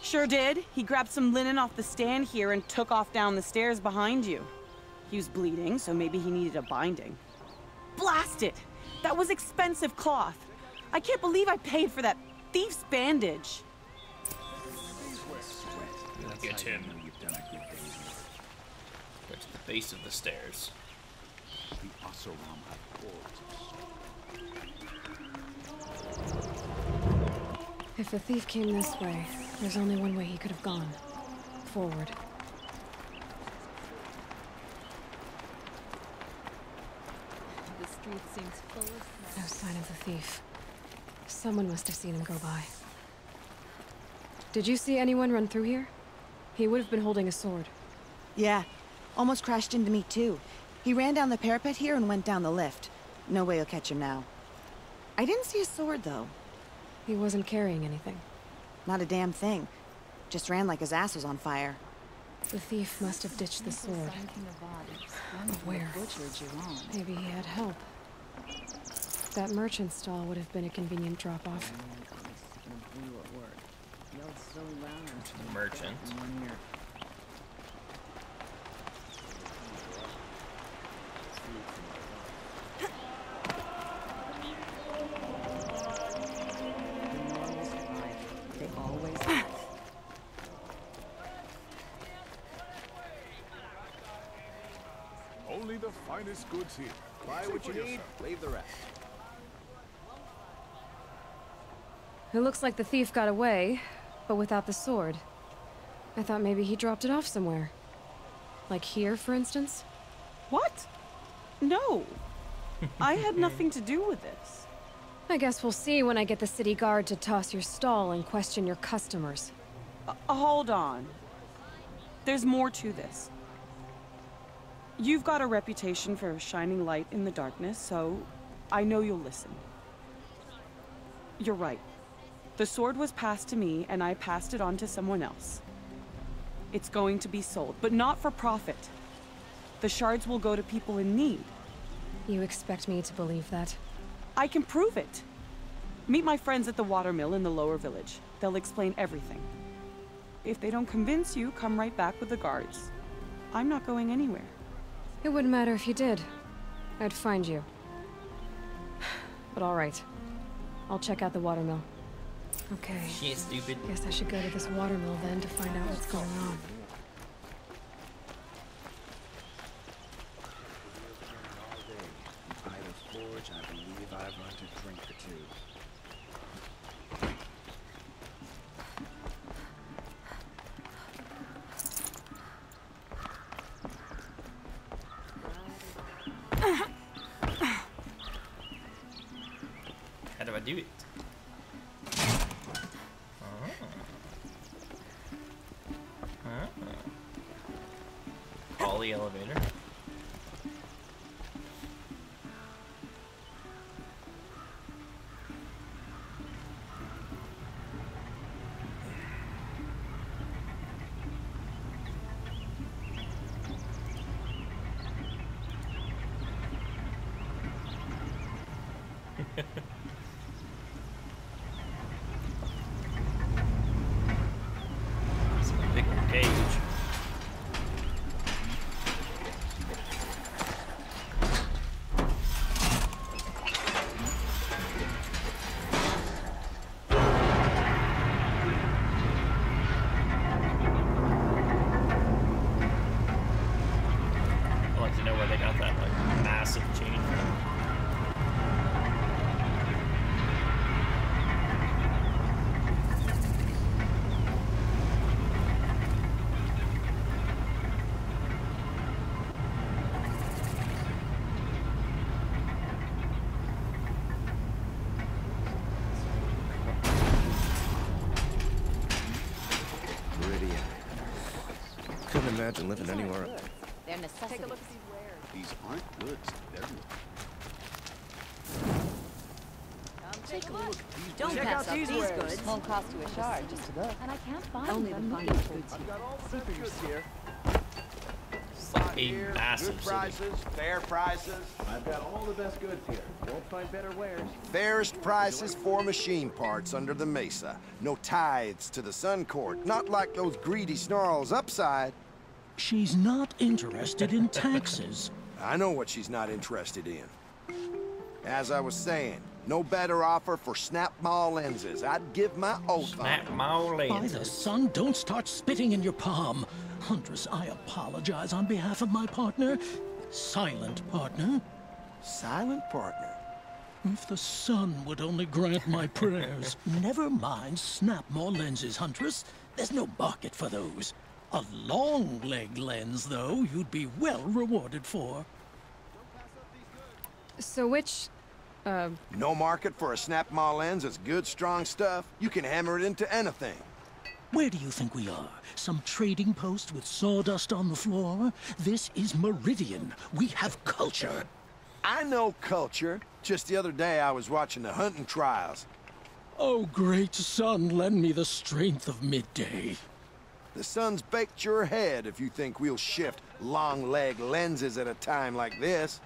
Sure did. He grabbed some linen off the stand here and took off down the stairs behind you. He was bleeding, so maybe he needed a binding. Blast it! That was expensive cloth. I can't believe I paid for that thief's bandage. Get him. Go to the base of the stairs. If the thief came this way, there's only one way he could have gone. Forward. The street seems full of smoke. No sign of the thief. Someone must have seen him go by. Did you see anyone run through here? He would have been holding a sword. Yeah. Almost crashed into me, too. He ran down the parapet here and went down the lift. No way you'll catch him now. I didn't see a sword, though. He wasn't carrying anything. Not a damn thing. Just ran like his ass was on fire. The thief must have ditched the sword. But where? Maybe he had help. That merchant stall would have been a convenient drop-off. To the merchant. They always Only the finest goods here. Buy what you need, leave the rest. It looks like the thief got away, but without the sword. I thought maybe he dropped it off somewhere. Like here, for instance? What? No. I had nothing to do with this. I guess we'll see when I get the city guard to toss your stall and question your customers. Hold on. There's more to this. You've got a reputation for shining light in the darkness, so I know you'll listen. You're right. The sword was passed to me, and I passed it on to someone else. It's going to be sold, but not for profit. The shards will go to people in need. You expect me to believe that? I can prove it. Meet my friends at the watermill in the lower village. They'll explain everything. If they don't convince you, come right back with the guards. I'm not going anywhere. It wouldn't matter if you did. I'd find you. But all right. I'll check out the watermill. Okay. She ain't stupid. Guess I should go to this watermill then to find out what's going on. By the forge, I believe I've run to drink or two. How do I do it? Ollie elevator. It's a big cage. I'd like to know where they got that like massive chain from. Meridian. Couldn't imagine living anywhere else. They're necessities. Take a look at these wares. These aren't goods. They're Take a look. Don't Check pass out up these these wares. goods. Won't cost you a shard just to look. And I can't find Only them. the finest goods here. See for yourself. It's like a massive Good city. prices, fair prices. I've got all the best goods here. Won't find better wares. Fairest prices for machine parts under the mesa. No tithes to the Sun Court. Not like those greedy snarls upside. She's not interested in taxes. I know what she's not interested in. As I was saying, no better offer for snap maw lenses. I'd give my oath on it. Snap maw By the lenses. sun, don't start spitting in your palm. Huntress, I apologize on behalf of my partner. Silent partner. Silent partner? If the sun would only grant my prayers. Never mind snap maw lenses, Huntress. There's no market for those. A long leg lens, though, you'd be well rewarded for. So which, No market for a snap maw lens is good, strong stuff. You can hammer it into anything. Where do you think we are? Some trading post with sawdust on the floor? This is Meridian. We have culture. I know culture. Just the other day I was watching the hunting trials. Oh, great sun, lend me the strength of midday. The sun's baked your head if you think we'll shift long leg lenses at a time like this.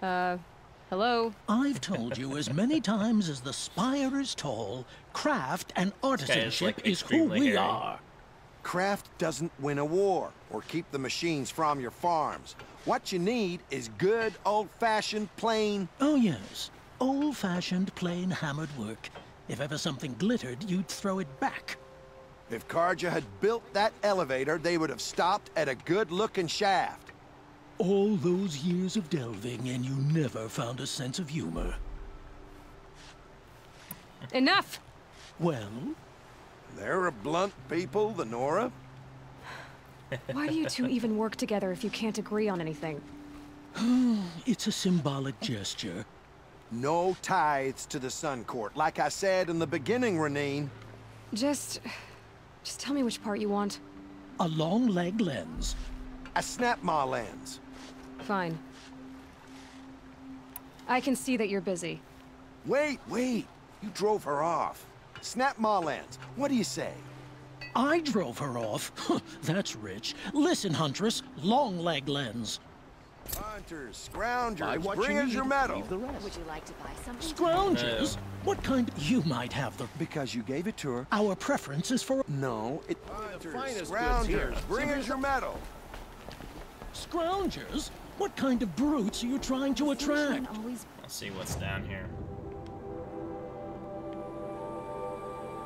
hello? I've told you as many times as the spire is tall, craft and artisanship is who we are. Craft doesn't win a war or keep the machines from your farms. What you need is good, old-fashioned, plain... Oh, yes. Old-fashioned, plain hammered work. If ever something glittered, you'd throw it back. If Carja had built that elevator, they would have stopped at a good-looking shaft. All those years of delving, and you never found a sense of humor. Enough! Well? They're a blunt people, the Nora. Why do you two even work together if you can't agree on anything? It's a symbolic gesture. No tithes to the Sun Court. Like I said in the beginning, Renine. Just tell me which part you want. A long leg lens. A snap maw lens. Fine. I can see that you're busy. Wait! You drove her off. Snap Mullins, what do you say? I drove her off? That's rich. Listen, Huntress, long-leg lens. Hunters, scroungers, bring us your medal. Would you like to buy something? Scroungers? What kind? You might have the... Because you gave it to her. Our preference is for... No, it... Hunters, scroungers, bring us your medal. Scroungers? What kind of brutes are you trying to attract? Let's see what's down here.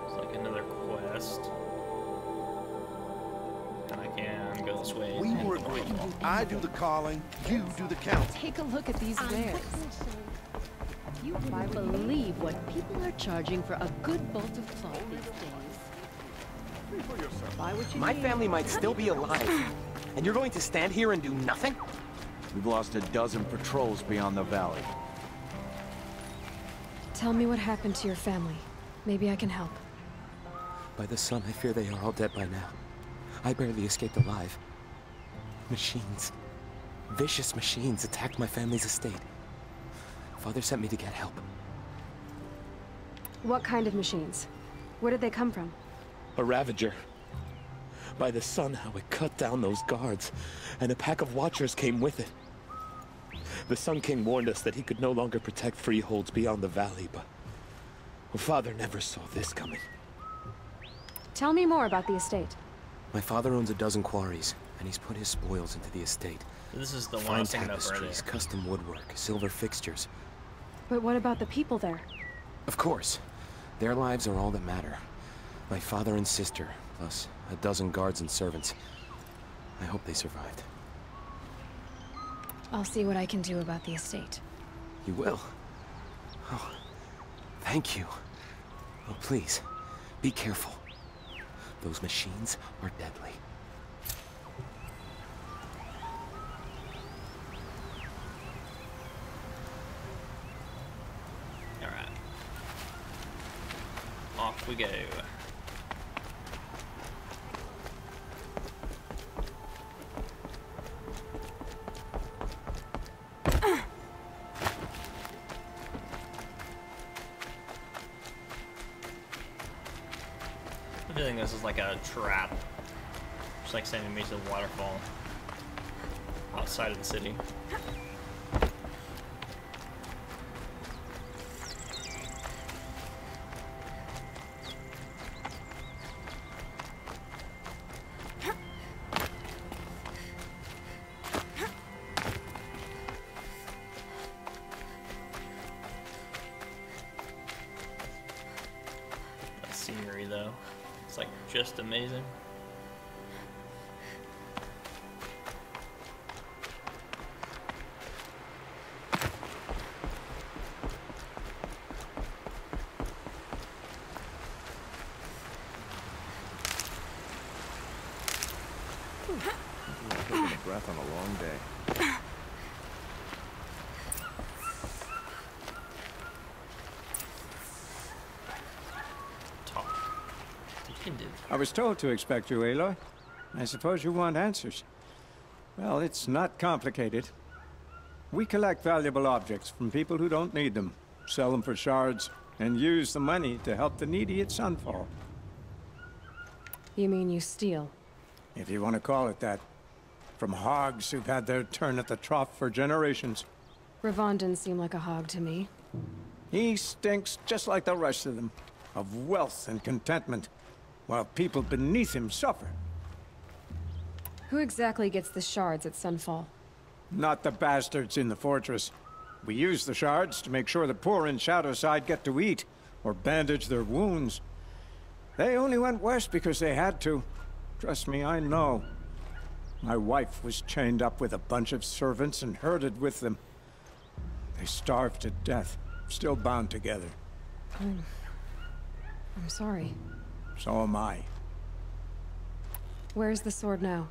It's like another quest. And I can go this way. We were agreed. I do the calling, you do the counting. Take a look at these wares. You wouldn't believe what people are charging for a good bolt of cloth these days. Buy what you My need. family might still be alive, and you're going to stand here and do nothing? We've lost a dozen patrols beyond the valley. Tell me what happened to your family. Maybe I can help. By the sun, I fear they are all dead by now. I barely escaped alive. Machines. Vicious machines attacked my family's estate. Father sent me to get help. What kind of machines? Where did they come from? A Ravager. By the sun, how it cut down those guards, and a pack of watchers came with it. The Sun King warned us that he could no longer protect freeholds beyond the valley, but Father never saw this coming. Tell me more about the estate. My father owns a dozen quarries, and he's put his spoils into the estate. This is the one I Fine was thinking of earlier. tapestries, custom woodwork, silver fixtures. But what about the people there? Of course. Their lives are all that matter. My father and sister, plus a dozen guards and servants. I hope they survived. I'll see what I can do about the estate. You will? Oh, thank you. Oh, please, be careful. Those machines are deadly. Alright. Off we go. I'm feeling this is like a trap. Just like sending me to the waterfall outside of the city. That scenery though, it's like just amazing. Taking a breath on a long day. I was told to expect you, Aloy. I suppose you want answers. Well, it's not complicated. We collect valuable objects from people who don't need them, sell them for shards, and use the money to help the needy at Sunfall. You mean you steal? If you want to call it that. From hogs who've had their turn at the trough for generations. Ravon didn't seem like a hog to me. He stinks just like the rest of them, of wealth and contentment, while people beneath him suffer. Who exactly gets the shards at Sunfall? Not the bastards in the fortress. We use the shards to make sure the poor in Shadowside get to eat, or bandage their wounds. They only went west because they had to. Trust me, I know. My wife was chained up with a bunch of servants and herded with them. They starved to death, still bound together. I'm sorry. So am I. Where's the sword now?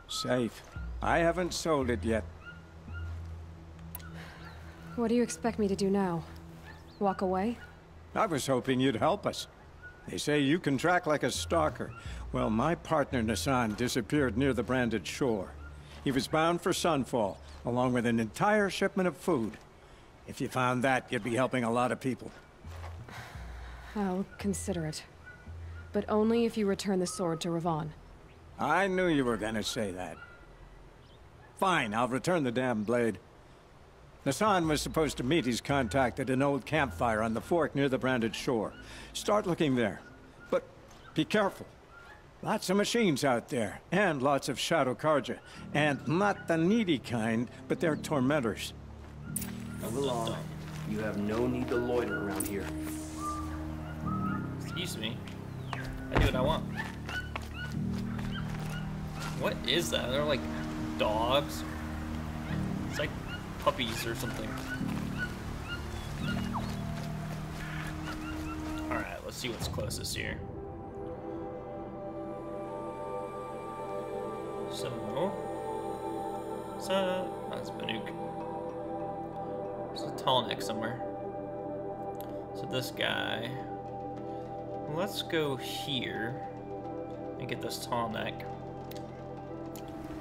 Safe. I haven't sold it yet. What do you expect me to do now? Walk away? I was hoping you'd help us. They say you can track like a stalker. Well, my partner Nassan disappeared near the branded shore. He was bound for Sunfall, along with an entire shipment of food. If you found that, you'd be helping a lot of people. I'll consider it. But only if you return the sword to Ravon. I knew you were gonna say that. Fine, I'll return the damn blade. Nassan was supposed to meet his contact at an old campfire on the fork near the branded shore. Start looking there. But be careful. Lots of machines out there, and lots of Shadow Carja. And not the needy kind, but they're tormentors. Move along. You have no need to loiter around here. Excuse me. I do what I want. What is that? They're like dogs. It's like puppies or something. Alright, let's see what's closest here. So, that's Banuk. There's a tall neck somewhere. So this guy. Let's go here and get this tall neck.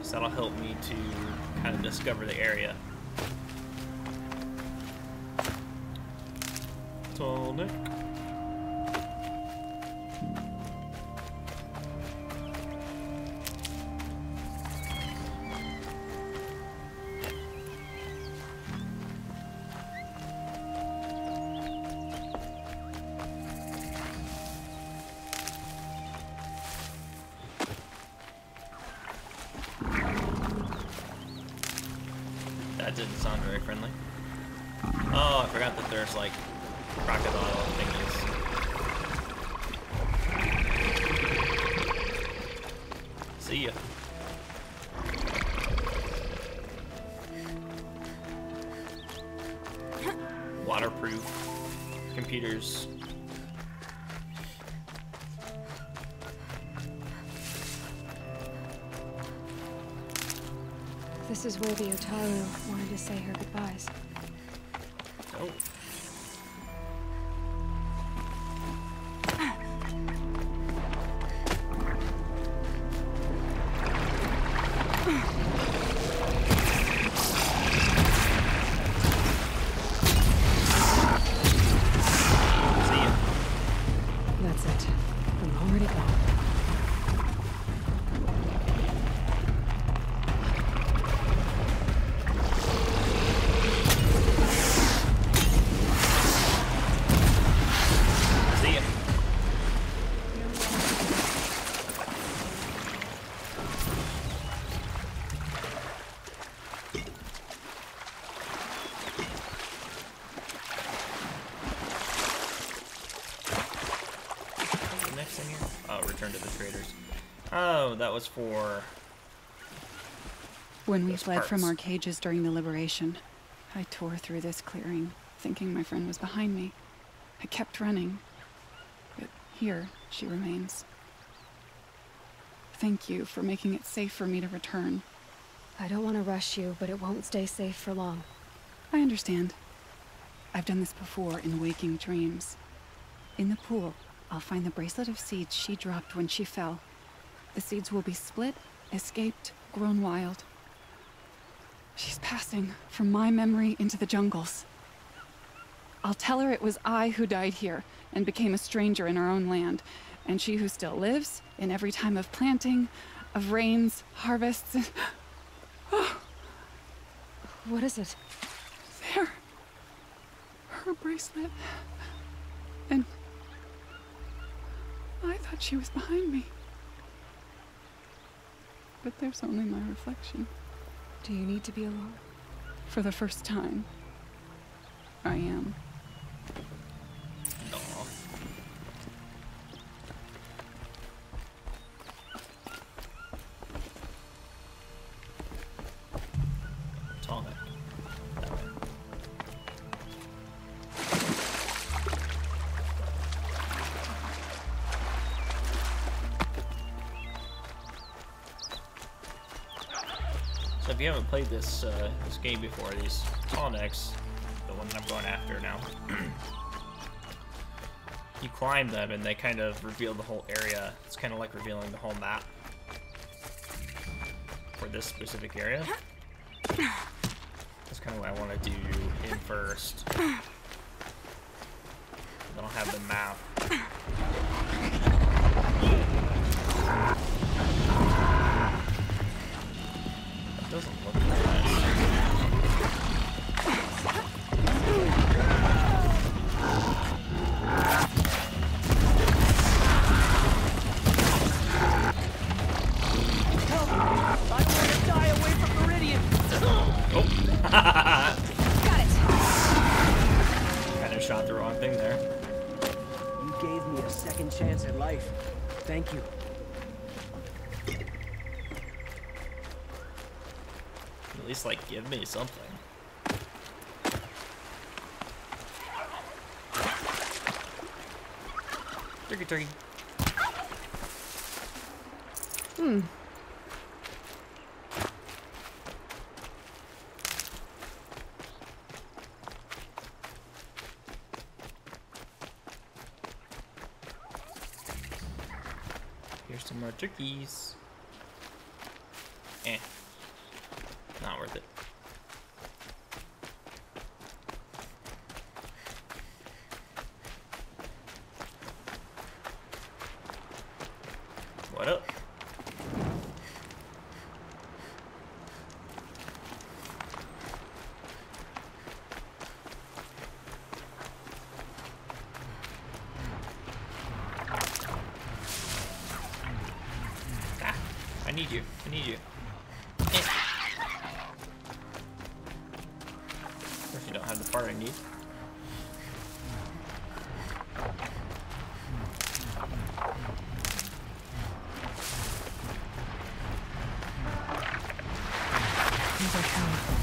So that'll help me to kind of discover the area. Tall neck. That didn't sound very friendly. Oh, I forgot that there's like crocodile thingies. See ya. Waterproof computers. This is where the Otaru wanted to say her goodbyes. Oh. That's it. I'm already gone. Oh, that was for... When we fled from our cages during the liberation, I tore through this clearing, thinking my friend was behind me. I kept running, but here she remains. Thank you for making it safe for me to return. I don't want to rush you, but it won't stay safe for long. I understand. I've done this before in waking dreams. In the pool, I'll find the bracelet of seeds she dropped when she fell. The seeds will be split, escaped, grown wild. She's passing from my memory into the jungles. I'll tell her it was I who died here and became a stranger in our own land, and she who still lives in every time of planting, of rains, harvests, and... Oh. What is it? There. Her bracelet. And... I thought she was behind me. But there's only my reflection. Do you need to be alone? For the first time, I am. Tonic. So if you haven't played this this game before, these Tonics, the one I'm going after now, you climb them and they kind of reveal the whole area. It's kind of like revealing the whole map for this specific area. That's kind of what I want to do in first. I don't have the map. That doesn't look nice. Got it. Kind of shot the wrong thing there. You gave me a second chance at life. Thank you. At least, like, give me something. Turkey, turkey. Hmm. Here's some more turkeys. Eh. Not worth it. What up? I need you. I need you. Of course, you don't have the part I need. These are powerful.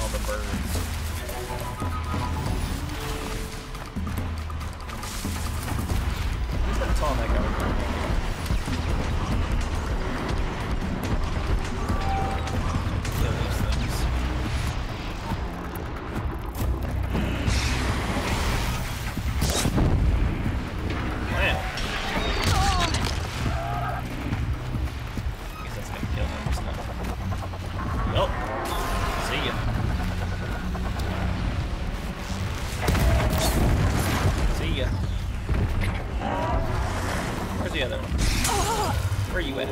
All the birds. Who's that tall neck over there? Kill these things. Wow. I guess that's gonna kill him, isn't it? Yup. See ya. See ya. Where's the other one? Where are you at?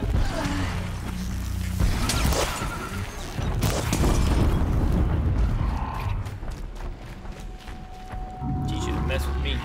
Teach you to mess with me.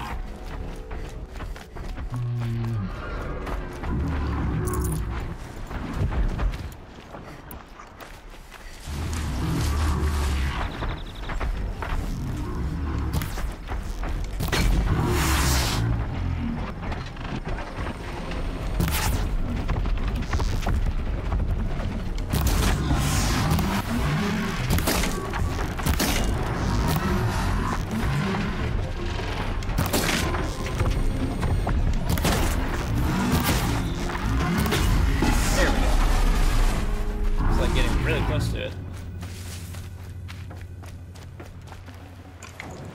Really close to it.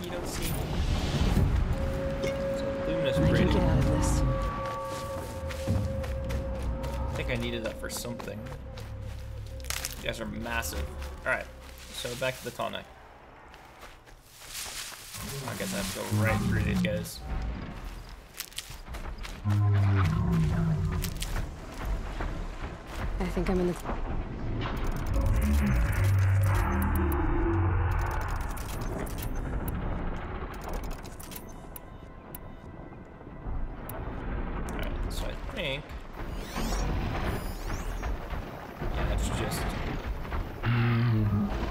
You don't see me. It's a luminous braiding. Get out of this. I think I needed that for something. You guys are massive. Alright, so back to the tall neck. I guess I have to go right through these guys. I think I'm in the... Alright, so I think... yeah, it's just...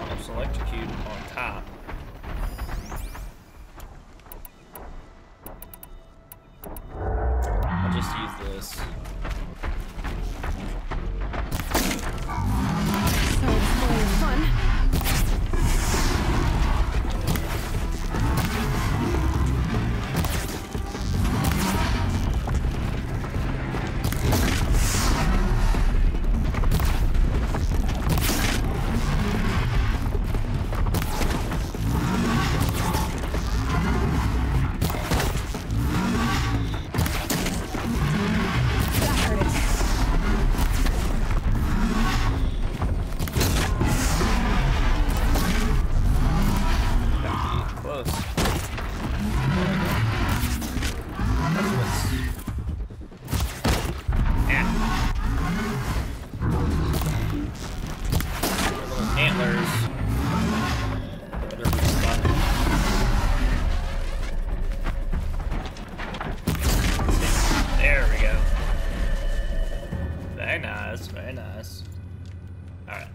almost electrocute on top. I'll just use this. Fun. There we go. Very nice, very nice. Alright.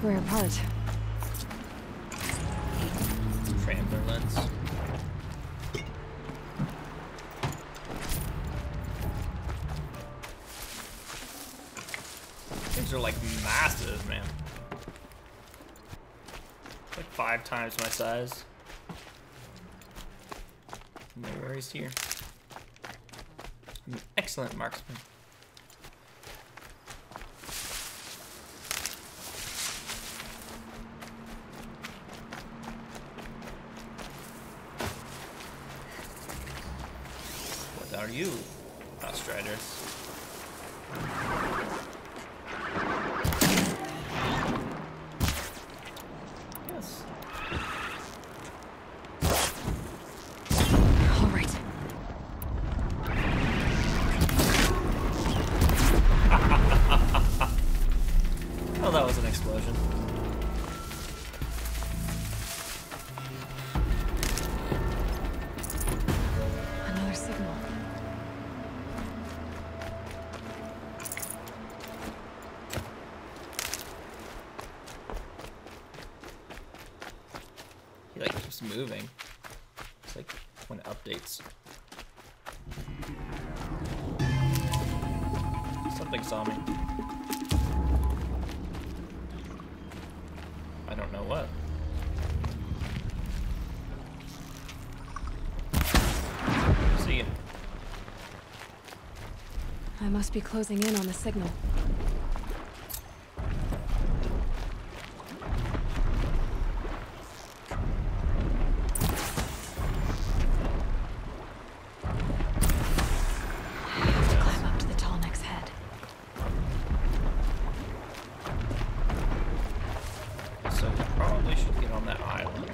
Rare part. Trambler lens. These are like massive, man. Like 5 times my size. No worries here. I'm an excellent marksman. What are you, Outstriders? Yes. All right. Oh, that was an explosion. Another signal. He like keeps moving. It's like when it updates. Something saw me. I don't know what. See ya. I must be closing in on the signal. To climb up to the tall neck's head. So we probably should get on that island.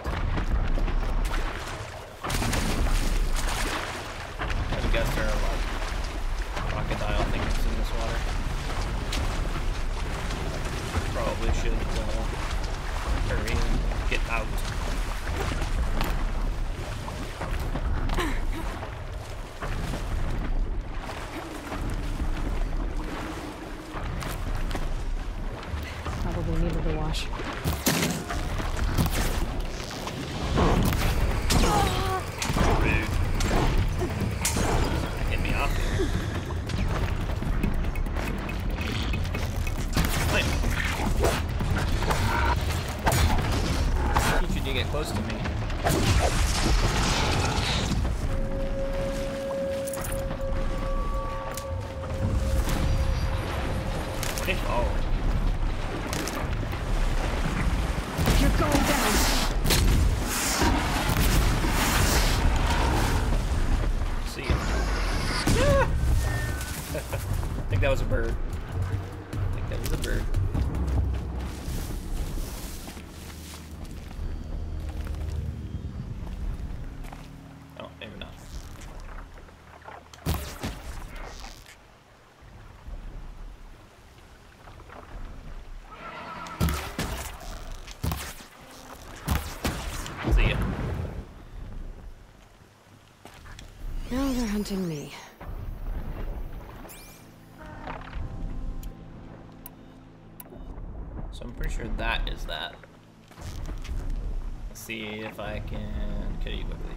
I guess there are a lot of crocodile things in this water. Probably should hurry and get out. Probably needed a wash. Rude. Get me off here. Wait. I teach you to get close to me. Oh. You're going down. See ya. I think that was a bird. I think that was a bird. Oh, maybe not. See ya. Now they're hunting me. So I'm pretty sure that is that. Let's see if I can kill you quickly.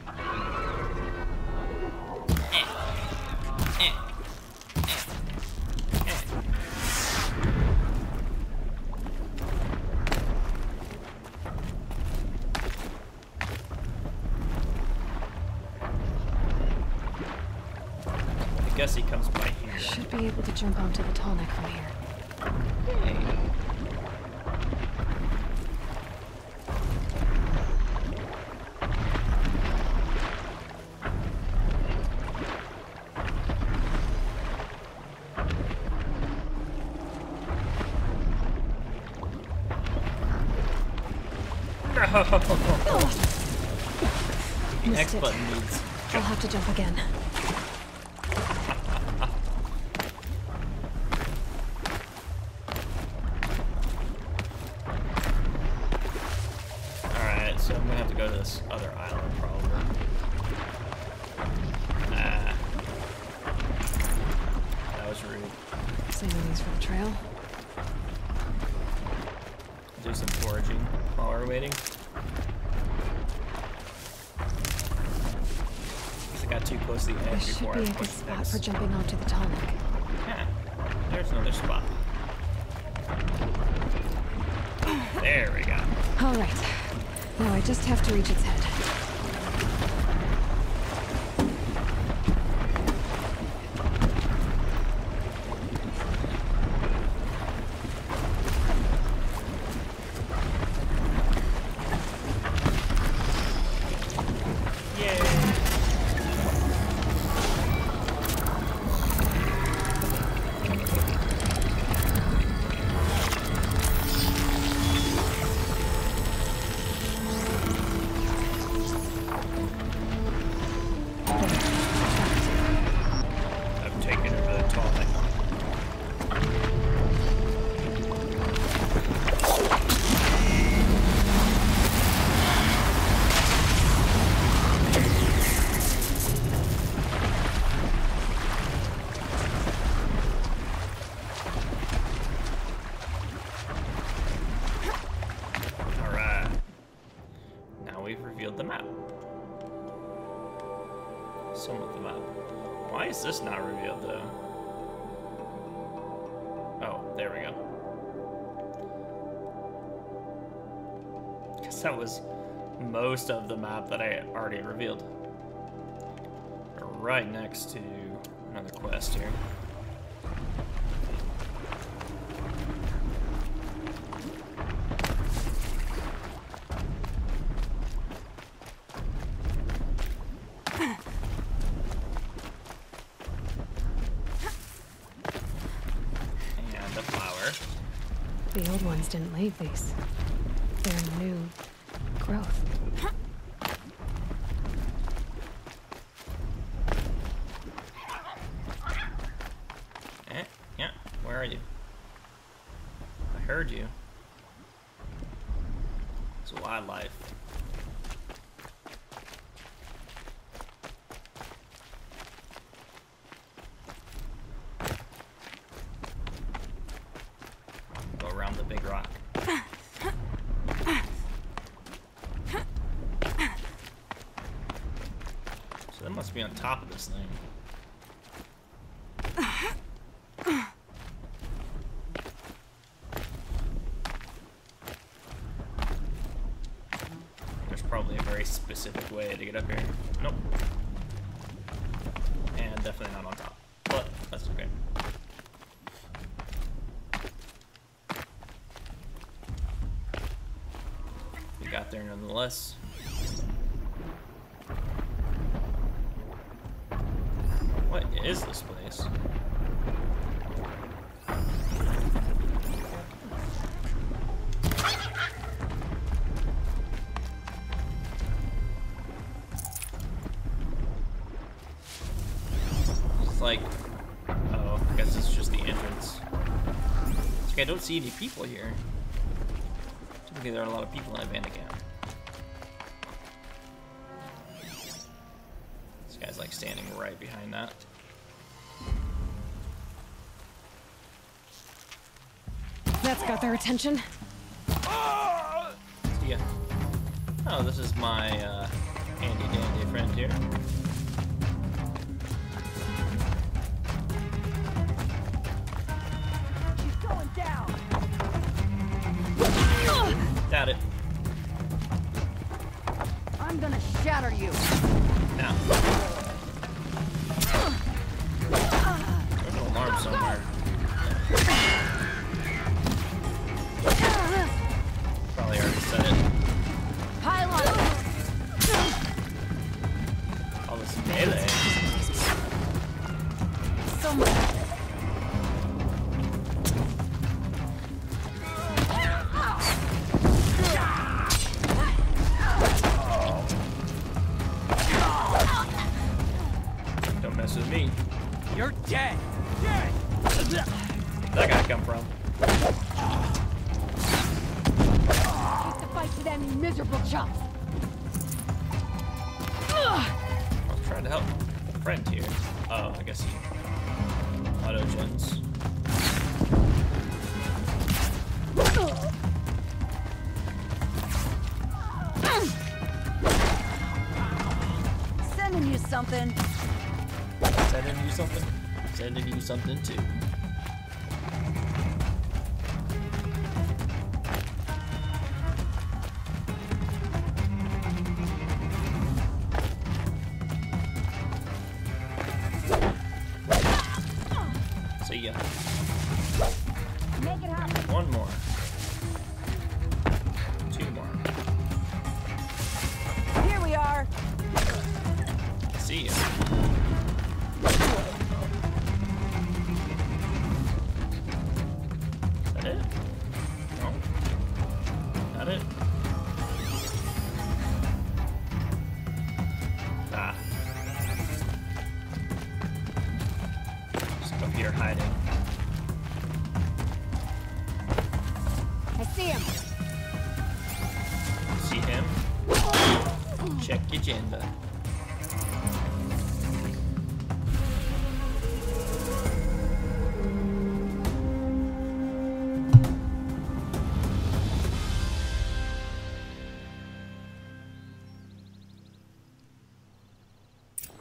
I guess he comes by here. Should be able to jump onto the tall neck from here. Hey. The X button needs. I'll have to jump again. Alright, so I'm gonna have to go to this other island, probably. Ah. That was rude. Saving these for the trail. Do some foraging while we're waiting. I got too close to the edge This should before be I a good pushed spot next. for jumping onto the tonic. Yeah, there's another spot. There we go. All right. Now I just have to reach its head. I've taken over the tonic. Alright. Now we've revealed the map. Some of the map. Why is this not revealed though? Oh, there we go. Guess that was most of the map that I already revealed. We're right next to another quest here. And a flower. The old ones didn't leave these. They're new growth. Yeah, where are you? I heard you. It's wildlife. Go around the big rock. So that must be on top of this thing. There's probably a very specific way to get up here. Nope. And definitely not on top. But that's okay. We got there nonetheless. What is this place? It's like, oh, I guess it's just the entrance. It's like I don't see any people here. Typically there are a lot of people in a bandit camp. This guy's like standing right behind that. That's got their attention. Yeah. Oh, this is my handy dandy friend here. She's going down. Doubt it. I'm gonna shatter you. Now. There's an alarm somewhere. Probably already said it. Pile on. All this melee. So much. Don't mess with me. You're dead. Where'd that guy come from? Fight to them, you miserable chops. the hell? Friend here. Oh, I guess he auto-gens. Sending you something. Sending you something? Sending you something too. See ya. Make it happen. One more. Two more. Here we are. See ya. Is that it? No. Not it? Ah. Just up here hiding. I see him. See him? Check your agenda.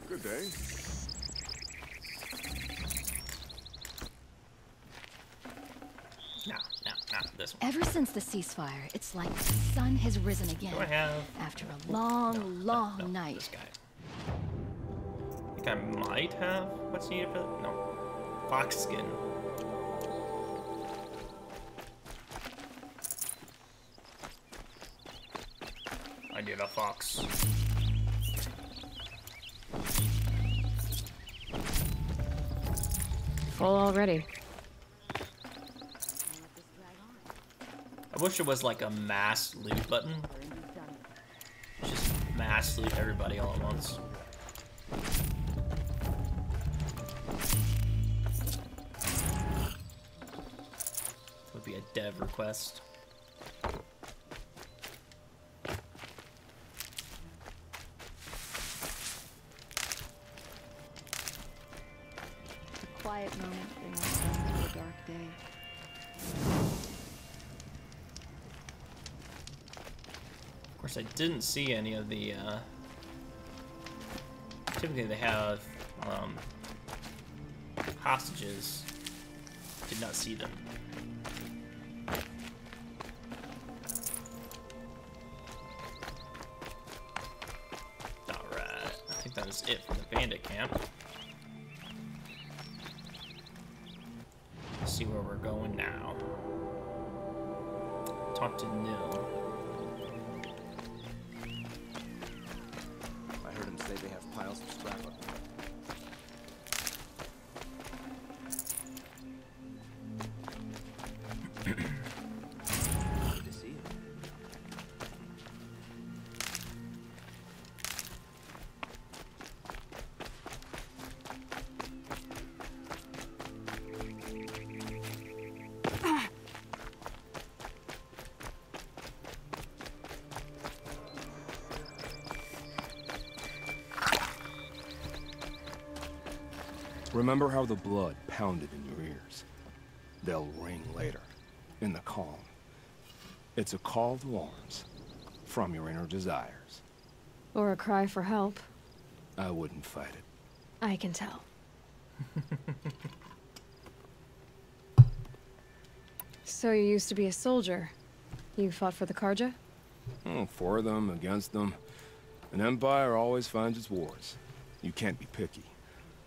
Good day. No, this one. Ever since the ceasefire, it's like the sun has risen again. Do I have? After a long, long night. This guy. I think I might have what's needed for that. No. Fox skin. I did a fox. Full already. I wish it was like a mass loot button. Just mass loot everybody all at once. Would be a dev request. A quiet moment belongs to a dark day. Of course, I didn't see any of the, typically they have, hostages. Did not see them. Alright, I think that is it for the bandit camp. Let's see where we're going now. Talk to Nil. I heard him say they have piles of scrap up there. Good to see you. Remember how the blood pounded in your ears? They'll ring later, in the calm. It's a call to arms, from your inner desires. Or a cry for help. I wouldn't fight it. I can tell. So you used to be a soldier. You fought for the Carja? Oh, for them, against them. An empire always finds its wars. You can't be picky.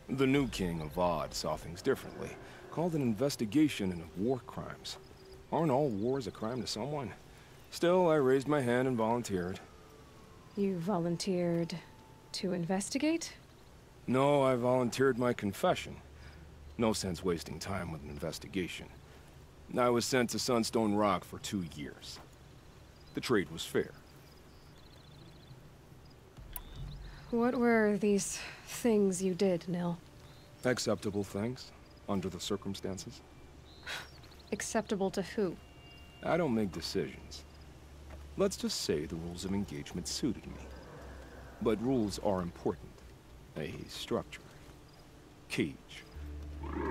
The new king of Avad saw things differently. Called an investigation into war crimes. Aren't all wars a crime to someone? Still, I raised my hand and volunteered. You volunteered to investigate? No, I volunteered my confession. No sense wasting time with an investigation. I was sent to Sunstone Rock for 2 years. The trade was fair. What were these things you did, Nil? Acceptable things, under the circumstances. Acceptable to who? I don't make decisions. Let's just say the rules of engagement suited me. But rules are important. a structure. Cage.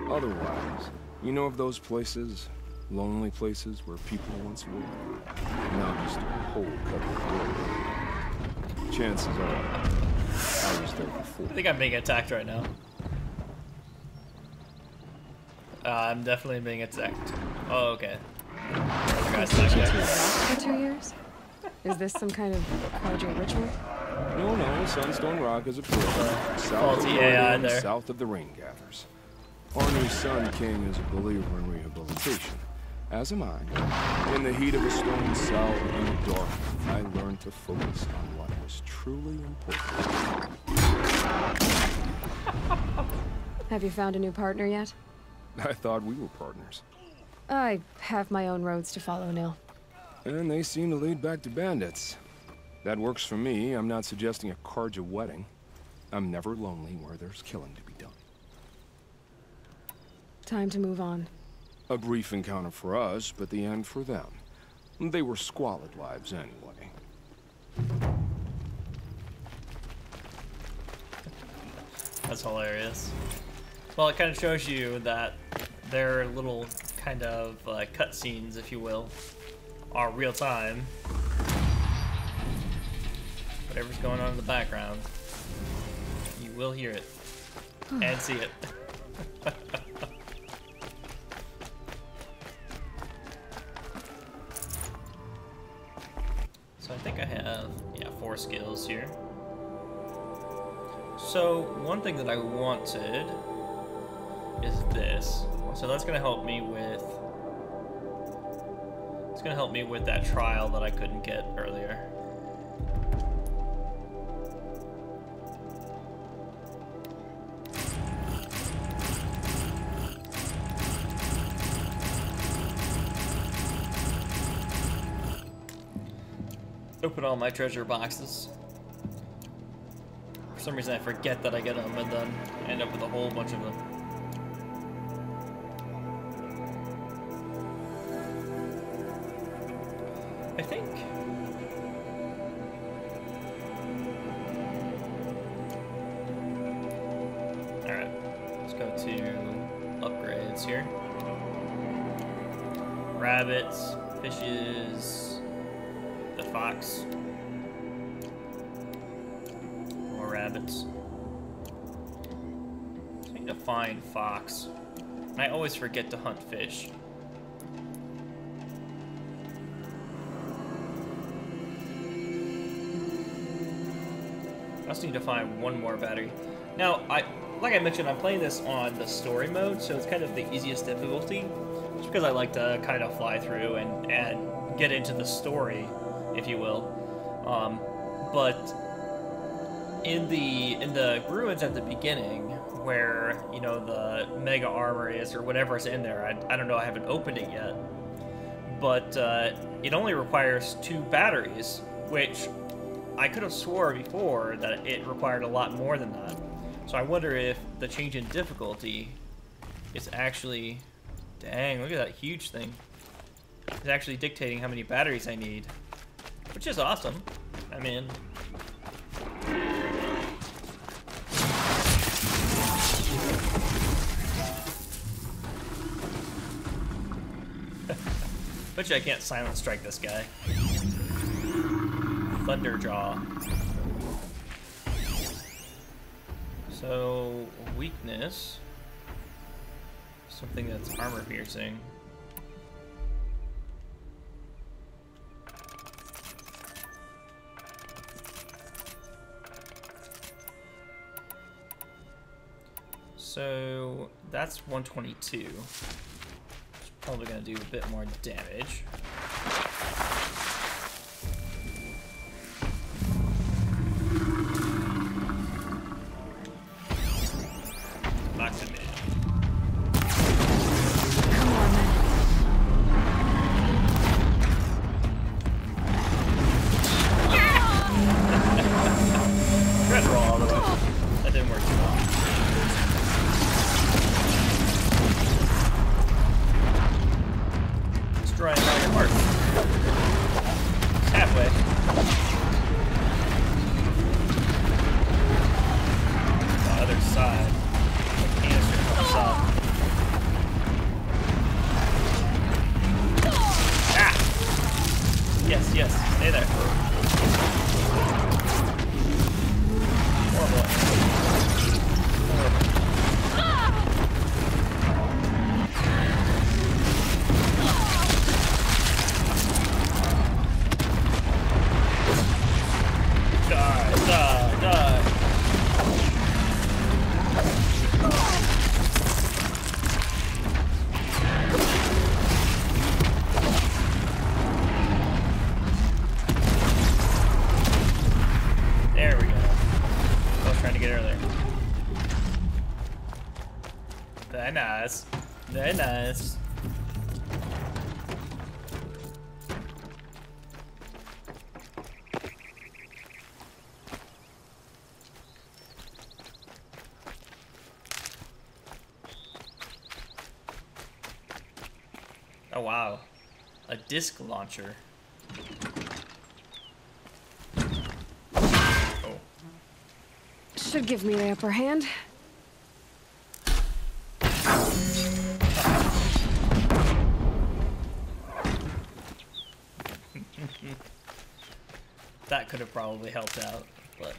Otherwise, you know of those places, lonely places where people once were? Now just a hole covered with wood. Chances are, I was there before. I think I'm being attacked right now. I'm definitely being attacked. Oh, okay. For 2 years? Is this some kind of Carja ritual? No, Sunstone Rock is a prison south of the Rain Gathers. Our new Sun King is a believer in rehabilitation, as am I. In the heat of a stone cell in the dark, I learned to focus on what was truly important. Have you found a new partner yet? I thought we were partners. I have my own roads to follow, Nil. And they seem to lead back to bandits. That works for me. I'm not suggesting a Carja wedding. I'm never lonely where there's killing to be done. Time to move on. A brief encounter for us, but the end for them. They were squalid lives anyway. That's hilarious. Well, it kind of shows you that their little kind of cutscenes, if you will, are real time. Whatever's going on in the background, you will hear it and see it. So I think I have, 4 skills here. So one thing that I wanted is this. So that's gonna help me with. It's gonna help me with that trial that I couldn't get earlier. Open all my treasure boxes. For some reason I forget that I get them and then end up with a whole bunch of them. I think. Alright, let's go to upgrades here. Rabbits, fishes, the fox. More rabbits. I need to find fox. I always forget to hunt fish. I just need to find one more battery. Now, like I mentioned, I'm playing this on the story mode, so it's kind of the easiest difficulty. Just because I like to kind of fly through and get into the story, if you will. But in the ruins at the beginning, where the mega armor is or whatever is in there, I don't know, I haven't opened it yet. But it only requires 2 batteries, which I could have swore before that it required a lot more than that. So I wonder if the change in difficulty is actually... Dang, look at that huge thing. It's actually dictating how many batteries I need. Which is awesome. I'm in. Bet you I can't silent strike this guy. Thunderjaw. So, weakness. Something that's armor piercing. So, that's 122. It's probably gonna do a bit more damage. Knocks him in. Red roll all the way. That didn't work too well. Destroying all your trying to get earlier. Very nice. Very nice. Oh wow. A disc launcher. Oh. Should give me the upper hand. That could have probably helped out, but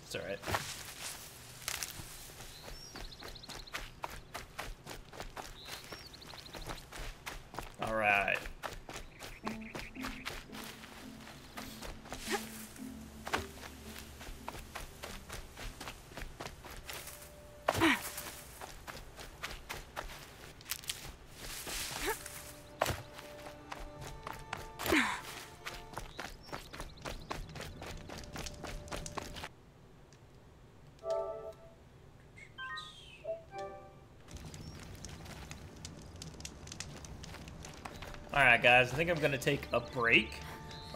it's alright. Alright. Alright guys, I think I'm going to take a break.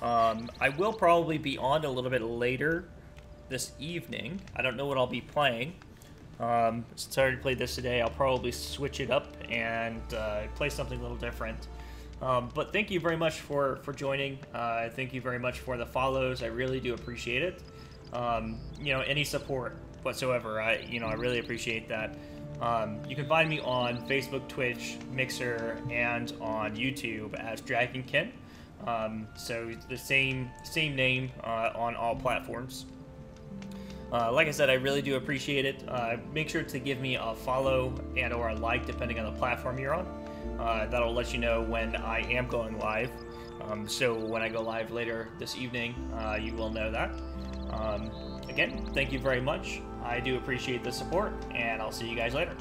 I will probably be on a little bit later this evening. I don't know what I'll be playing. Since I already played this today, I'll probably switch it up and play something a little different. But thank you very much for joining. Thank you very much for the follows. I really do appreciate it. You know, any support whatsoever, I really appreciate that. You can find me on Facebook, Twitch, Mixer, and on YouTube as Dragonkin. So the same name on all platforms. Like I said, I really do appreciate it. Make sure to give me a follow and or a like depending on the platform you're on. That'll let you know when I am going live. So when I go live later this evening, you will know that. Again, thank you very much. I do appreciate the support, and I'll see you guys later.